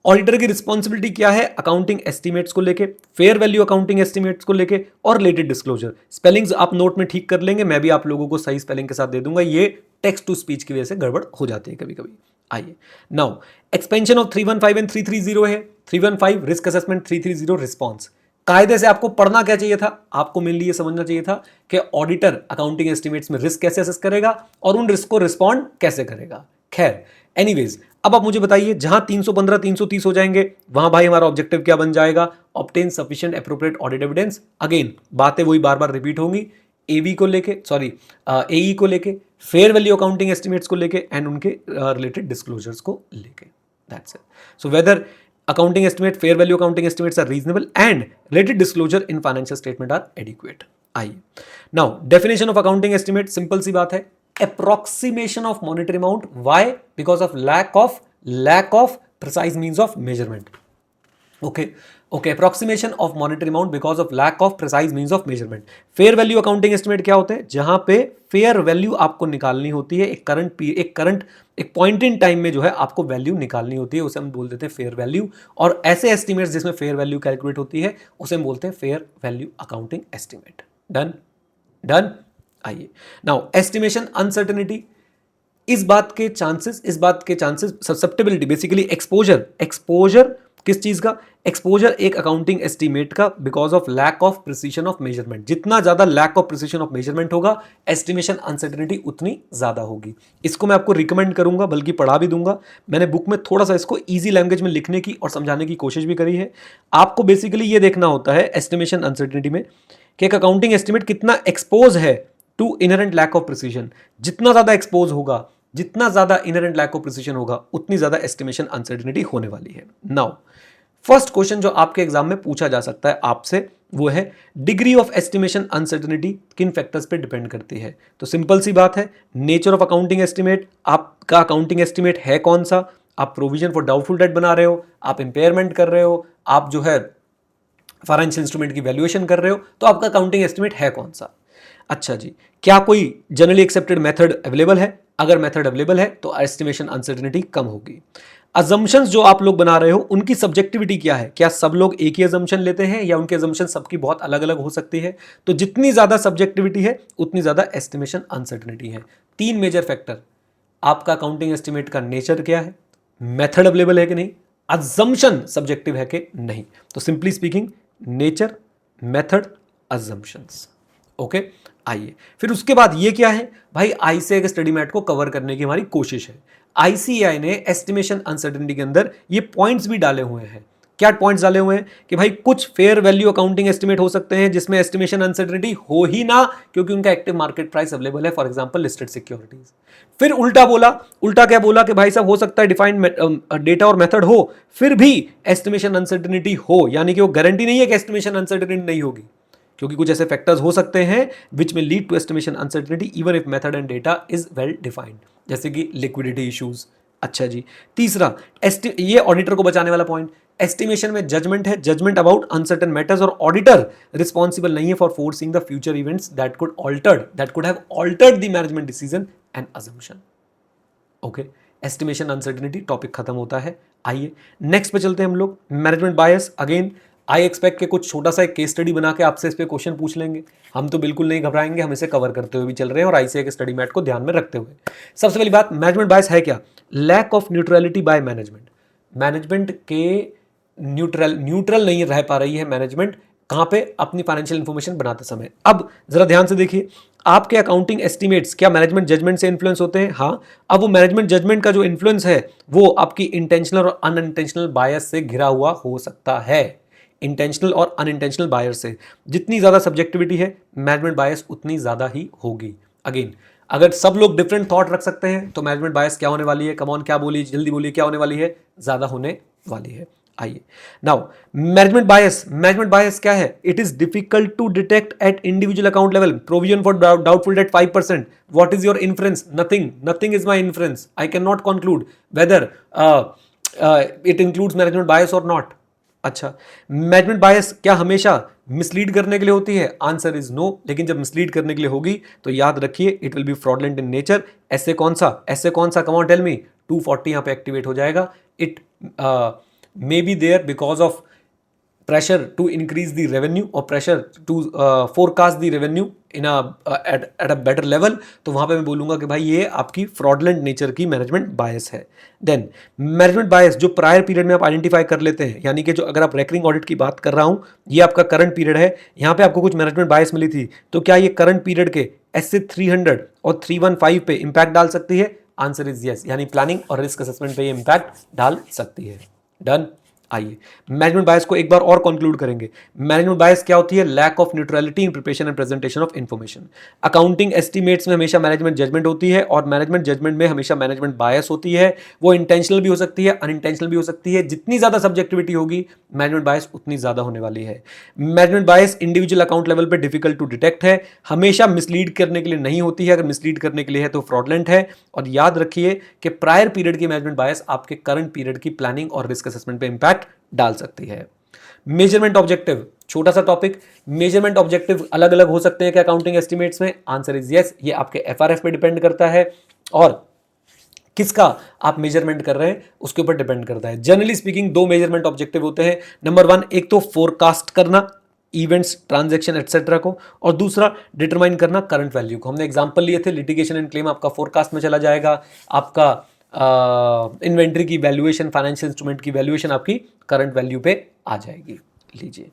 ऑडिटर की रिस्पॉन्सिबिलिटी क्या है? अकाउंटिंग एस्टीमेट्स को लेके, फेयर वैल्यू अकाउंटिंग एस्टीमेट्स को लेके और रिलेटेड डिस्क्लोजर। स्पेलिंग्स आप नोट में ठीक कर लेंगे, मैं भी आप लोगों को सही स्पेलिंग के साथ दे दूंगा, ये टेक्स्ट टू स्पीच की वजह से गड़बड़ हो जाती है कभी कभी। आइए नाउ, एक्सपेंशन ऑफ 315 एंड 330 है। 315 रिस्क असेसमेंट, 330 रिस्पॉन्स। कायदे से आपको पढ़ना क्या चाहिए था? आपको मेनली ये समझना चाहिए था कि ऑडिटर अकाउंटिंग एस्टीमेट्स में रिस्क कैसे असेस करेगा और उन रिस्क को रिस्पॉन्ड कैसे करेगा। खैर एनीवेज, अब आप मुझे बताइए, जहां 315 330 हो जाएंगे वहां भाई हमारा ऑब्जेक्टिव क्या बन जाएगा? Obtain sufficient appropriate audit evidence. Again बातें वही बार बार रिपीट होंगी, एवी को लेके, सॉरी एई को लेके, फेयर वैल्यू अकाउंटिंग एस्टिमेट्स को लेके एंड उनके रिलेटेड डिस्क्लोजर्स को लेके। That's it. So whether accounting estimate, fair value accounting estimates are reasonable and related disclosure in financial statement are adequate. आइए now, definition of accounting estimate simple सी बात है, approximation of monetary amount. Why? Because of lack of precise means of measurement. Okay, approximation of monetary amount because of lack of precise means of measurement. Fair value accounting estimate क्या होते हैं? जहां पे फेयर वैल्यू आपको निकालनी होती है, एक पॉइंट इन टाइम में जो है आपको वैल्यू निकालनी होती है, उसे हम बोल देते हैं फेयर वैल्यू। और ऐसे एस्टिमेट्स जिसमें फेयर वैल्यू कैलकुलेट होती है उसे हम बोलते हैं fair value accounting estimate. Done. आइए नाउ, एस्टिमेशन अनसर्टेनिटी, इस बात के चांसेस ससेप्टेबिलिटी, बेसिकली एक्सपोजर किस चीज का? एक्सपोजर एक अकाउंटिंग एस्टीमेट का, because of lack of precision of measurement. जितना ज्यादा lack of precision of measurement होगा, एस्टिमेशन अनसर्टेनिटी उतनी ज्यादा होगी। इसको मैं आपको रिकमेंड करूंगा, बल्कि पढ़ा भी दूंगा। मैंने बुक में थोड़ा सा इसको इजी लैंग्वेज में लिखने की और समझाने की कोशिश भी करी है। आपको बेसिकली ये देखना होता है एस्टिमेशन अनसर्टेनिटी में कि एक अकाउंटिंग एस्टिमेट कितना एक्सपोज है to inherent lack of precision. जितना ज्यादा एक्सपोज होगा, जितना ज्यादा इनहेरेंट लैक ऑफ प्रिसीजन होगा, उतनी ज्यादा एस्टिमेशन अनसर्टेनिटी होने वाली है। नाउ फर्स्ट क्वेश्चन जो आपके एग्जाम में पूछा जा सकता है आपसे, वो है डिग्री ऑफ एस्टिमेशन अनसर्टेनिटी किन फैक्टर्स पे डिपेंड करती है? तो सिंपल सी बात है, नेचर ऑफ अकाउंटिंग एस्टिमेट, आपका अकाउंटिंग एस्टिमेट है कौन सा, आप प्रोविजन फॉर डाउटफुल डेट बना रहे हो, आप इंपेयरमेंट कर रहे हो, आप जो है फाइनेंशियल इंस्ट्रूमेंट की वैल्यूएशन कर रहे हो, तो आपका अकाउंटिंग एस्टिमेट है कौन सा? अच्छा जी, क्या कोई जनरली एक्सेप्टेड मेथड अवेलेबल है? अगर मेथड अवेलेबल है तो एस्टिमेशन अनसर्टेनिटी कम होगी। अजम्पशंस जो आप लोग बना रहे हो उनकी सब्जेक्टिविटी क्या है? क्या सब लोग एक ही अजम्पशन लेते हैं या उनके अजम्पशन सबकी बहुत अलग अलग हो सकती है? तो जितनी ज्यादा सब्जेक्टिविटी है उतनी ज्यादा एस्टिमेशन अनसर्टेनिटी है। तीन मेजर फैक्टर, आपका अकाउंटिंग एस्टिमेट का नेचर क्या है, मेथड अवेलेबल है कि नहीं, अजम्पशन सब्जेक्टिव है कि नहीं। तो simply speaking, nature, method, assumptions. Okay आइए, फिर उसके बाद ये क्या है भाई, आईसीएआई के स्टडी मैट को कवर करने की हमारी कोशिश है। आईसीएआई ने एस्टिमेशन अनसर्टेनिटी के अंदर ये पॉइंट्स भी डाले हुए हैं। क्या पॉइंट्स डाले हुए हैं? कि भाई कुछ फेयर वैल्यू अकाउंटिंग एस्टिमेट हो सकते हैं जिसमें एस्टिमेशन अनसर्टेनिटी हो ही ना, क्योंकि उनका एक्टिव मार्केट प्राइस अवेलेबल है, फॉर एग्जांपल लिस्टेड सिक्योरिटीज। फिर उल्टा क्या बोला कि भाई साहब हो सकता है डिफाइंड डेटा और मेथड हो, फिर भी एस्टिमेशन अनसर्टेनिटी हो, यानी कि वो गारंटी नहीं है कि एस्टिमेशन अनसर्टेनिटी नहीं होगी। क्योंकि कुछ ऐसे फैक्टर्स हो सकते हैं विच में lead to estimation uncertainty even if method and data is well defined, जैसे कि लिक्विडिटी इश्यूज। अच्छा जी, तीसरा ये ऑडिटर को बचाने वाला पॉइंट, एस्टिमेशन में जजमेंट है, जजमेंट अबाउट अनसर्टेन मैटर्स, और ऑडिटर रिस्पॉन्सिबल नहीं है for forcing the future events that could have altered the management decision and assumption. Okay, estimation uncertainty topic खत्म होता है। आइए नेक्स्ट पे चलते हैं हम लोग, management bias. Again I expect के कुछ छोटा सा एक केस स्टडी बना के आपसे इस पे क्वेश्चन पूछ लेंगे, हम तो बिल्कुल नहीं घबराएंगे, हम इसे कवर करते हुए भी चल रहे हैं और आईसीए के स्टडी मैट को ध्यान में रखते हुए। सबसे पहली बात, मैनेजमेंट बायस है क्या? Lack of neutrality by management. Management के न्यूट्रल नहीं रह पा रही है मैनेजमेंट, कहां पे? अपनी फाइनेंशियल इंफॉर्मेशन बनाते समय। अब जरा ध्यान से देखिए, आपके अकाउंटिंग एस्टिमेट्स क्या मैनेजमेंट जजमेंट से इन्फ्लुएंस होते हैं? हाँ। अब वो मैनेजमेंट जजमेंट का जो इन्फ्लुएंस है वो आपकी इंटेंशनल और अनइंटेंशनल बायस से घिरा हुआ हो सकता है। इंटेंशनल और अनइंटेंशनल बायस से जितनी ज्यादा सब्जेक्टिविटी है, मैनेजमेंट बायस उतनी ज्यादा ही होगी। अगेन, अगर सब लोग डिफरेंट थॉट रख सकते हैं तो मैनेजमेंट बायस क्या होने वाली है? कम ऑन, क्या बोली, जल्दी बोलिए, क्या होने वाली है? ज्यादा होने वाली है। आइए नाउ, मैनेजमेंट बायस क्या है? It is difficult to detect at individual account level, provision for doubtful debt 5%। What is your inference? Nothing is my inference. I can not conclude whether it includes management bias और नॉट। अच्छा, मैनेजमेंट बायस क्या हमेशा मिसलीड करने के लिए होती है? Answer is no. लेकिन जब मिसलीड करने के लिए होगी तो याद रखिए, it will be fraudulent in nature. ऐसे कौन सा? कम ऑन टेल मी। 240 यहां पे एक्टिवेट हो जाएगा। It may be there because of pressure to increase the revenue or pressure to forecast the revenue in at a better level। तो वहां पे मैं बोलूंगा कि भाई ये आपकी fraudulent nature की मैनेजमेंट बायस है। देन मैनेजमेंट बायस जो प्रायर पीरियड में आप आइडेंटिफाई कर लेते हैं, यानी कि जो अगर आप रेकरिंग ऑडिट की बात कर रहा हूं, ये आपका करंट पीरियड है, यहां पे आपको कुछ मैनेजमेंट बायस मिली थी, तो क्या ये करंट पीरियड के एसए 300 और 315 पे इंपैक्ट डाल सकती है? आंसर इज यस, यानी प्लानिंग और रिस्क असेसमेंट पे ये इंपैक्ट डाल सकती है। डन। आइए मैनेजमेंट बायस को एक बार और कंक्लूड करेंगे। मैनेजमेंट बायस क्या होती है? Lack of neutrality in preparation and presentation of information. Accounting estimates में हमेशा मैनेजमेंट जजमेंट होती है और मैनेजमेंट जजमेंट में हमेशा मैनेजमेंट बायस होती है। वो इंटेंशनल भी हो सकती है, अनइंटेंशनल भी हो सकती है। जितनी ज्यादा सब्जेक्टिविटी होगी, मैनेजमेंट बायस उतनी ज्यादा होने वाली है। मैनेजमेंट बायस इंडिविजुअल अकाउंट लेवल पे डिफिकल्ट टू डिटेक्ट है, हमेशा मिसलीड करने के लिए नहीं होती है। अगर मिसलीड करने के लिए है तो फ्रॉडलेंट है। और याद रखिए कि प्रायर पीरियड की मैनेजमेंट बायस आपके करंट पीरियड की प्लानिंग और रिस्क असेसमेंट पे इंपैक्ट डाल सकती है। मेजरमेंट ऑब्जेक्टिव, छोटा सा टॉपिक। मेजरमेंट ऑब्जेक्टिव अलग अलग हो सकते हैं क्या अकाउंटिंग एस्टिमेट्स में? Answer is yes. ये आपके एफआरएफ पे डिपेंड करता है और किसका आप मेजरमेंट कर रहे हैं उसके ऊपर डिपेंड करता है। जनरली स्पीकिंग दो मेजरमेंट ऑब्जेक्टिव होते हैं। नंबर 1, एक तो फोरकास्ट करना इवेंट्स, ट्रांजैक्शन एटसेट्रा को, और दूसरा डिटरमाइन करना करंट वैल्यू को। हमने एग्जांपल लिए थे, लिटिगेशन एंड क्लेम आपका फोरकास्ट में चला जाएगा, आपका इन्वेंट्री की वैल्यूएशन, फाइनेंशियल इंस्ट्रूमेंट की वैल्यूएशन आपकी करंट वैल्यू पे आ जाएगी। लीजिए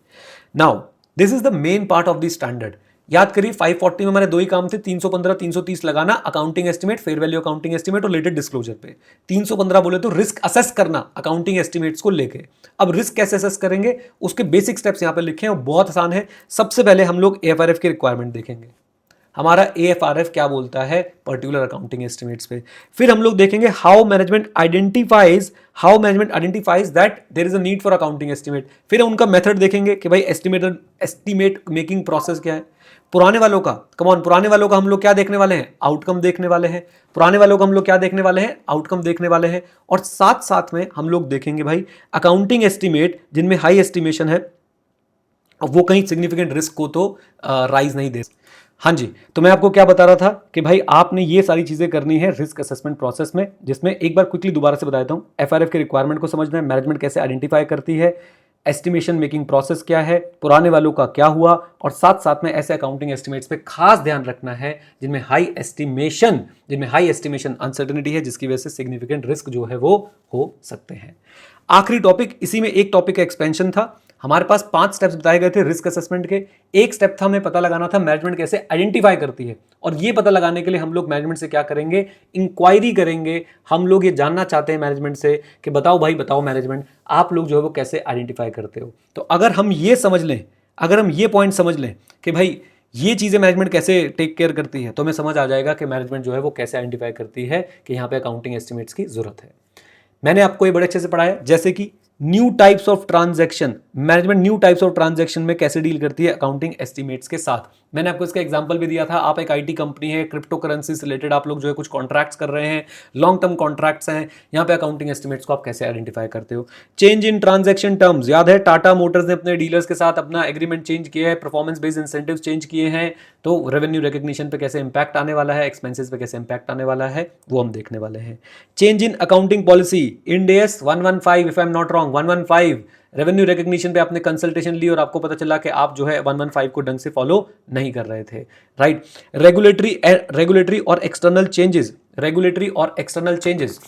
now, this is the main part of the standard. याद करिए 540 में हमारे दो ही काम थे, 315 330 लगाना, accounting estimate, fair value accounting estimate और रिलेटेड डिस्क्लोजर पे। 315 बोले तो रिस्क असेस करना अकाउंटिंग एस्टिमेट्स को लेके। अब रिस्क कैसे असेस करेंगे उसके बेसिक स्टेप्स यहां पे लिखे हैं और बहुत आसान है। सबसे पहले हम लोग एएफआरएफ की रिक्वायरमेंट देखेंगे। हमारा एएफआरएफ क्या बोलता है पर्टिकुलर अकाउंटिंग एस्टिमेट्स पे। फिर हम लोग देखेंगे how management identifies that there is a need for accounting estimate. फिर उनका मेथड देखेंगे कि भाई एस्टिमेट मेकिंग प्रोसेस क्या है। पुराने वालों का हम लोग क्या देखने वाले हैं? आउटकम देखने वाले हैं। आउटकम देखने वाले हैं और साथ साथ में हम लोग देखेंगे भाई अकाउंटिंग एस्टिमेट जिनमें हाई एस्टिमेशन है, वो कहीं सिग्निफिकेंट रिस्क को तो राइज नहीं दे। हाँ जी, तो मैं आपको क्या बता रहा था कि भाई आपने ये सारी चीजें करनी है रिस्क असेसमेंट प्रोसेस में, जिसमें एक बार क्विकली दोबारा से बता देता हूं। एफआरएफ के रिक्वायरमेंट को समझना है, मैनेजमेंट कैसे आइडेंटिफाई करती है, एस्टिमेशन मेकिंग प्रोसेस क्या है, पुराने वालों का क्या हुआ, और साथ साथ में ऐसे अकाउंटिंग एस्टिमेट्स पे खास ध्यान रखना है जिनमें हाई एस्टिमेशन अनसर्टेनिटी है, जिसकी वजह से सिग्निफिकेंट रिस्क जो है वो हो सकते हैं। आखिरी टॉपिक, इसी में एक टॉपिक का एक्सपेंशन था। हमारे पास 5 स्टेप्स बताए गए थे रिस्क असेसमेंट के। एक स्टेप था हमें पता लगाना था मैनेजमेंट कैसे आइडेंटिफाई करती है, और ये पता लगाने के लिए हम लोग मैनेजमेंट से क्या करेंगे? इंक्वायरी करेंगे। हम लोग ये जानना चाहते हैं मैनेजमेंट से कि बताओ मैनेजमेंट, आप लोग जो है वो कैसे आइडेंटिफाई करते हो। तो अगर हम ये पॉइंट समझ लें कि भाई ये चीजें मैनेजमेंट कैसे टेक केयर करती है, तो हमें समझ आ जाएगा कि मैनेजमेंट जो है वो कैसे आइडेंटिफाई करती है कि यहाँ पे अकाउंटिंग एस्टिमेट्स की जरूरत है। मैंने आपको ये बड़े अच्छे से पढ़ाया, जैसे कि new types of transaction, management new types of transaction में कैसे डील करती है अकाउंटिंग एस्टिमेट्स के साथ। मैंने आपको इसका एग्जांपल भी दिया था। आप एक आईटी कंपनी है, क्रिप्टो करेंसी से रिलेटेड आप लोग जो है कुछ कॉन्ट्रैक्ट्स कर रहे हैं, लॉन्ग टर्म कॉन्ट्रैक्ट्स हैं, यहाँ पे अकाउंटिंग एस्टिमेट्स को आप कैसे आइडेंटिफाई करते हो। चेंज इन ट्रांजैक्शन टर्म्स, याद है टाटा मोटर्स ने अपने डीलर्स के साथ अपना एग्रीमेंट चेंज किया है, परफॉर्मेंस बेस्ड इंसेंटिव्स चेंज किए हैं, तो रेवेन्यू रिकग्निशन पे कैसे इंपैक्ट आने वाला है, एक्सपेंसेस पे कैसे इंपैक्ट आने वाला है, वो हम देखने वाले हैं। Change in accounting policy, end S 115 if I am not wrong, 115 revenue recognition पे आपने कंसल्टेशन ली और आपको पता चला कि आप जो है 115 को ढंग से फॉलो नहीं कर रहे थे, राइट। रेगुलेटरी और एक्सटर्नल चेंजेस, रेगुलेटरी और एक्सटर्नल चेंजेस,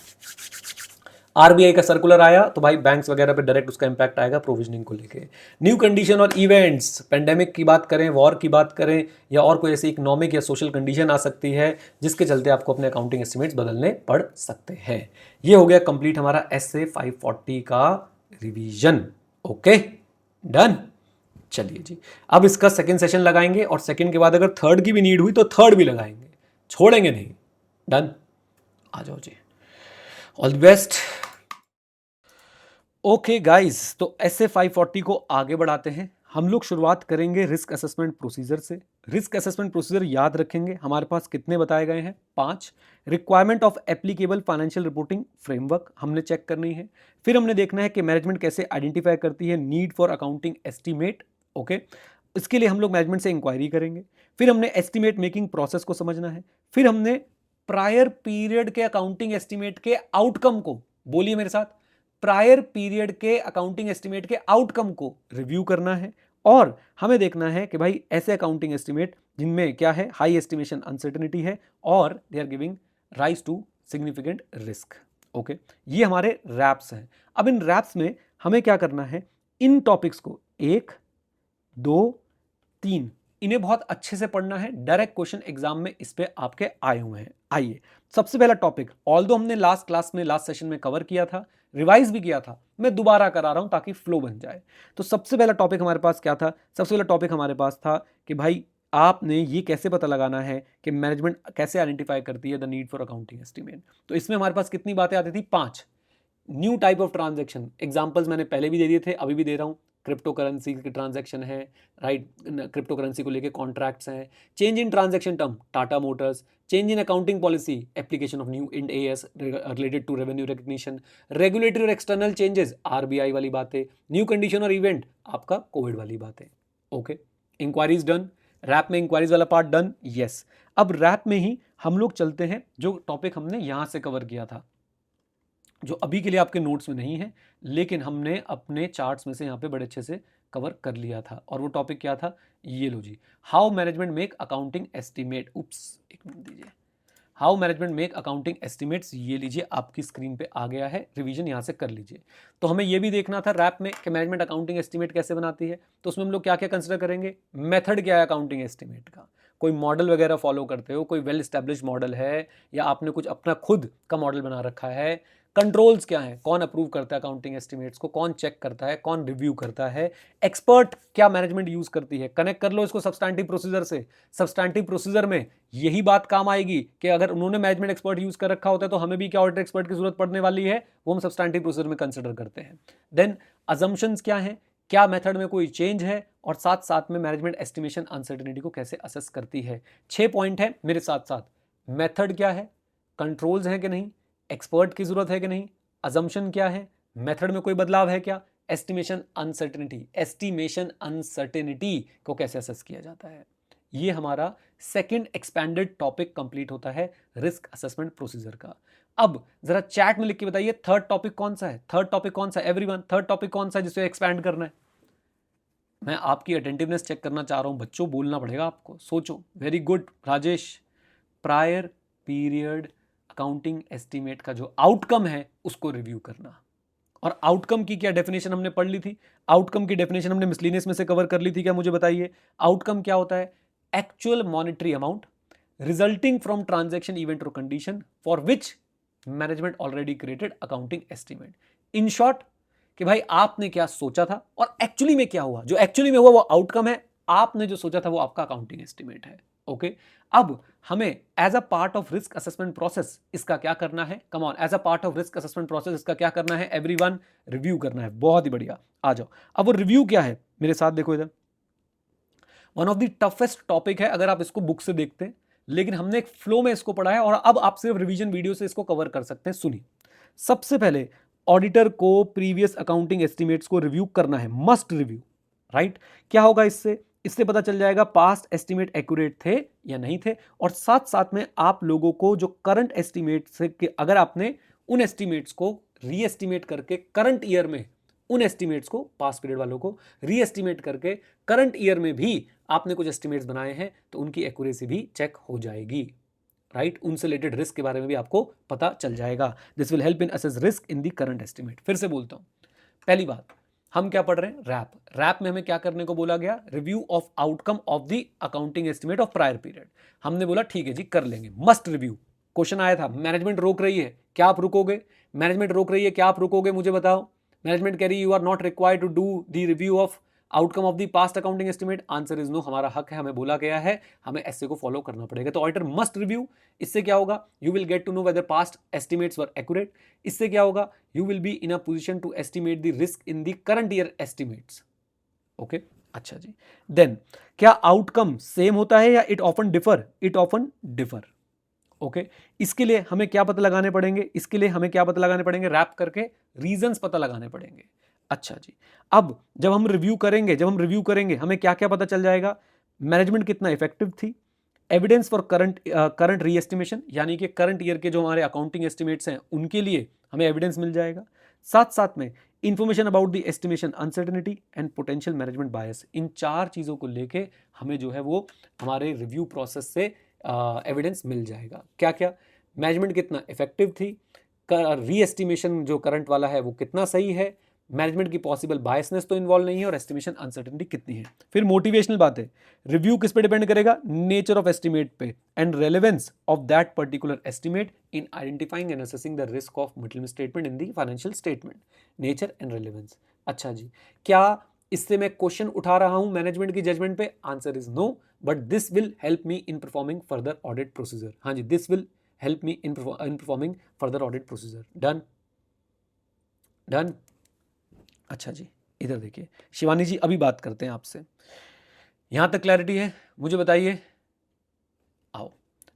आरबीआई का सर्कुलर आया तो भाई बैंक्स वगैरह पे डायरेक्ट उसका इंपैक्ट आएगा प्रोविजनिंग को लेके। न्यू कंडीशन और इवेंट्स, पेंडेमिक की बात करें, वॉर की बात करें, या और कोई ऐसी इकोनॉमिक या सोशल कंडीशन आ सकती है जिसके चलते आपको अपने अकाउंटिंग एस्टिमेट्स बदलने पड़ सकते हैं। ये हो गया कंप्लीट हमारा SA 540 का रिवीजन। Okay done. चलिए जी, अब इसका सेकंड सेशन लगाएंगे और सेकंड के बाद अगर थर्ड की भी नीड हुई तो थर्ड भी लगाएंगे, छोड़ेंगे नहीं। डन, आ जाओ जी, all the best. Okay guys, तो SA 540 को आगे बढ़ाते हैं। हम लोग शुरुआत करेंगे रिस्क असेसमेंट प्रोसीजर से। रिस्क असेसमेंट प्रोसीजर याद रखेंगे, हमारे पास कितने बताए गए हैं, 5। Requirement of applicable financial reporting framework हमने चेक करनी है। फिर हमने देखना है कि मैनेजमेंट कैसे आइडेंटिफाई करती है need for accounting estimate. Okay, इसके लिए हम लोग मैनेजमेंट से इंक्वायरी करेंगे। फिर हमने एस्टीमेट मेकिंग प्रोसेस को समझना है। फिर हमने प्रायर पीरियड के अकाउंटिंग एस्टीमेट के आउटकम को, बोलिए मेरे साथ, प्रायर पीरियड के अकाउंटिंग एस्टीमेट के आउटकम को रिव्यू करना है। और हमें देखना है कि भाई ऐसे अकाउंटिंग एस्टीमेट जिनमें क्या है, हाई एस्टिमेशन अनसर्टेनिटी है और they are giving rise to significant risk. Okay, ये हमारे रैप्स हैं। अब इन रैप्स में हमें क्या करना है, इन टॉपिक्स को 1, 2, 3 इन्हें बहुत अच्छे से पढ़ना है। डायरेक्ट क्वेश्चन एग्जाम में इस पे आपके आए हुए हैं। आइए, सबसे पहला टॉपिक, ऑल्दो हमने लास्ट क्लास में, लास्ट सेशन में कवर किया था, रिवाइज भी किया था, मैं दोबारा करा रहा हूं ताकि फ्लो बन जाए। तो सबसे पहला टॉपिक हमारे पास क्या था, सबसे पहला टॉपिक हमारे पास था कि भाई आपने ये कैसे पता लगाना है कि मैनेजमेंट कैसे आइडेंटिफाई करती है the need for accounting estimate. तो इसमें हमारे पास कितनी बातें आती थी, 5। New type of transaction, examples मैंने पहले भी दे दिए थे, अभी भी दे रहा हूँ। क्रिप्टो करेंसी की ट्रांजैक्शन है, राइट, क्रिप्टो करेंसी को लेके कॉन्ट्रैक्ट्स हैं। Change in transaction term, Tata Motors. Change in accounting policy, application of new Ind AS related to revenue recognition. Regulatory और एक्सटर्नल चेंजेस, RBI वाली बातें। न्यू कंडीशन और इवेंट, आपका कोविड वाली बातें। Okay, inquiries done. रैप में इंक्वायरीज वाला पार्ट डन, यस। अब रैप में ही हम लोग चलते हैं जो टॉपिक हमने यहां से कवर किया था, जो अभी के लिए आपके नोट्स में नहीं है, लेकिन हमने अपने चार्ट्स में से यहाँ पे बड़े अच्छे से कवर कर लिया था। और वो टॉपिक क्या था, ये लो जी, how management make accounting estimate. Oops, एक मिनट दीजिए, how management make accounting estimates, ये लीजिए आपकी स्क्रीन पे आ गया है, रिवीजन यहाँ से कर लीजिए। तो हमें ये भी देखना था रैप में कि मैनेजमेंट अकाउंटिंग एस्टीमेट कैसे बनाती है। तो उसमें हम लोग क्या क्या कंसिडर करेंगे, मेथड क्या है अकाउंटिंग एस्टीमेट का, कोई मॉडल वगैरह फॉलो करते हो, कोई वेल स्टैब्लिश मॉडल है या आपने कुछ अपना खुद का मॉडल बना रखा है। कंट्रोल्स क्या है, कौन अप्रूव करता है अकाउंटिंग एस्टिमेट्स को, कौन चेक करता है, कौन रिव्यू करता है, एक्सपर्ट क्या मैनेजमेंट यूज करती है। कनेक्ट कर लो इसको सब्सटैंटिव प्रोसीजर से। सब्सटैंटिव प्रोसीजर में यही बात काम आएगी कि अगर उन्होंने मैनेजमेंट एक्सपर्ट यूज कर रखा होता है तो हमें भी क्या ऑडिट एक्सपर्ट की जरूरत पड़ने वाली है, वो हम सब्सटैंटिव प्रोसीजर में कंसिडर करते हैं। देन अजम्पशंस क्या है, क्या मेथड में कोई चेंज है, और साथ साथ में मैनेजमेंट एस्टिमेशन अनसर्टेनिटी को कैसे असेस करती है। 6 पॉइंट है मेरे साथ साथ, मेथड क्या है, कंट्रोल्स हैं कि नहीं, एक्सपर्ट की जरूरत है कि नहीं, अजम्पशन क्या है, मेथड में कोई बदलाव है क्या, एस्टिमेशन अनसर्टेनिटी, एस्टिमेशन अनसर्टेनिटी को कैसे असेस किया जाता है। ये हमारा सेकंड एक्सपैंडेड टॉपिक कंप्लीट होता है रिस्क असेसमेंट प्रोसीजर का। अब जरा चैट में लिख के बताइए थर्ड टॉपिक कौन सा है, थर्ड टॉपिक कौन सा है, एवरीवन थर्ड टॉपिक कौन सा है जिसे एक्सपैंड करना है। मैं आपकी अटेंटिवनेस चेक करना चाह रहा हूं बच्चों, बोलना पड़ेगा आपको, सोचो। Very good Rajesh, prior period accounting estimate का जो आउटकम है उसको रिव्यू करना। और आउटकम की क्या डेफिनेशन हमने पढ़ ली थी, आउटकम की डेफिनेशन हमने मिसलिनियस में से कवर कर ली थी, क्या मुझे बताइए। आउटकम क्या होता है, actual monetary amount resulting from transaction event और condition for which management already created accounting estimate. In short कि भाई आपने क्या सोचा था और एक्चुअली में क्या हुआ, जो एक्चुअली में हुआ वो आउटकम है, आपने जो सोचा था वो आपका अकाउंटिंग एस्टीमेट है। ओके अब हमें as a part of risk assessment process इसका क्या करना है, come on, as a part of risk assessment process इसका क्या करना है, एवरीवन रिव्यू करना है। बहुत ही बढ़िया, आ जाओ। अब वो रिव्यू क्या है, मेरे साथ देखो इधर। One of the toughest topic है अगर आप इसको बुक से देखते हैं, लेकिन हमने एक फ्लो में इसको पढ़ा है और अब आप सिर्फ रिवीजन वीडियो से इसको कवर कर सकते हैं। सुनिए, सबसे पहले ऑडिटर को प्रीवियस अकाउंटिंग एस्टिमेट्स को रिव्यू करना है, मस्ट रिव्यू, राइट। क्या होगा इससे, इससे पता चल जाएगा पास्ट एस्टिमेट एक्यूरेट थे या नहीं थे, और साथ साथ में आप लोगों को जो करंट एस्टिमेट से अगर आपने उन एस्टिमेट्स को रीएस्टिमेट करके करंट ईयर में उन एस्टिमेट्स को, पास्ट पीरियड वालों को रीएस्टिमेट करके करंट ईयर में भी आपने कुछ एस्टिमेट्स बनाए हैं तो उनकी एक्यूरेसी भी चेक हो जाएगी, राइट। उनसे रिलेटेड रिस्क के बारे में भी आपको पता चल जाएगा। This will help in assess risk in the current estimate. फिर से बोलता हूं, पहली बात, हम क्या पढ़ रहे हैं, रैप। रैप में हमें क्या करने को बोला गया, review of outcome of the accounting estimate of prior period. हमने बोला ठीक है जी कर लेंगे, मस्ट रिव्यू। क्वेश्चन आया था, मैनेजमेंट रोक रही है, क्या आप रुकोगे? मैनेजमेंट रोक रही है, क्या आप रुकोगे? मुझे बताओ। मैनेजमेंट कह रही है you are not required to do the review of outcome of the past accounting estimate. Answer is no, हमारा हक है, हमें बोला गया है, हमें ऐसे को फॉलो करना पड़ेगा। तो ऑडिटर मस्ट रिव्यू। इससे क्या होगा, you will get to know whether past estimates were accurate. इससे क्या होगा, you will be in a position to estimate the risk in the current year estimates. Okay, अच्छा जी। देन क्या आउटकम सेम होता है या it often differ? It often differ. Okay, इसके लिए हमें क्या पता लगाने पड़ेंगे, इसके लिए हमें क्या पता लगाने पड़ेंगे, रैप करके रीजंस पता लगाने पड़ेंगे। अच्छा जी, अब जब हम रिव्यू करेंगे हमें क्या क्या पता चल जाएगा, मैनेजमेंट कितना इफेक्टिव थी, एविडेंस फॉर करंट रीएस्टिमेशन, यानी कि करंट ईयर के जो हमारे अकाउंटिंग एस्टिमेट्स हैं उनके लिए हमें एविडेंस मिल जाएगा। साथ साथ में information about the estimation uncertainty and potential management bias. इन चार चीज़ों को लेके हमें जो है वो हमारे रिव्यू प्रोसेस से एविडेंस मिल जाएगा। क्या क्या, मैनेजमेंट कितना इफेक्टिव थी, रीएस्टिमेशन जो करंट वाला है वो कितना सही है, मैनेजमेंट की पॉसिबल बायसनेस तो इन्वॉल्व नहीं है, और एस्टिमेशन अनसर्टेनिटी कितनी है। फिर मोटिवेशनल बात है, रिव्यू किस पे डिपेंड करेगा, नेचर ऑफ एस्टिमेट पे and relevance of that particular estimate in identifying and assessing the risk of multiple statement in the financial statement. Nature and relevance. अच्छा जी, क्या इससे मैं क्वेश्चन उठा रहा हूं मैनेजमेंट की जजमेंट पे? Answer is no, but this will help me in performing further audit procedure. हाँ जी, this will help me in performing further audit procedure. Done done. अच्छा जी, इधर देखिए शिवानी जी, अभी बात करते हैं आपसे, यहां तक क्लैरिटी है? मुझे बताइए, आओ।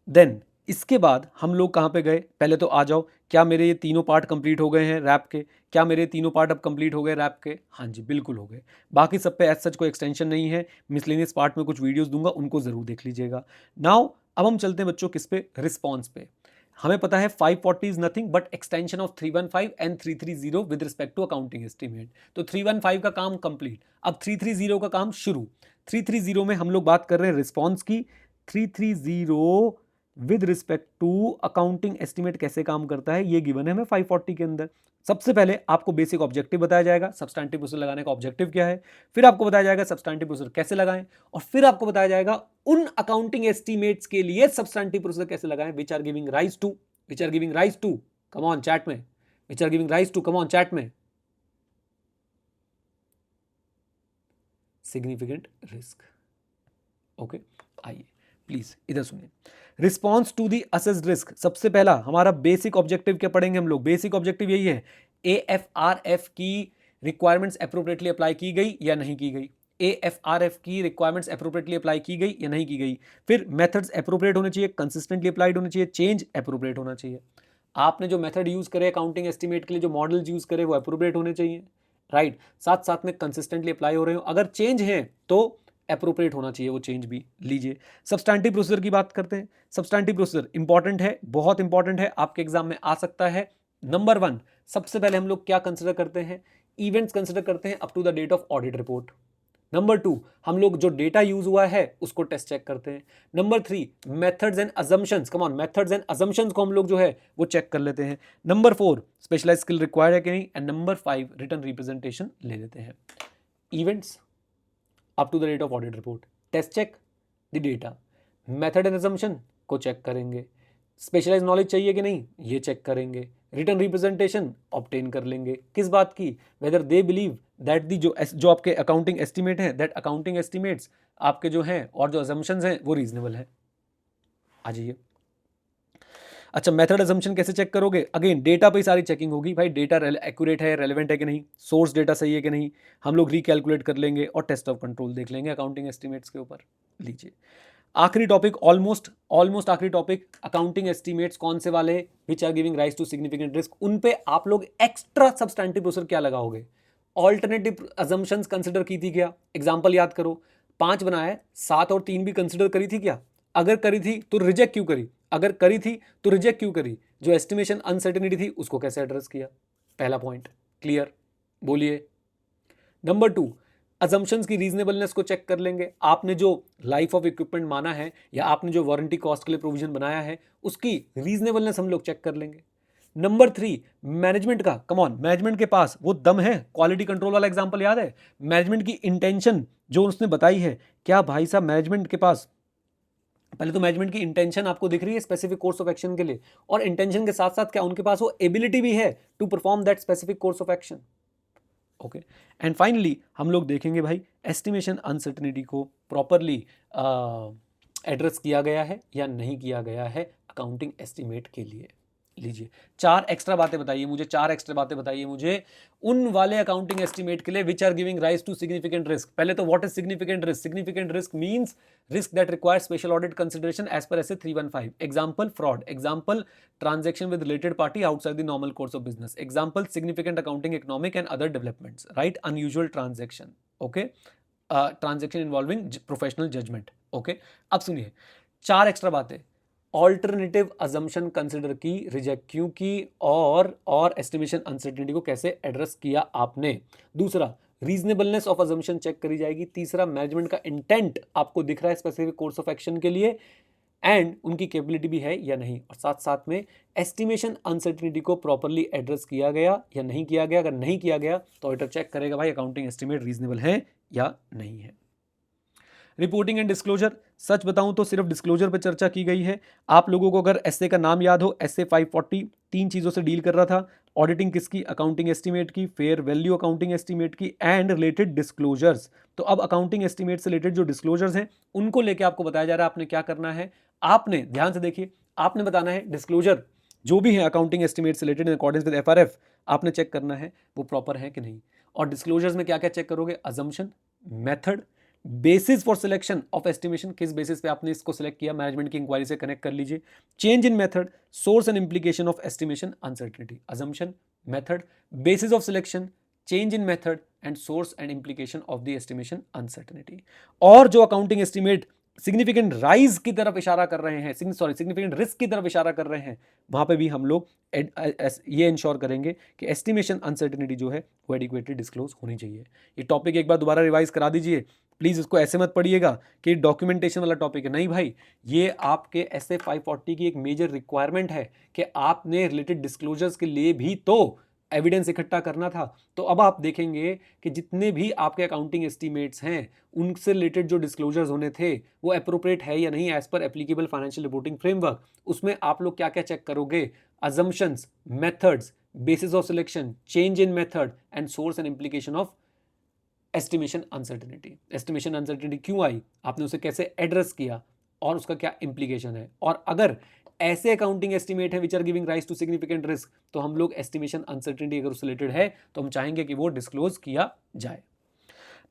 देन इसके बाद हम लोग कहाँ पे गए, पहले तो आ जाओ, क्या मेरे ये तीनों पार्ट कंप्लीट हो गए हैं रैप के? क्या मेरे तीनों पार्ट अब कंप्लीट हो गए रैप के? हाँ जी बिल्कुल हो गए। बाकी सब पे एज सच कोई एक्सटेंशन नहीं है, मिसलेनियस पार्ट में कुछ वीडियोस दूंगा, उनको जरूर देख लीजिएगा। नाउ अब हम चलते हैं बच्चों किस पे, रिस्पॉन्स पे। हमें पता है 540 is nothing but extension of 315 and 330 with respect to accounting estimate. तो 315 का काम कंप्लीट, अब 330 का काम शुरू। 330 में हम लोग बात कर रहे हैं रिस्पॉन्स की। 330 with respect to accounting estimate कैसे काम करता है ये गिवन है हमें 540 के अंदर। सबसे पहले आपको बेसिक ऑब्जेक्टिव बताया जाएगा, सब्सटैंटिव प्रोसीजर लगाने का ऑब्जेक्टिव क्या है, फिर आपको बताया जाएगा सब्सटैंटिव प्रोसीजर कैसे लगाएं, और फिर आपको बताया जाएगा उन अकाउंटिंग एस्टिमेट्स के लिए सब्सटैंटिव प्रोसीजर कैसे लगाएं which are giving rise to come on chat में, which are giving rise to come on chat में, सिग्निफिकेंट रिस्क। ओके, आइए प्लीज इधर सुनिए। Response to the assessed risk, सबसे पहला हमारा बेसिक ऑब्जेक्टिव क्या पढ़ेंगे हम लोग, बेसिक ऑब्जेक्टिव यही है, AFRF की रिक्वायरमेंट्स अप्रोप्रिएटली अप्लाई की गई या नहीं की गई, AFRF की रिक्वायरमेंट्स अप्रोप्रिएटली अप्लाई की गई या नहीं की गई। फिर मेथड्स अप्रोप्रिएट होने चाहिए, कंसिस्टेंटली अप्लाइड होने चाहिए, चेंज अप्रोप्रिएट होना चाहिए। आपने जो मेथड यूज करे अकाउंटिंग एस्टिमेट के लिए, जो मॉडल्स यूज करे वो अप्रोप्रिएट होने चाहिए, राइट। साथ साथ में कंसिस्टेंटली अप्लाई हो रहे हो, अगर चेंज है तो अप्रोप्रिएट होना चाहिए, वो चेंज भी लीजिए। सब्सटैंटिव प्रोसीजर की बात करते हैं। सब्सटैंटिव प्रोसीजर इंपॉर्टेंट है, बहुत इंपॉर्टेंट है, आपके एग्जाम में आ सकता है। नंबर 1, सबसे पहले हम लोग क्या कंसिडर करते हैं, इवेंट्स कंसिडर करते हैं up to the date of audit report. Number 2, हम लोग जो डेटा यूज हुआ है उसको टेस्ट चेक करते हैं। Number 3, methods and assumptions, come on, methods and assumptions को हम लोग जो है वो चेक कर लेते हैं। नंबर 4, स्पेशलाइज स्किल रिक्वायर्ड है कि नहीं, एंड नंबर 5, रिटन रिप्रेजेंटेशन ले लेते हैं। Events up to the date of audit report, test check the data, method and assumption को चेक करेंगे, स्पेशलाइज नॉलेज चाहिए कि नहीं ये चेक करेंगे, रिटर्न रिप्रेजेंटेशन ऑब्टेन कर लेंगे, किस बात की, whether they believe that the जो आपके अकाउंटिंग एस्टिमेट है, दैट अकाउंटिंग एस्टिमेट्स आपके जो हैं और जो असम्पशंस हैं वो रीजनेबल है। आ जाइए। अच्छा, मेथड अजम्पशन कैसे चेक करोगे? अगेन डेटा पे सारी चेकिंग होगी भाई, डेटा एक्यूरेट है, रेलेवेंट है कि नहीं, सोर्स डेटा सही है कि नहीं, हम लोग रिकैलकुलेट कर लेंगे और टेस्ट ऑफ कंट्रोल देख लेंगे अकाउंटिंग एस्टिमेट्स के ऊपर। लीजिए आखिरी टॉपिक, ऑलमोस्ट ऑलमोस्ट आखिरी टॉपिक, अकाउंटिंग एस्टिमेट्स कौन से वाले, which are giving rise to significant risk, उन पे आप लोग एक्स्ट्रा सब्सटैंटिव प्रोसीजर क्या लगाओगे? ऑल्टरनेटिव अजम्पशंस कंसिडर की थी क्या? एग्जांपल याद करो, 5 बनाया है, 7 और 3 भी कंसिडर करी थी क्या? अगर करी थी तो रिजेक्ट क्यों करी? अगर करी थी तो रिजेक्ट क्यों करी? जो एस्टिमेशन अनसर्टेनिटी थी उसको कैसे एड्रेस किया? पहला पॉइंट क्लियर, बोलिए। नंबर 2, अजम्पशंस की रीजनेबलनेस को चेक कर लेंगे। आपने जो लाइफ ऑफ इक्विपमेंट माना है या आपने जो वारंटी कॉस्ट के लिए प्रोविजन बनाया है उसकी रीजनेबलनेस हम लोग चेक कर लेंगे। नंबर 3, मैनेजमेंट का, कम ऑन, मैनेजमेंट के पास वो दम है, क्वालिटी कंट्रोल वाला एग्जांपल याद है, मैनेजमेंट की इंटेंशन जो उसने बताई है, क्या भाई साहब मैनेजमेंट के पास, पहले तो मैनेजमेंट की इंटेंशन आपको दिख रही है स्पेसिफिक कोर्स ऑफ एक्शन के लिए, और इंटेंशन के साथ साथ क्या उनके पास वो एबिलिटी भी है to perform that specific course of action. Okay, and finally हम लोग देखेंगे भाई एस्टिमेशन अनसर्टेनिटी को प्रॉपरली एड्रेस किया गया है या नहीं किया गया है अकाउंटिंग एस्टिमेट के लिए। लीजिए 4 एक्स्ट्रा बातें बताइए मुझे, 4 एक्स्ट्रा बातें बताइए मुझे उन वाले अकाउंटिंग एस्टिमेट के लिए which are giving rise to significant risk. पहले तो what is significant risk? Significant risk means risk that requires special audit consideration as per SA 315. Example, fraud. Example, transaction with related party outside the normal course of business. Example, significant accounting, economic and other developments, right? Unusual transaction, okay? Transaction involving professional judgment, okay? अब सुनिए 4 एक्स्ट्रा बातें। ऑल्टरनेटिव अजम्पशन कंसिडर की, रिजेक्ट क्यों की, और एस्टिमेशन अनसर्टेनिटी को कैसे एड्रेस किया आपने। दूसरा, रीजनेबलनेस ऑफ अजम्पशन चेक करी जाएगी। तीसरा, मैनेजमेंट का इंटेंट आपको दिख रहा है स्पेसिफिक कोर्स ऑफ एक्शन के लिए, एंड उनकी कैपेबिलिटी भी है या नहीं, और साथ साथ में एस्टिमेशन अनसर्टेनिटी को प्रॉपरली एड्रेस किया गया या नहीं किया गया। अगर नहीं किया गया तो ऑडिटर चेक करेगा भाई अकाउंटिंग एस्टिमेट रीजनेबल है या नहीं है। रिपोर्टिंग एंड डिस्क्लोजर, सच बताऊं तो सिर्फ डिस्क्लोजर पर चर्चा की गई है। आप लोगों को अगर एसए का नाम याद हो, एसए 540 3 चीज़ों से डील कर रहा था, ऑडिटिंग किसकी? अकाउंटिंग एस्टीमेट की, फेयर वैल्यू अकाउंटिंग एस्टीमेट की, एंड रिलेटेड डिस्क्लोजर्स। तो अब अकाउंटिंग एस्टीमेट से रिलेटेड जो डिस्क्लोजर्स हैं उनको लेके आपको बताया जा रहा है आपने क्या करना है। आपने ध्यान से देखिए, आपने बताना है डिस्क्लोजर जो भी है अकाउंटिंग एस्टीमेट से related in accordance with FRF, आपने चेक करना है वो प्रॉपर है कि नहीं। और डिस्क्लोजर्स में क्या क्या चेक करोगे? Assumption, method, basis for selection of estimation, किस बेसिस पे आपने इसको सिलेक्ट किया, मैनेजमेंट की इंक्वायरी से कनेक्ट कर लीजिए। Change in method, source and implication of estimation uncertainty, assumption, method, basis of selection, change in method and source and implication of the estimation uncertainty. और जो अकाउंटिंग एस्टिमेट सिग्निफिकेंट राइज की तरफ इशारा कर रहे हैं, सिग्निफिकेंट रिस्क की तरफ इशारा कर रहे हैं, वहां पे भी हम लोग ये इंश्योर करेंगे कि एस्टिमेशन अनसर्टेनिटी जो है वो एडिक्वेटली डिस्क्लोज होनी चाहिए। ये टॉपिक एक बार दोबारा रिवाइज करा दीजिए प्लीज़, इसको ऐसे मत पढ़िएगा कि डॉक्यूमेंटेशन वाला टॉपिक है, नहीं भाई, ये आपके एसए 540 की एक मेजर रिक्वायरमेंट है कि आपने रिलेटेड डिस्क्लोजर्स के लिए भी तो एविडेंस इकट्ठा करना था। तो अब आप देखेंगे कि जितने भी आपके अकाउंटिंग एस्टीमेट्स हैं उनसे रिलेटेड जो डिस्क्लोजर्स होने थे वो अप्रोप्रिएट है या नहीं as per applicable financial reporting framework. उसमें आप लोग क्या क्या चेक करोगे? Assumptions, methods, basis of selection, change in method and source and implication of estimation uncertainty. Estimation uncertainty क्यों आई, आपने उसे कैसे एड्रेस किया और उसका क्या इंप्लीकेशन है। और अगर ऐसे अकाउंटिंग एस्टिमेट है which are giving rise to significant risk, तो हम लोग एस्टिमेशन अनसर्टेनिटी अगर उससे रिलेटेड है तो हम चाहेंगे कि वो डिस्क्लोज किया जाए।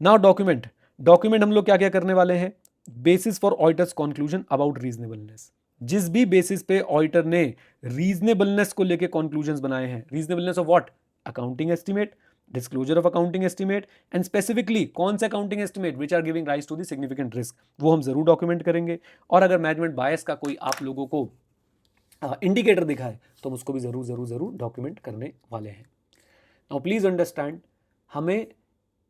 नाउ डॉक्यूमेंट, डॉक्यूमेंट हम लोग क्या क्या करने वाले हैं? Basis four auditors conclusion about reasonableness, जिस भी बेसिस पे ऑडिटर ने रीजनेबलनेस को लेके कंक्लूजन्स बनाए हैं, reasonableness of what? Accounting estimate, disclosure of accounting estimate, and specifically कौन से accounting estimate which are giving rise to the significant risk, वो हम जरूर डॉक्यूमेंट करेंगे। और अगर मैनेजमेंट बायस का कोई आप लोगों को इंडिकेटर दिखा है तो हम उसको भी जरूर जरूर जरूर डॉक्यूमेंट करने वाले हैं। नाउ प्लीज अंडरस्टैंड, हमें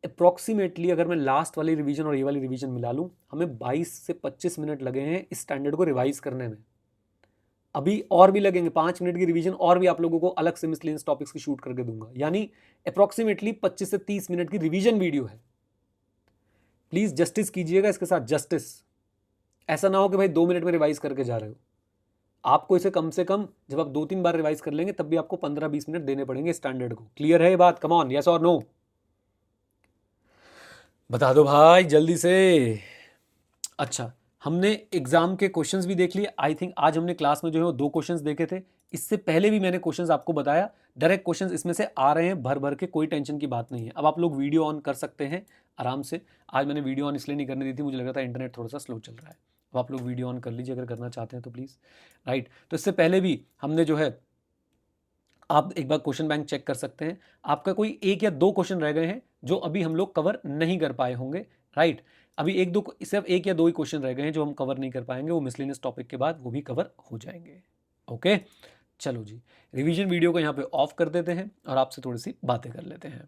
अप्रॉक्सीमेटली अगर मैं लास्ट वाली रिवीजन और ये वाली रिवीजन मिला लूँ, हमें 22 से 25 मिनट लगे हैं इस स्टैंडर्ड को रिवाइज करने में। अभी और भी लगेंगे 5 मिनट की रिवीजन, और भी आप लोगों को अलग से मिसलेनियस टॉपिक्स की शूट करके दूंगा, यानी अप्रॉक्सीमेटली 25 से 30 मिनट की रिवीजन वीडियो है। प्लीज जस्टिस कीजिएगा इसके साथ, जस्टिस। ऐसा ना हो कि भाई 2 मिनट में रिवाइज करके जा रहे हो। आपको इसे कम से कम जब आप 2-3 बार रिवाइज कर लेंगे तब भी आपको 15-20 मिनट देने पड़ेंगे स्टैंडर्ड को। क्लियर है ये बात? कम ऑन, यस और नो? बता दो भाई जल्दी से। अच्छा, हमने एग्जाम के क्वेश्चंस भी देख लिए। आई थिंक आज हमने क्लास में जो है वो 2 क्वेश्चंस देखे थे। इससे पहले भी मैंने क्वेश्चंस आपको बताया, डायरेक्ट क्वेश्चंस इसमें से आ रहे हैं भर भर के, कोई टेंशन की बात नहीं है। अब आप लोग वीडियो ऑन कर सकते हैं आराम से। आज मैंने वीडियो ऑन इसलिए नहीं करने दी थी, मुझे लग रहा था इंटरनेट थोड़ा सा स्लो चल रहा है। अब आप लोग वीडियो ऑन कर लीजिए अगर करना चाहते हैं तो प्लीज़, राइट। तो इससे पहले भी हमने जो है, आप एक बार क्वेश्चन बैंक चेक कर सकते हैं। आपका कोई 1 या 2 क्वेश्चन रह गए हैं जो अभी हम लोग कवर नहीं कर पाए होंगे, राइट। अभी 1-2, सिर्फ 1 या 2 ही क्वेश्चन रह गए हैं जो हम कवर नहीं कर पाएंगे, वो मिसलेनियस टॉपिक के बाद वो भी कवर हो जाएंगे। ओके, चलो जी, रिवीजन वीडियो को यहाँ पे ऑफ कर देते हैं और आपसे थोड़ी सी बातें कर लेते हैं।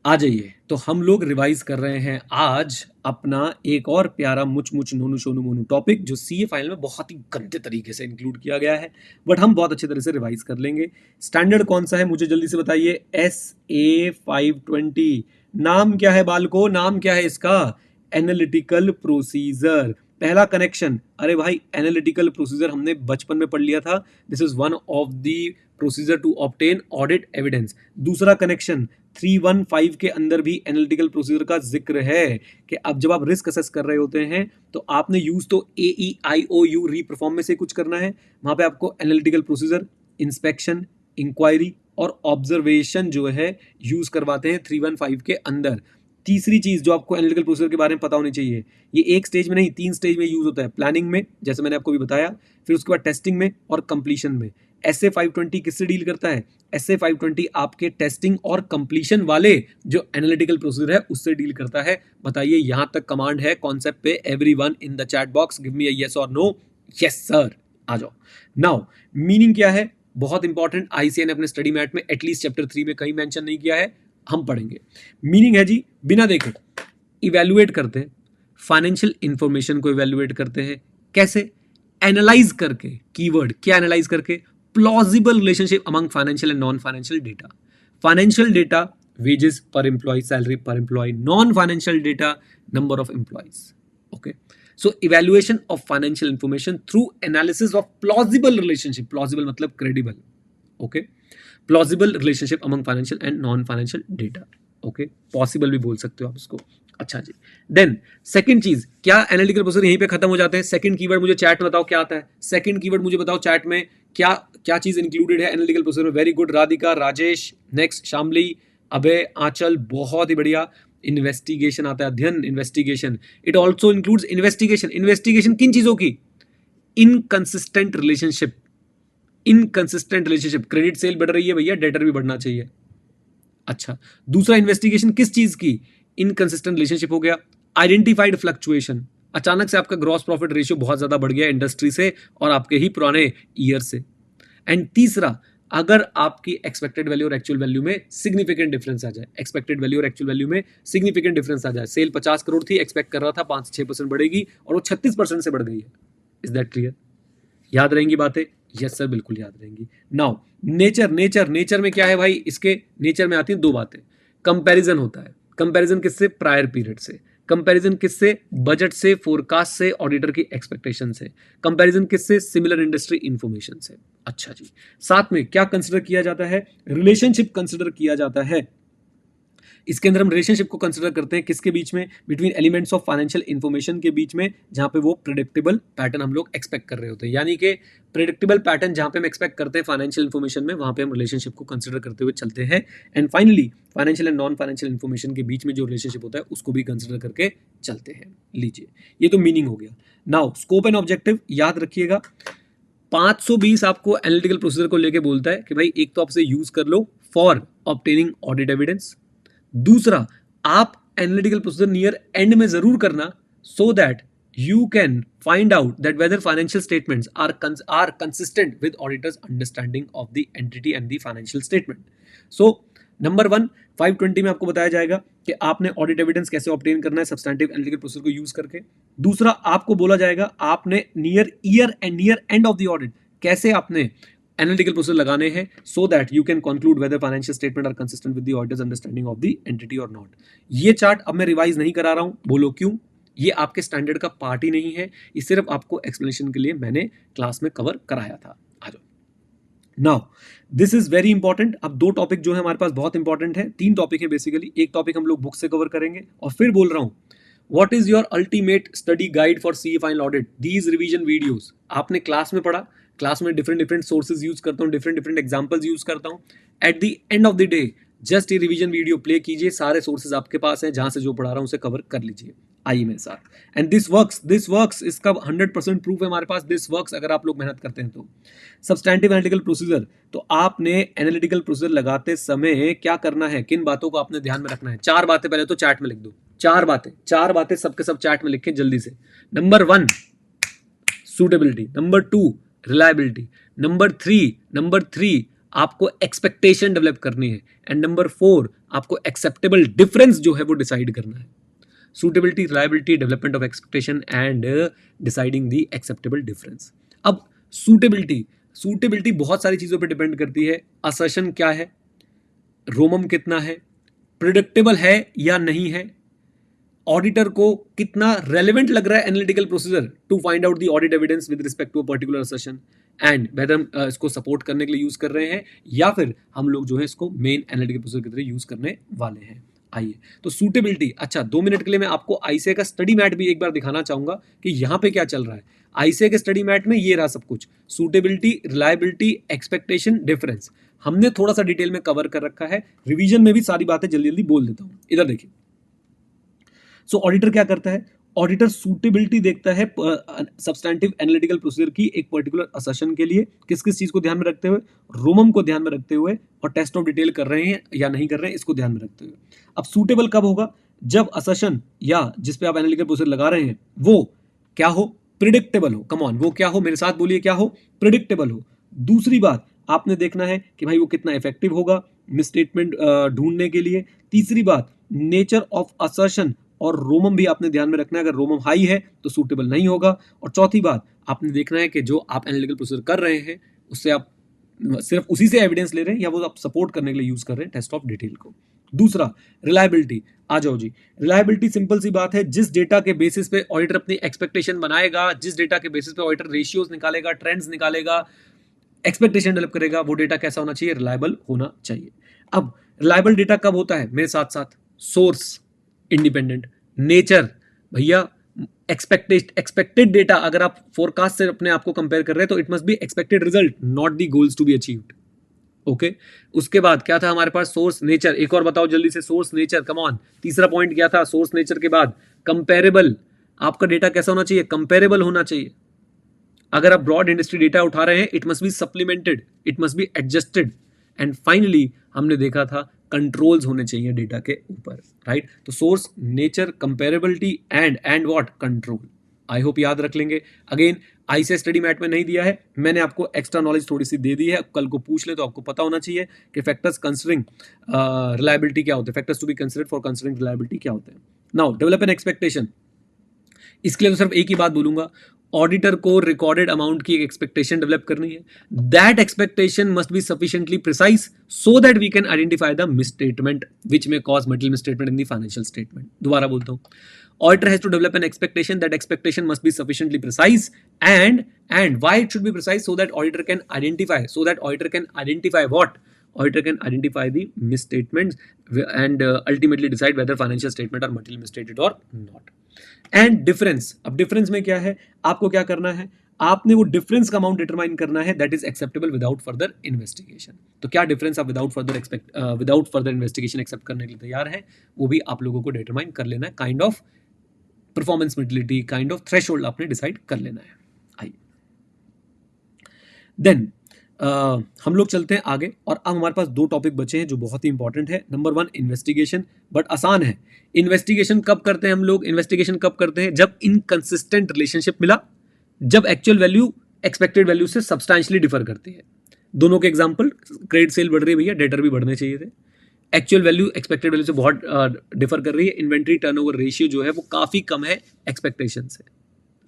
आ जाइए, तो हम लोग रिवाइज कर रहे हैं आज अपना एक और प्यारा मुच मुच नोनू शोनू मोनू टॉपिक, जो सीए फाइनल में बहुत ही गंदे तरीके से इंक्लूड किया गया है, बट हम बहुत अच्छे तरह से रिवाइज कर लेंगे। स्टैंडर्ड कौन सा है मुझे जल्दी से बताइए। SA520। नाम क्या है बालको, नाम क्या है इसका? Analytical procedure. पहला कनेक्शन, अरे भाई एनालिटिकल प्रोसीजर हमने बचपन में पढ़ लिया था। This is one of the procedure to obtain audit evidence. दूसरा कनेक्शन, 315 के अंदर भी एनालिटिकल प्रोसीजर का जिक्र है कि अब जब आप रिस्क असेस कर रहे होते हैं तो आपने यूज तो AEIOU रीपरफॉर्म में से कुछ करना है, वहां पे आपको एनालिटिकल प्रोसीजर, इंस्पेक्शन, इंक्वायरी और ऑब्जर्वेशन जो है यूज करवाते हैं 315 के अंदर। तीसरी चीज जो आपको एनालिटिकल प्रोसीजर के बारे में पता होनी चाहिए, ये एक स्टेज में नहीं 3 स्टेज में यूज होता है। प्लानिंग में, जैसे मैंने आपको भी बताया, फिर उसके बाद टेस्टिंग में और कंप्लीशन में। SA520 किससे डील करता है? SA520 आपके टेस्टिंग और कंप्लीशन वाले जो एनालिटिकल प्रोसीजर है उससे डील करता है। बताइए, यहां तक कमांड है कॉन्सेप्ट पे? Everyone in the chat box give me a yes और नो। यस सर, आ जाओ। नाउ मीनिंग क्या है, बहुत इंपॉर्टेंट, ICA ने अपने स्टडी मैट में एटलीस्ट चैप्टर 3 में कहीं मेंशन नहीं किया है, हम पढ़ेंगे। मीनिंग है जी, बिना देखे इवैल्यूएट करते हैं, फाइनेंशियल इंफॉर्मेशन को इवैल्यूएट करते हैं। कैसे? एनालाइज करके। कीवर्ड क्या? एनालाइज करके। Plausible relationship among financial and non financial data. Financial data, wages per employ, salary per employ. Non financial data, number of employees. Okay, so evaluation of financial information through analysis of plausible relationship. Plausible मतलब credible. Okay, plausible relationship among financial and non financial data. Okay, possible भी बोल सकते हो आप इसको। अच्छा जी, देन सेकंड चीज क्या? एनालिटिकल प्रोसीजर यहीं पे खत्म हो जाते हैं। सेकंड कीवर्ड मुझे चैट में बताओ क्या आता है। सेकंड कीवर्ड मुझे बताओ चैट में क्या क्या चीज इंक्लूडेड है एनालिटिकल प्रोसीजर में। Very good Radhika, Rajesh, next Shamli, Abhay, Aanchal, बहुत ही बढ़िया। इन्वेस्टिगेशन आता है, अध्ययन, investigation. It also includes investigation. Investigation किन चीजों की? Inconsistent relationship. Inconsistent relationship, credit sale बढ़ रही है भैया, डेटर भी बढ़ना चाहिए। अच्छा, दूसरा इन्वेस्टिगेशन किस चीज की? इनकंसिस्टेंट रिलेशनशिप हो गया। आइडेंटिफाइड फ्लक्चुएशन, अचानक से आपका ग्रॉस प्रॉफिट रेशियो बहुत ज्यादा बढ़ गया इंडस्ट्री से और आपके ही पुराने ईयर से। एंड तीसरा, अगर आपकी एक्सपेक्टेड वैल्यू और एक्चुअल वैल्यू में सिग्निफिकेंट डिफरेंस आ जाए। एक्सपेक्टेड वैल्यू और एक्चुअल वैल्यू में सिग्निफिकेंट डिफरेंस आ जाए। सेल 50 करोड़ थी, एक्सपेक्ट कर रहा था 5-6% बढ़ेगी और वो 36% से बढ़ गई है। Is that clear? याद रहेंगी बातें? यस सर, बिल्कुल याद रहेंगी। नाउ नेचर, नेचर में क्या है भाई? इसके नेचर में आती हैं 2 बातें। कंपैरिजन होता है। कंपैरिजन किससे? प्रायर पीरियड से। कंपैरिजन किससे? बजट से, फोरकास्ट से, ऑडिटर की एक्सपेक्टेशन से। कंपैरिजन किससे? सिमिलर इंडस्ट्री इंफॉर्मेशन से। अच्छा जी, साथ में क्या कंसिडर किया जाता है? रिलेशनशिप कंसिडर किया जाता है। इसके अंदर हम रिलेशनशिप को कंसिडर करते हैं किसके बीच में? Between elements of financial information के बीच में, जहां पे वो प्रिडिक्टेबल पैटर्न हम लोग एक्सपेक्ट कर रहे होते हैं। यानी कि प्रिडिक्टेबल पैटर्न जहां पे हम एक्सपेक्ट करते हैं फाइनेंशियल इंफॉर्मेशन में, वहां पे हम रिलेशनशिप को कंसिडर करते हुए चलते हैं। And finally financial and non financial information के बीच में जो रिलेशनशिप होता है उसको भी कंसिडर करके चलते हैं। लीजिए, ये तो मीनिंग हो गया। नाउ स्कोप एंड ऑब्जेक्टिव याद रखिएगा। 520 आपको एनालिटिकल प्रोसीजर को लेके बोलता है कि भाई एक तो आप इसे यूज कर लो फॉर ऑब्टेनिंग ऑडिट एविडेंस। दूसरा, आप एनालिटिकल प्रोसीजर नियर एंड में जरूर करना, so that you can find out that whether financial statements are consistent with auditors understanding of the entity and the financial statement. So number 1, 520 में आपको बताया जाएगा कि आपने ऑडिट एविडेंस कैसे ऑब्टेन करना है सब्सटैंटिव एनालिटिकल प्रोसीजर को यूज करके। दूसरा, आपको बोला जाएगा आपने near end of the audit कैसे आपने एनालिटिकल प्रोसीजर लगाने हैं, so that you can conclude whether financial statement are consistent with the auditor's understanding of the entity और नॉट। ये चार्ट अब मैं रिवाइज नहीं करा रहा हूं, बोलो क्यों? ये आपके स्टैंडर्ड का पार्ट ही नहीं है, ये सिर्फ आपको एक्सप्लेनेशन के लिए मैंने क्लास में कवर कराया था। आ जाओ। Now this is very important. अब 2 टॉपिक जो है हमारे पास बहुत इंपॉर्टेंट है, 3 टॉपिक है बेसिकली। एक टॉपिक हम लोग बुक से कवर करेंगे और फिर बोल रहा हूं what is your ultimate study guide for CA final audit? These revision videos आपने क्लास में पढ़ा, क्लास में डिफरेंट डिफरेंट सोर्सेज यूज करता हूँ, डिफरेंट डिफरेंट एग्जांपल्स यूज करता हूँ। At the end of the day just ये रिवीजन वीडियो प्ले कीजिए, सारे सोर्सेज आपके पास हैं, जहां से जो पढ़ा रहा हूं उसे कवर कर लीजिए। आइए मेरे साथ। एंड दिस वर्क्स, इसका 100% प्रूफ है हमारे पास, दिस वर्क्स अगर आप लोग मेहनत करते हैं तो। सब्सटैंटिव एनालिटिकल प्रोसीजर, तो आपने एनालिटिकल प्रोसीजर लगाते समय क्या करना है, किन बातों को आपने ध्यान में रखना है? 4 बातें पहले तो चैट में लिख दो, 4 बातें सबके सब चैट में लिखें जल्दी से। Number 1 suitability, number 2 reliability, number 3 आपको एक्सपेक्टेशन डेवलप करनी है, एंड नंबर 4 आपको एक्सेप्टेबल डिफरेंस जो है वो डिसाइड करना है। Suitability, reliability, development of expectation and deciding the acceptable difference. अब सूटेबिलिटी बहुत सारी चीजों पर डिपेंड करती है। असर्शन क्या है, रोमम कितना है, प्रिडिक्टेबल है या नहीं है, ऑडिटर को कितना रेलेवेंट लग रहा है analytical procedure to find out the audit evidence with respect to a particular assertion, and whether हम इसको सपोर्ट करने के लिए यूज कर रहे हैं या फिर हम लोग जो है इसको मेन एनालिटिकल प्रोसीजर की तरह यूज करने वाले हैं। आइए, तो सूटेबिलिटी, अच्छा 2 मिनट के लिए मैं आपको आईसीए का स्टडी मैट भी एक बार दिखाना चाहूंगा कि यहां पे क्या चल रहा है। आईसीए के स्टडी मैट में ये रहा सब कुछ, सूटेबिलिटी, रिलायबिलिटी, एक्सपेक्टेशन, डिफरेंस, हमने थोड़ा सा डिटेल में कवर कर रखा है। रिवीजन में भी सारी बातें जल्दी जल्दी बोल देता हूं, इधर देखिए। सो ऑडिटर क्या करता है, ऑडिटर सूटेबिलिटी देखता है सब्सटैंटिव एनालिटिकल प्रोसीजर की एक पर्टिकुलर असर्शन के लिए, किस किस चीज को ध्यान में रखते हुए, रोमम को ध्यान में रखते हुए, और टेस्ट ऑफ डिटेल कर रहे हैं या नहीं कर रहे हैं इसको ध्यान में रखते हुए। अब सूटेबल कब होगा, जब असर्शन या जिस पे आप एनालिटिकल प्रोसीजर लगा रहे हैं वो क्या हो, प्रिडिक्टेबल हो। कम ऑन, वो क्या हो, मेरे साथ बोलिए, क्या हो, प्रिडिक्टेबल हो। दूसरी बात आपने देखना है कि भाई वो कितना इफेक्टिव होगा मिसस्टेटमेंट ढूंढने के लिए। तीसरी बात, नेचर ऑफ असर्शन और रोमम भी आपने ध्यान में रखना है, अगर रोमम हाई है तो सूटेबल नहीं होगा। और चौथी बात आपने देखना है कि जो आप एनालिटिकल प्रोसीजर कर रहे हैं उससे आप सिर्फ उसी से एविडेंस ले रहे हैं या वो आप सपोर्ट करने के लिए यूज कर रहे हैं टेस्ट ऑफ डिटेल को। दूसरा, रिलायबिलिटी, आ जाओ जी। रिलायबिलिटी सिंपल सी बात है, जिस डेटा के बेसिस पे ऑडिटर अपनी एक्सपेक्टेशन बनाएगा, जिस डेटा के बेसिस पे ऑडिटर रेशियोज निकालेगा, ट्रेंड्स निकालेगा, एक्सपेक्टेशन डेवलप करेगा, वो डेटा कैसा होना चाहिए, रिलायबल होना चाहिए। अब रिलायबल डेटा कब होता है, मेरे साथ साथ, सोर्स इंडिपेंडेंट, नेचर भैया एक्सपेक्टेड डेटा, अगर आप फोरकास्ट से अपने आप को कंपेयर कर रहे हैं तो it must be expected result, not the goals to be achieved. Okay, उसके बाद क्या था हमारे पास, सोर्स नेचर। एक और बताओ जल्दी से, सोर्स नेचर, कम ऑन। तीसरा पॉइंट क्या था, सोर्स नेचर के बाद कंपेरेबल, आपका डेटा कैसा होना चाहिए, कंपेरेबल होना चाहिए। अगर आप ब्रॉड इंडस्ट्री डेटा उठा रहे हैं, it must B supplemented, it must be adjusted. And finally हमने देखा था कंट्रोल्स होने चाहिए डेटा के ऊपर, राइट। तो source, nature, comparability and what, control. I hope याद रख लेंगे। अगेन आईसीए स्टडी मैट में नहीं दिया है, मैंने आपको एक्स्ट्रा नॉलेज थोड़ी सी दे दी है, कल को पूछ ले तो आपको पता होना चाहिए कि फैक्टर्स कंसिडरिंग रिलायबिलिटी क्या होते हैं, factors to be considered for considering reliability क्या होते हैं। नाउ डेवलप एन एक्सपेक्टेशन, इसके लिए तो सिर्फ एक ही बात बोलूंगा, ऑडिटर को रिकॉर्डेड अमाउंट की एक एक्सपेक्टेशन डेवलप करनी है। That expectation must be sufficiently precise so that we can identify the misstatement which may cause material misstatement in the financial statement. दोबारा बोलता हूं, auditor has to develop an expectation, that expectation must be sufficiently precise, and why it should be precise, so that auditor can identify what, auditor can identify the misstatements and ultimately decide whether financial statement are materially misstated or not. And difference, अब difference में क्या है, आपको क्या करना है, आपने वो डिफरेंस का अमाउंट डिटरमाइन करना है, that is acceptable without further investigation. तो क्या डिफरेंस आप विदाउट फर्दर इन्वेस्टिगेशन एक्सेप्ट करने के लिए तैयार है, वो भी आप लोगों को डिटरमाइन कर लेना है। Kind of performance materiality, kind of threshold आपने डिसाइड कर लेना है। आइए देन हम लोग चलते हैं आगे, और अब हमारे पास 2 टॉपिक बचे हैं जो बहुत ही इंपॉर्टेंट है। नंबर 1 इन्वेस्टिगेशन, बट आसान है। इन्वेस्टिगेशन कब करते हैं हम लोग, इन्वेस्टिगेशन कब करते हैं, जब इनकंसिस्टेंट रिलेशनशिप मिला, जब एक्चुअल वैल्यू एक्सपेक्टेड वैल्यू से सब्सटैंशियली डिफर करती है। दोनों के एग्जांपल, क्रेडिट सेल बढ़ रही है भैया, डेटर भी बढ़ने चाहिए थे। एक्चुअल वैल्यू एक्सपेक्टेड वैल्यू से बहुत डिफर कर रही है। इन्वेंट्री टर्नओवर रेशियो जो है वो काफी कम है एक्सपेक्टेशन से।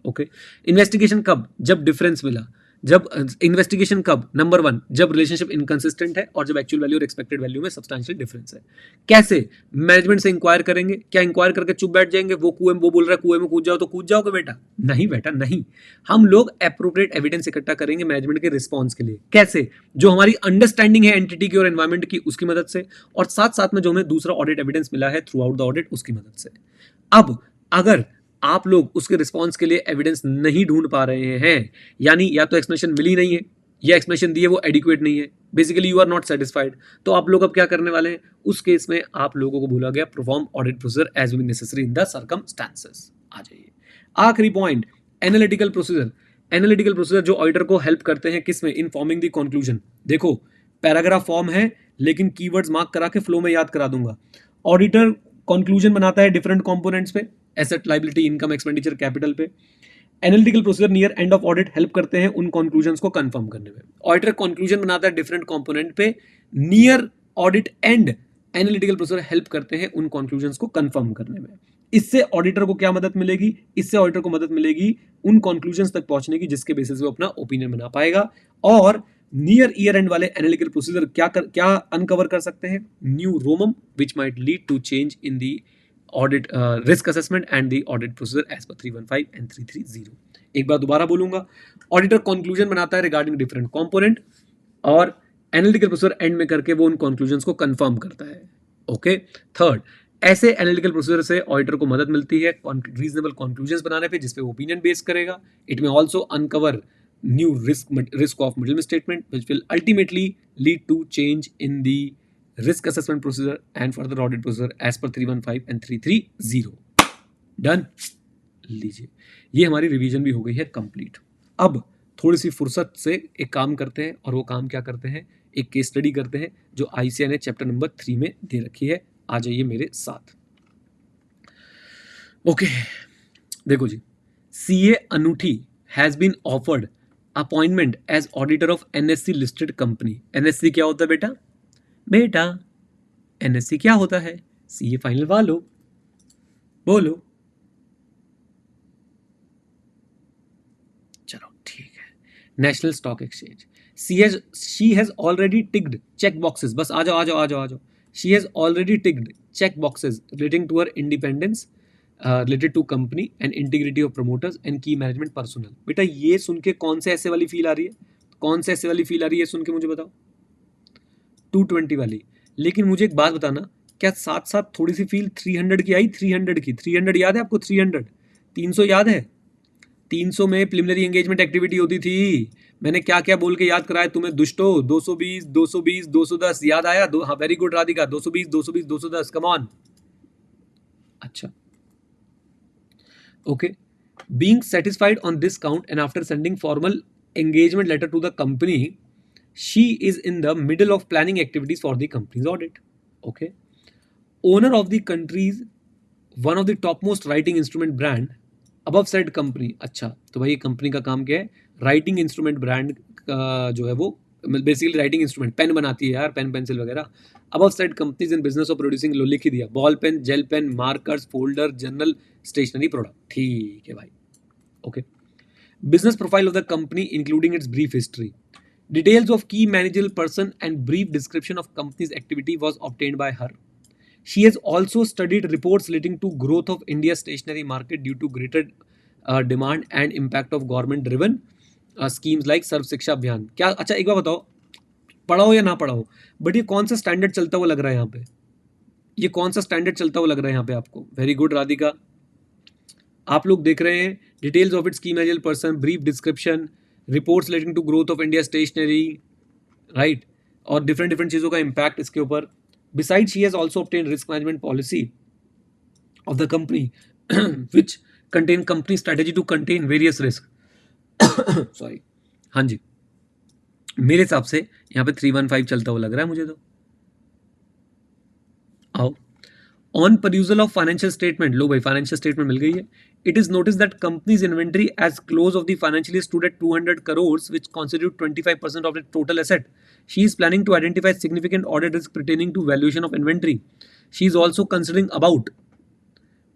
ओके, इन्वेस्टिगेशन कब, जब डिफरेंस मिला। जब इन्वेस्टिगेशन कब, नंबर 1 जब रिलेशनशिप इनकंसिस्टेंट है और जब एक्चुअल वैल्यू और एक्सपेक्टेड वैल्यू में सब्सटैंशियल डिफरेंस है। कैसे, मैनेजमेंट से इंक्वायर करेंगे, क्या इंक्वायर करके चुप बैठ जाएंगे, वो बोल रहा है कुएं में कूद जाओ तो कूद जाओगे बेटा, नहीं बेटा नहीं। हम लोग एप्रोप्रिएट एविडेंस इकट्ठा करेंगे मैनेजमेंट के रिस्पॉन्स के लिए। कैसे, जो हमारी अंडरस्टैंडिंग है एंटिटी की और एनवायरमेंट की उसकी मदद से, और साथ साथ में जो हमें दूसरा ऑडिट एविडेंस मिला है थ्रू आउट द ऑडिट उसकी मदद से। अब अगर आप लोग उसके रिस्पॉन्स के लिए एविडेंस नहीं ढूंढ पा रहे हैं, यानी या तो एक्सप्लेनेशन मिली नहीं है या एक्सप्लेनेशन दी है वो एडिक्वेट नहीं है, basically you are not satisfied, तो आप लोग अब क्या करने वाले हैं? उस केस में आप लोगों को बोला गया perform audit procedure as we necessary in the circumstances. आ जाइए आखिरी point, analytical procedure. Analytical procedure जो ऑडिटर को हेल्प करते हैं किस में? In forming the conclusion. देखो पैराग्राफ फॉर्म है लेकिन कीवर्ड्स मार्क करा के फ्लो में याद करा दूंगा। ऑडिटर कंक्लूजन बनाता है डिफरेंट कंपोनेंट्स पे, asset, liability, income, expenditure, capital पे। Analytical procedure near end of audit help करते हैं उन कंक्लूजन्स को कंफर्म करने में। ऑडिटर कंक्लूजन बनाता है डिफरेंट कंपोनेंट पे, near audit and analytical procedure help करते हैं उन कंक्लूजन्स को कंफर्म करने में। इससे ऑडिटर को क्या मदद मिलेगी? इससे ऑडिटर को मदद मिलेगी उन कंक्लूजन्स तक पहुंचने की जिसके बेसिस पे वो अपना ओपिनियन बना पाएगा। और नियर ईयर एंड वाले एनालिटिकल प्रोसीजर क्या अनकवर कर सकते हैं? न्यू रोमम which might lead to change in the audit risk assessment and the audit procedure as per 315 and 330। एक बार दोबारा बोलूंगा, ऑडिटर कंक्लूजन बनाता है रिगार्डिंग डिफरेंट कंपोनेंट और एनालिटिकल प्रोसीजर एंड में करके वो उन कंक्लूजन्स को कंफर्म करता है। ओके। थर्ड, ऐसे एनालिटिकल प्रोसीजर से ऑडिटर को मदद मिलती है रीजनेबल कंक्लूजन्स बनाने पे जिस पे ओपिनियन बेस करेगा। इट में also uncover new risk of middle statement which will ultimately lead to change in the risk assessment procedure and further audit procedure as per 315 and 330। Done. लीजिए ये हमारी रिवीजन भी हो गई है कंप्लीट। अब थोड़ी सी फुर्सत से एक काम करते हैं और वो काम क्या करते हैं? एक केस स्टडी करते हैं जो ICAI ने चैप्टर नंबर 3 में दे रखी है। आ जाइए मेरे साथ। ओके देखो जी, CA Anuthi has been offered appointment as auditor of NSE listed company. NSE क्या होता है बेटा? बेटा NSE क्या होता है? CA फाइनल वालों बोलो। चलो ठीक है, national stock exchange. She has already ticked check boxes. बस आ जाओ आ जाओ आ जाओ आ जाओ। She has already ticked check boxes relating to her independence related to company and integrity of promoters and key management personnel. बेटा ये सुन के कौन से ऐसे वाली फील आ रही है? कौन से ऐसे वाली फील आ रही है सुन के मुझे बताओ? 220 वाली। लेकिन मुझे एक बात बताना, क्या साथ साथ थोड़ी सी फील 300 की आई? 300 की, 300 याद है आपको? 300 300 याद है? 300 में प्रिलिमिनरी एंगेजमेंट एक्टिविटी होती थी। मैंने क्या क्या बोल के याद कराया तुम्हें दुष्टो? 220 220 210 याद आया? हाँ very good Radhika, 220 220 210 come on. अच्छा okay, being satisfied on this count and after sending formal engagement letter to the company, she is in the middle of planning activities for the company's audit. Okay, owner of the country's one of the topmost writing instrument brand above said company। अच्छा तो भाई कंपनी का काम क्या है? राइटिंग इंस्ट्रूमेंट ब्रांड का जो है वो बेसिकली राइटिंग इंस्ट्रूमेंट पेन बनाती है यार, पेन पेंसिल वगैरह। Above side companies in business of producing, लो लिख ही दिया, ball pen, gel pen, markers, folder, general stationery product. ठीक है भाई। Okay, business profile of the company including its brief history, details of key managerial person and brief description of companies activity was obtained by her. She has also studied reports relating to growth of India's stationery market due to greater demand and impact of government-driven schemes like सर्व शिक्षा अभियान। क्या? अच्छा एक बार बताओ, पढ़ाओ या ना पढ़ाओ, बट ये कौन सा स्टैंडर्ड चलता हुआ लग रहा है यहाँ पे? ये कौन सा स्टैंडर्ड चलता हुआ लग रहा है यहाँ पे आपको? वेरी गुड राधिका, आप लोग देख रहे हैं details of its key managerial person, brief description, reports relating to growth of India stationery, right, और डिफरेंट डिफरेंट चीज़ों का इम्पैक्ट इसके ऊपर। Besides, she has also obtained risk management policy of the company, which contain company strategy to contain various risk। Sorry, हाँ जी, मेरे हिसाब से यहाँ पे 315 चलता हुआ लग रहा है मुझे तो। आओ, on perusal of financial statement, लो भाई फाइनेंशियल स्टेटमेंट मिल गई है। It is noticed that company's inventory as close of the financial year stood at 200 crores, which constitute 25% of the total asset. She is planning to identify significant audit risk pertaining to valuation of inventory. She is also considering about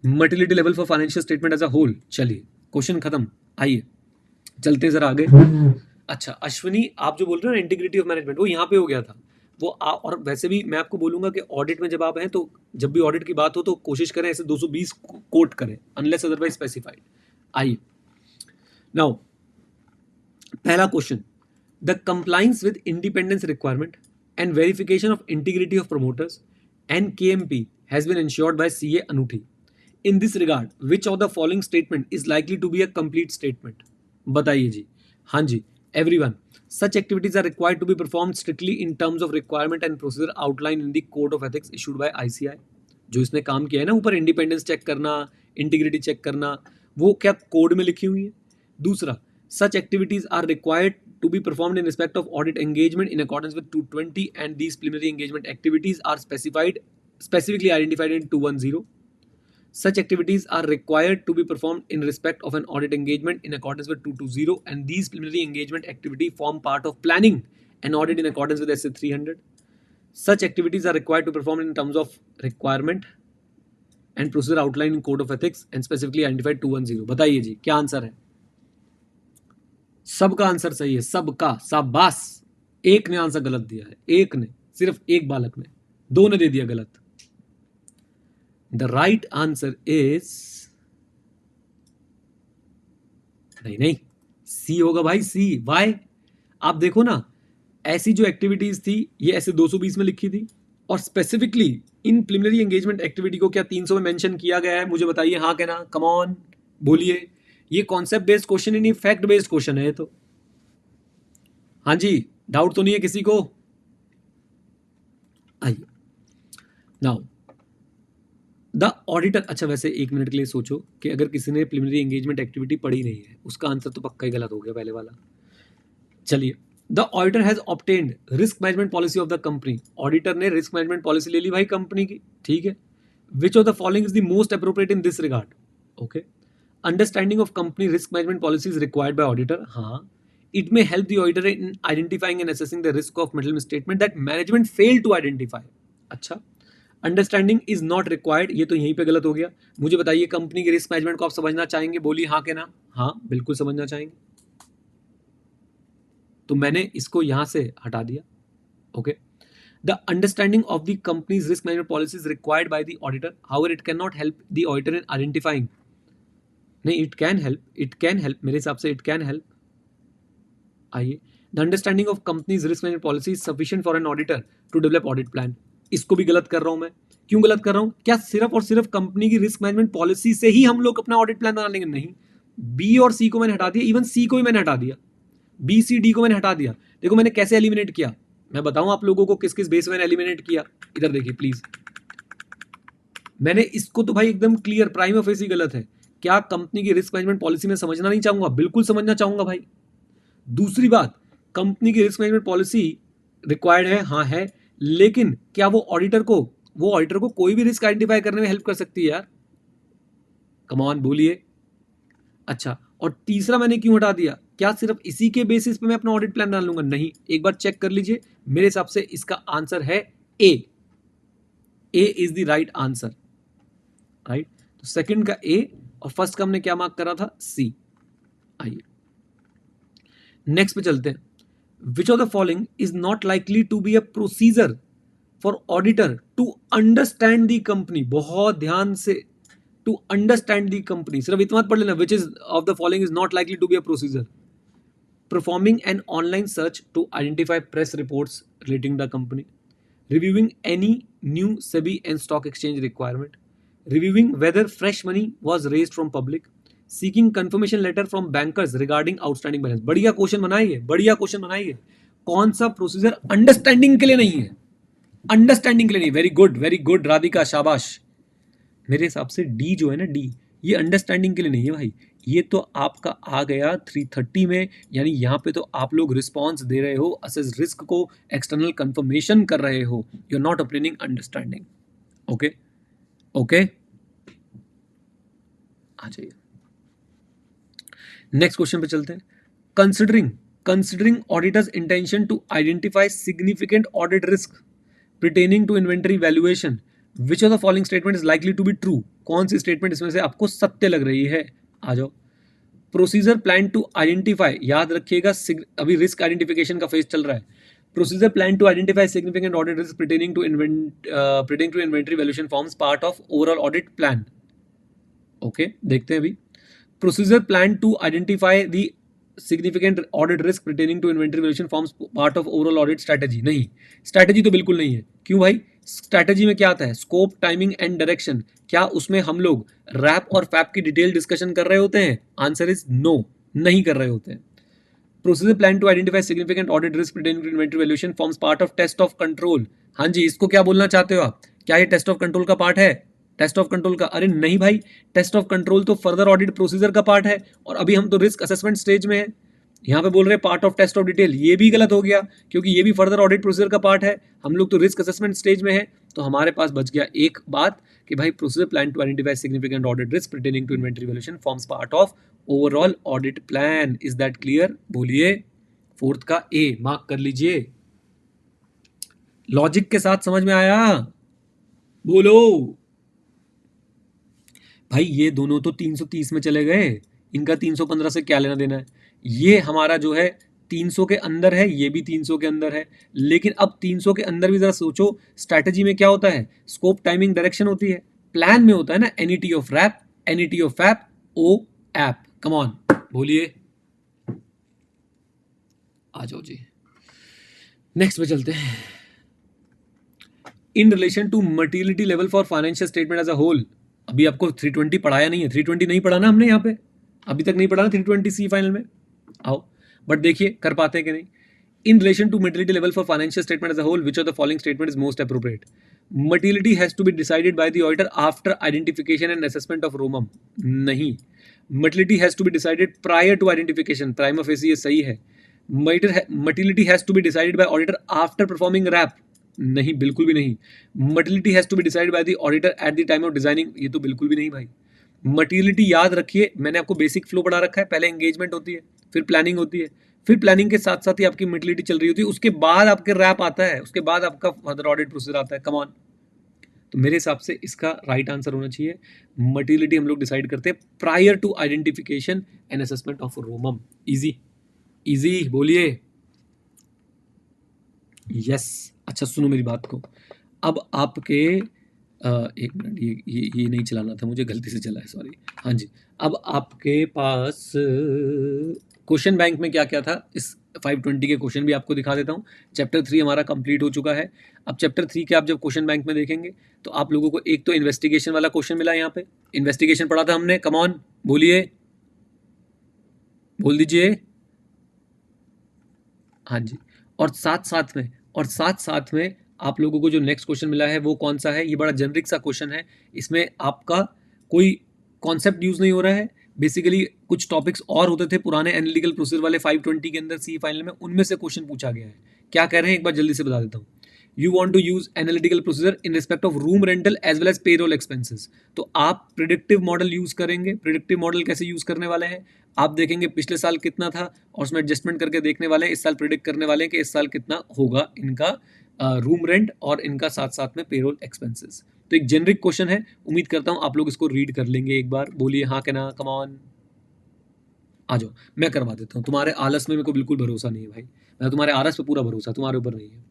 materiality level for financial statement as a whole। चलिए क्वेश्चन खत्म, आइए चलते जरा आगे। अच्छा अश्विनी, आप जो बोल रहे हो ना इंटीग्रिटी ऑफ मैनेजमेंट, वो यहाँ पे हो गया था वो और वैसे भी मैं आपको बोलूंगा कि ऑडिट में जब आप हैं तो जब भी ऑडिट की बात हो तो कोशिश करें ऐसे 220 कोट करें अनलेस अदरवाइज स्पेसिफाइड। आइए नाउ पहला question, the compliance with independence requirement and verification of integrity of promoters and KMP has been ensured by CA Anuthi. In this regard which of the following statement is likely to be a complete statement? बताइए जी। हाँ जी, everyone, such activities are required to be performed strictly in terms of requirement and procedure outlined in the code of ethics issued by ICI। जो इसने काम किया है ना ऊपर, इंडिपेंडेंस चेक करना, इंटीग्रिटी चेक करना, वो क्या कोड में लिखी हुई है। दूसरा, such activities are required to be performed in respect of audit engagement in accordance with 220 and these preliminary engagement activities are specifically identified in 210। Such activities are required to be performed in respect of an audit engagement in accordance with 220 and these preliminary engagement activity form part of planning an audit in accordance with SA 300। Such activities are required to perform in terms of requirement and procedure outlined in code of ethics and specifically identified 210। बताइए जी क्या आंसर है? सबका आंसर सही है, सबका, शाबाश। एक ने आंसर गलत दिया है, एक ने, सिर्फ एक बालक ने, दो ने दे दिया गलत। The right answer is नहीं, सी होगा भाई, सी। वाई? आप देखो ना, ऐसी जो एक्टिविटीज थी ये ऐसे 220 में लिखी थी और specifically in preliminary engagement activity को क्या 300 में मेंशन किया गया है? मुझे बताइए, हाँ कहना, कम ऑन बोलिए। ये कॉन्सेप्ट बेस्ड क्वेश्चन ही नहीं, फैक्ट बेस्ड क्वेश्चन है तो। हाँ जी, डाउट तो नहीं है किसी को? आइए नाउ द ऑडिटर। अच्छा वैसे एक मिनट के लिए सोचो कि अगर किसी ने प्रिलिमिनरी एंगेजमेंट एक्टिविटी पढ़ी नहीं है, उसका आंसर तो पक्का ही गलत हो गया पहले वाला। चलिए, the auditor has obtained risk management policy of the company. Auditor ने रिस्क मैनेजमेंट पॉलिसी ले ली भाई कंपनी की, ठीक है। Which of the following is the most appropriate in this regard? Okay, understanding of company risk management policy is required by auditor. हाँ, it may help the auditor in identifying and assessing the risk of material statement that management fail to identify. अच्छा, अंडरस्टैंडिंग इज नॉट रिक्वायर्ड, ये तो यहीं पे गलत हो गया। मुझे बताइए, कंपनी के रिस्क मैनेजमेंट को आप समझना चाहेंगे? बोलिए हाँ के ना। हाँ बिल्कुल समझना चाहेंगे, तो मैंने इसको यहां से हटा दिया। Okay, the understanding of the company's risk management policy is required by the auditor, however it can not help the auditor in identifying. नहीं, इट कैन हेल्प, मेरे हिसाब से इट कैन हेल्प। आइए, the understanding of company's risk management policy is sufficient for an auditor to develop audit plan. इसको भी गलत कर रहा हूं मैं। क्यों गलत कर रहा हूं? क्या सिर्फ और सिर्फ कंपनी की रिस्क मैनेजमेंट पॉलिसी से ही हम लोग अपना ऑडिट प्लान बना लेंगे? नहीं, बी और सी को मैंने हटा दिया, इवन सी को भी मैंने हटा दिया, बी सी डी को मैंने हटा दिया। देखो मैंने कैसे एलिमिनेट किया, मैं बताऊं आप लोगों को किस किस बेस मैंने एलिमिनेट किया। इधर देखिए प्लीज, मैंने इसको तो भाई एकदम क्लियर, प्राइम ऑफ एसी गलत है। क्या कंपनी की रिस्क मैनेजमेंट पॉलिसी में समझना नहीं चाहूंगा? बिल्कुल समझना चाहूंगा भाई। दूसरी बात, कंपनी की रिस्क मैनेजमेंट पॉलिसी रिक्वायर्ड है, हाँ है, लेकिन क्या वो ऑडिटर को कोई भी रिस्क आइडेंटिफाई करने में हेल्प कर सकती है यार? कम ऑन बोलिए। अच्छा, और तीसरा मैंने क्यों हटा दिया? क्या सिर्फ इसी के बेसिस पे मैं अपना ऑडिट प्लान बना लूंगा? नहीं, एक बार चेक कर लीजिए, मेरे हिसाब से इसका आंसर है A is the right answer. Right, तो सेकंड का ए और फर्स्ट का हमने क्या मार्क करा था? सी। आइए नेक्स्ट पे चलते हैं। Which of the following is not likely to be a procedure for auditor to understand the company? बहुत ध्यान से, टू अंडरस्टैंड दी कंपनी, सिर्फ इतना पढ़ लेना। Which is of the following is not likely to be a procedure? Performing an online search to identify press reports relating the company, reviewing any new SEBI and stock exchange requirement, reviewing whether fresh money was raised from public, seeking confirmation letter from bankers regarding outstanding balance. बढ़िया क्वेश्चन बनाइए, बढ़िया क्वेश्चन बनाइए। कौन सा प्रोसीजर अंडरस्टैंडिंग के लिए नहीं है? अंडरस्टैंडिंग के लिए नहीं। वेरी गुड राधिका, शाबाश। मेरे हिसाब से डी जो है ना, डी, ये अंडरस्टैंडिंग के लिए नहीं है भाई। ये तो आपका आ गया 330 में, यानी यहाँ पे तो आप लोग रिस्पॉन्स दे रहे हो, असेस रिस्क को एक्सटर्नल कंफर्मेशन कर रहे हो, you are not operating understanding. Okay okay, आ जाइए नेक्स्ट क्वेश्चन पे चलते हैं। Considering auditors intention to identify significant audit risk pertaining to inventory valuation, which of the following statement is likely to be true? कौन सी स्टेटमेंट इसमें से आपको सत्य लग रही है? आ जाओ। प्रोसीजर प्लान टू आइडेंटिफाई, याद रखिएगा अभी रिस्क आइडेंटिफिकेशन का फेज चल रहा है। Procedure plan to identify significant audit risk pertaining to inventory valuation forms part of overall audit plan। Okay, देखते हैं अभी। Procedure plan to identify the significant audit risk pertaining to inventory valuation forms part of overall audit strategy। नहीं, स्ट्रैटेजी तो बिल्कुल नहीं है। क्यों भाई? स्ट्रैटेजी में क्या आता है? Scope, timing and direction. क्या उसमें हम लोग रैप और फैप की डिटेल डिस्कशन कर रहे होते हैं? आंसर इज नो, नहीं कर रहे होते हैं। Procedure plan to identify significant audit risk pertaining to inventory valuation forms part of test of control. हाँ जी, इसको क्या बोलना चाहते हो आप? क्या ये टेस्ट ऑफ कंट्रोल का पार्ट है? टेस्ट ऑफ कंट्रोल का? अरे नहीं भाई, टेस्ट ऑफ कंट्रोल तो फर्दर ऑडिट प्रोसीजर का पार्ट है, और अभी हम तो रिस्क असेसमेंट स्टेज में है। यहाँ पे बोल रहे हैं part of test of detail, ये भी गलत हो गया, क्योंकि ये भी फर्दर ऑडिट प्रोसीजर का पार्ट है। हम लोग तो रिस्क असेसमेंट स्टेज में है। तो हमारे पास बच गया एक बात कि भाई procedure plan to identify significant audit risk pertaining to inventory valuation forms part of overall audit plan. Is that clear? बोलिए। फोर्थ का ए मार्क कर लीजिए। लॉजिक के साथ समझ में आया? बोलो भाई। ये दोनों तो 330 में चले गए, इनका 315 से क्या लेना देना है? ये हमारा जो है 300 के अंदर है, ये भी 300 के अंदर है। लेकिन अब 300 के अंदर भी जरा सोचो, स्ट्रैटेजी में क्या होता है? स्कोप, टाइमिंग, डायरेक्शन होती है। प्लान में होता है ना NET of RAP, NET of FAP, ओ ऐप। कम ऑन, बोलिए। आ जाओ जी, नेक्स्ट पे चलते हैं। In relation to materiality level for financial statement as a whole. अभी आपको 320 पढ़ाया नहीं है, 320 नहीं पढ़ा ना हमने यहाँ पे, अभी तक नहीं पढ़ा ना 320 सी फाइनल में। आओ, बट देखिए कर पाते हैं कि नहीं। In relation to materiality level for financial statement as a whole, which of the following statement is most appropriate? Materiality has to be decided by the auditor after identification and assessment of ROMM. नहीं, materiality has to be decided prior to identification. Prima facie ये सही है। Materiality has to be decided by auditor after performing RAP. नहीं, बिल्कुल भी नहीं। Materiality has to be decided by the auditor at the time of designing. ये तो बिल्कुल भी नहीं भाई। मटीरियलिटी याद रखिए, मैंने आपको बेसिक फ्लो पढ़ा रखा है। पहले एंगेजमेंट होती है, फिर प्लानिंग होती है, फिर प्लानिंग के साथ साथ ही आपकी मटीरियलिटी चल रही होती है, उसके बाद आपके रैप आता है, उसके बाद आपका फर्दर ऑडिट प्रोसीजर आता है। Come on. तो मेरे हिसाब से इसका राइट आंसर होना चाहिए, मटीरियलिटी हम लोग डिसाइड करते हैं prior to identification and assessment of ROMM. Easy easy, बोलिए यस। अच्छा सुनो मेरी बात को। अब आपके एक मिनट, ये नहीं चलाना था मुझे, गलती से चला है, सॉरी। हाँ जी, अब आपके पास क्वेश्चन बैंक में क्या क्या था, इस 520 के क्वेश्चन भी आपको दिखा देता हूँ। चैप्टर 3 हमारा कंप्लीट हो चुका है। अब चैप्टर 3 के आप जब क्वेश्चन बैंक में देखेंगे तो आप लोगों को एक तो इन्वेस्टिगेशन वाला क्वेश्चन मिला। यहाँ पे इन्वेस्टिगेशन पढ़ा था हमने। कम ऑन, बोलिए, बोल दीजिए। हाँ जी, और साथ साथ में आप लोगों को जो नेक्स्ट क्वेश्चन मिला है वो कौन सा है? ये बड़ा जेनरिक सा क्वेश्चन है, इसमें आपका कोई कॉन्सेप्ट यूज नहीं हो रहा है। बेसिकली कुछ टॉपिक्स और होते थे पुराने एनालिटिकल प्रोसेस वाले 520 के अंदर सी फाइनल में, उनमें से क्वेश्चन पूछा गया है। क्या कह रहे हैं एक बार जल्दी से बता देता हूँ। You want to use analytical procedure in respect of room rental as well as payroll expenses. तो आप प्रिडिक्टिव मॉडल यूज करेंगे। प्रिडिक्टिव मॉडल कैसे यूज करने वाले हैं? आप देखेंगे पिछले साल कितना था और उसमें एडजस्टमेंट करके देखने वाले हैं, इस साल प्रिडिक्ट करने वाले हैं कि इस साल कितना होगा इनका रूम रेंट और इनका साथ साथ में पेरोल एक्सपेंसेस। तो एक जेनरिक क्वेश्चन है, उम्मीद करता हूं आप लोग इसको रीड कर लेंगे एक बार। बोलिए हाँ के ना, कम ऑन, आ जाओ, मैं करवा देता हूँ। तुम्हारे आलस में मेरे को बिल्कुल भरोसा नहीं है भाई, मैं तुम्हारे आलस पे पूरा भरोसा, तुम्हारे ऊपर नहीं है।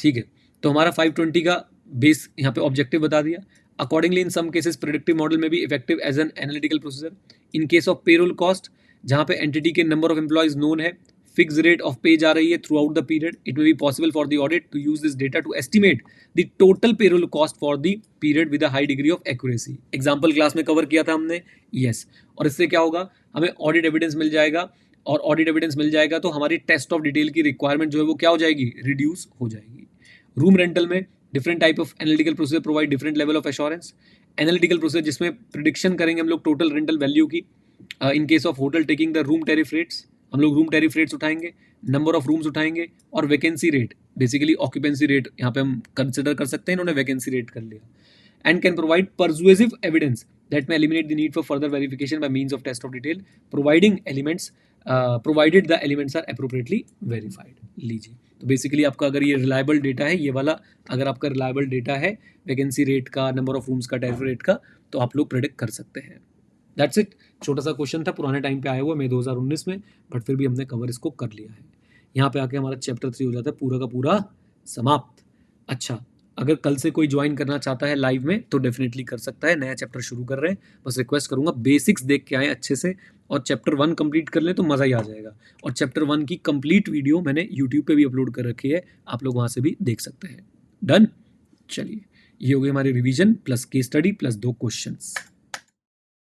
ठीक है, तो हमारा 520 का बेस यहाँ पे ऑब्जेक्टिव बता दिया। Accordingly in some cases predictive model में भी effective as an analytical procedure. In case of payroll cost, जहाँ पे एंटिटी के नंबर ऑफ एम्प्लॉयज नोन है, फिक्स रेट ऑफ पे जा रही है throughout the period, it may be possible for the audit to use this data to estimate the total payroll cost for the period with a high degree of accuracy. Example class में कवर किया था हमने, यस। और इससे क्या होगा, हमें ऑडिट एविडेंस मिल जाएगा, और ऑडिट एविडेंस मिल जाएगा तो हमारी टेस्ट ऑफ डिटेल की रिक्वायरमेंट जो है वो क्या हो जाएगी, रिड्यूस हो जाएगी। रूम रेंटल में different type of analytical procedure provide different level of assurance. Analytical procedure जिसमें प्रिडिक्शन करेंगे हम लोग टोटल रेंटल वैल्यू की। इन case of hotel taking the room tariff rates, हम लोग रूम टैरिफ रेट्स उठाएंगे, नंबर ऑफ रूम्स उठाएंगे, और vacancy rate, basically occupancy rate यहाँ पे हम कंसिडर कर सकते हैं, इन्होंने वैकेंसी रेट कर लिया। and can provide persuasive evidence that may eliminate the need for further verification by means of test of detail, provided the elements are appropriately verified। लीजिए, तो बेसिकली आपका अगर ये रिलायबल डेटा है, ये वाला अगर आपका रिलायबल डेटा है वैकेंसी रेट का, नंबर ऑफ रूम्स का, टैरिफ रेट का, तो आप लोग प्रेडिक्ट कर सकते हैं। That's it. छोटा सा क्वेश्चन था, पुराने टाइम पे आया हुआ, मई 2019 में, बट फिर भी हमने कवर इसको कर लिया है। यहाँ पे आके हमारा चैप्टर 3 हो जाता है पूरा का पूरा समाप्त। अच्छा, अगर कल से कोई ज्वाइन करना चाहता है लाइव में तो डेफिनेटली कर सकता है, नया चैप्टर शुरू कर रहे हैं। बस रिक्वेस्ट करूंगा बेसिक्स देख के आए अच्छे से, और चैप्टर 1 कंप्लीट कर लें तो मज़ा ही आ जाएगा। और चैप्टर 1 की कंप्लीट वीडियो मैंने यूट्यूब पे भी अपलोड कर रखी है, आप लोग वहाँ से भी देख सकते हैं। डन। चलिए, ये हो गई हमारी revision plus case study plus 2 questions.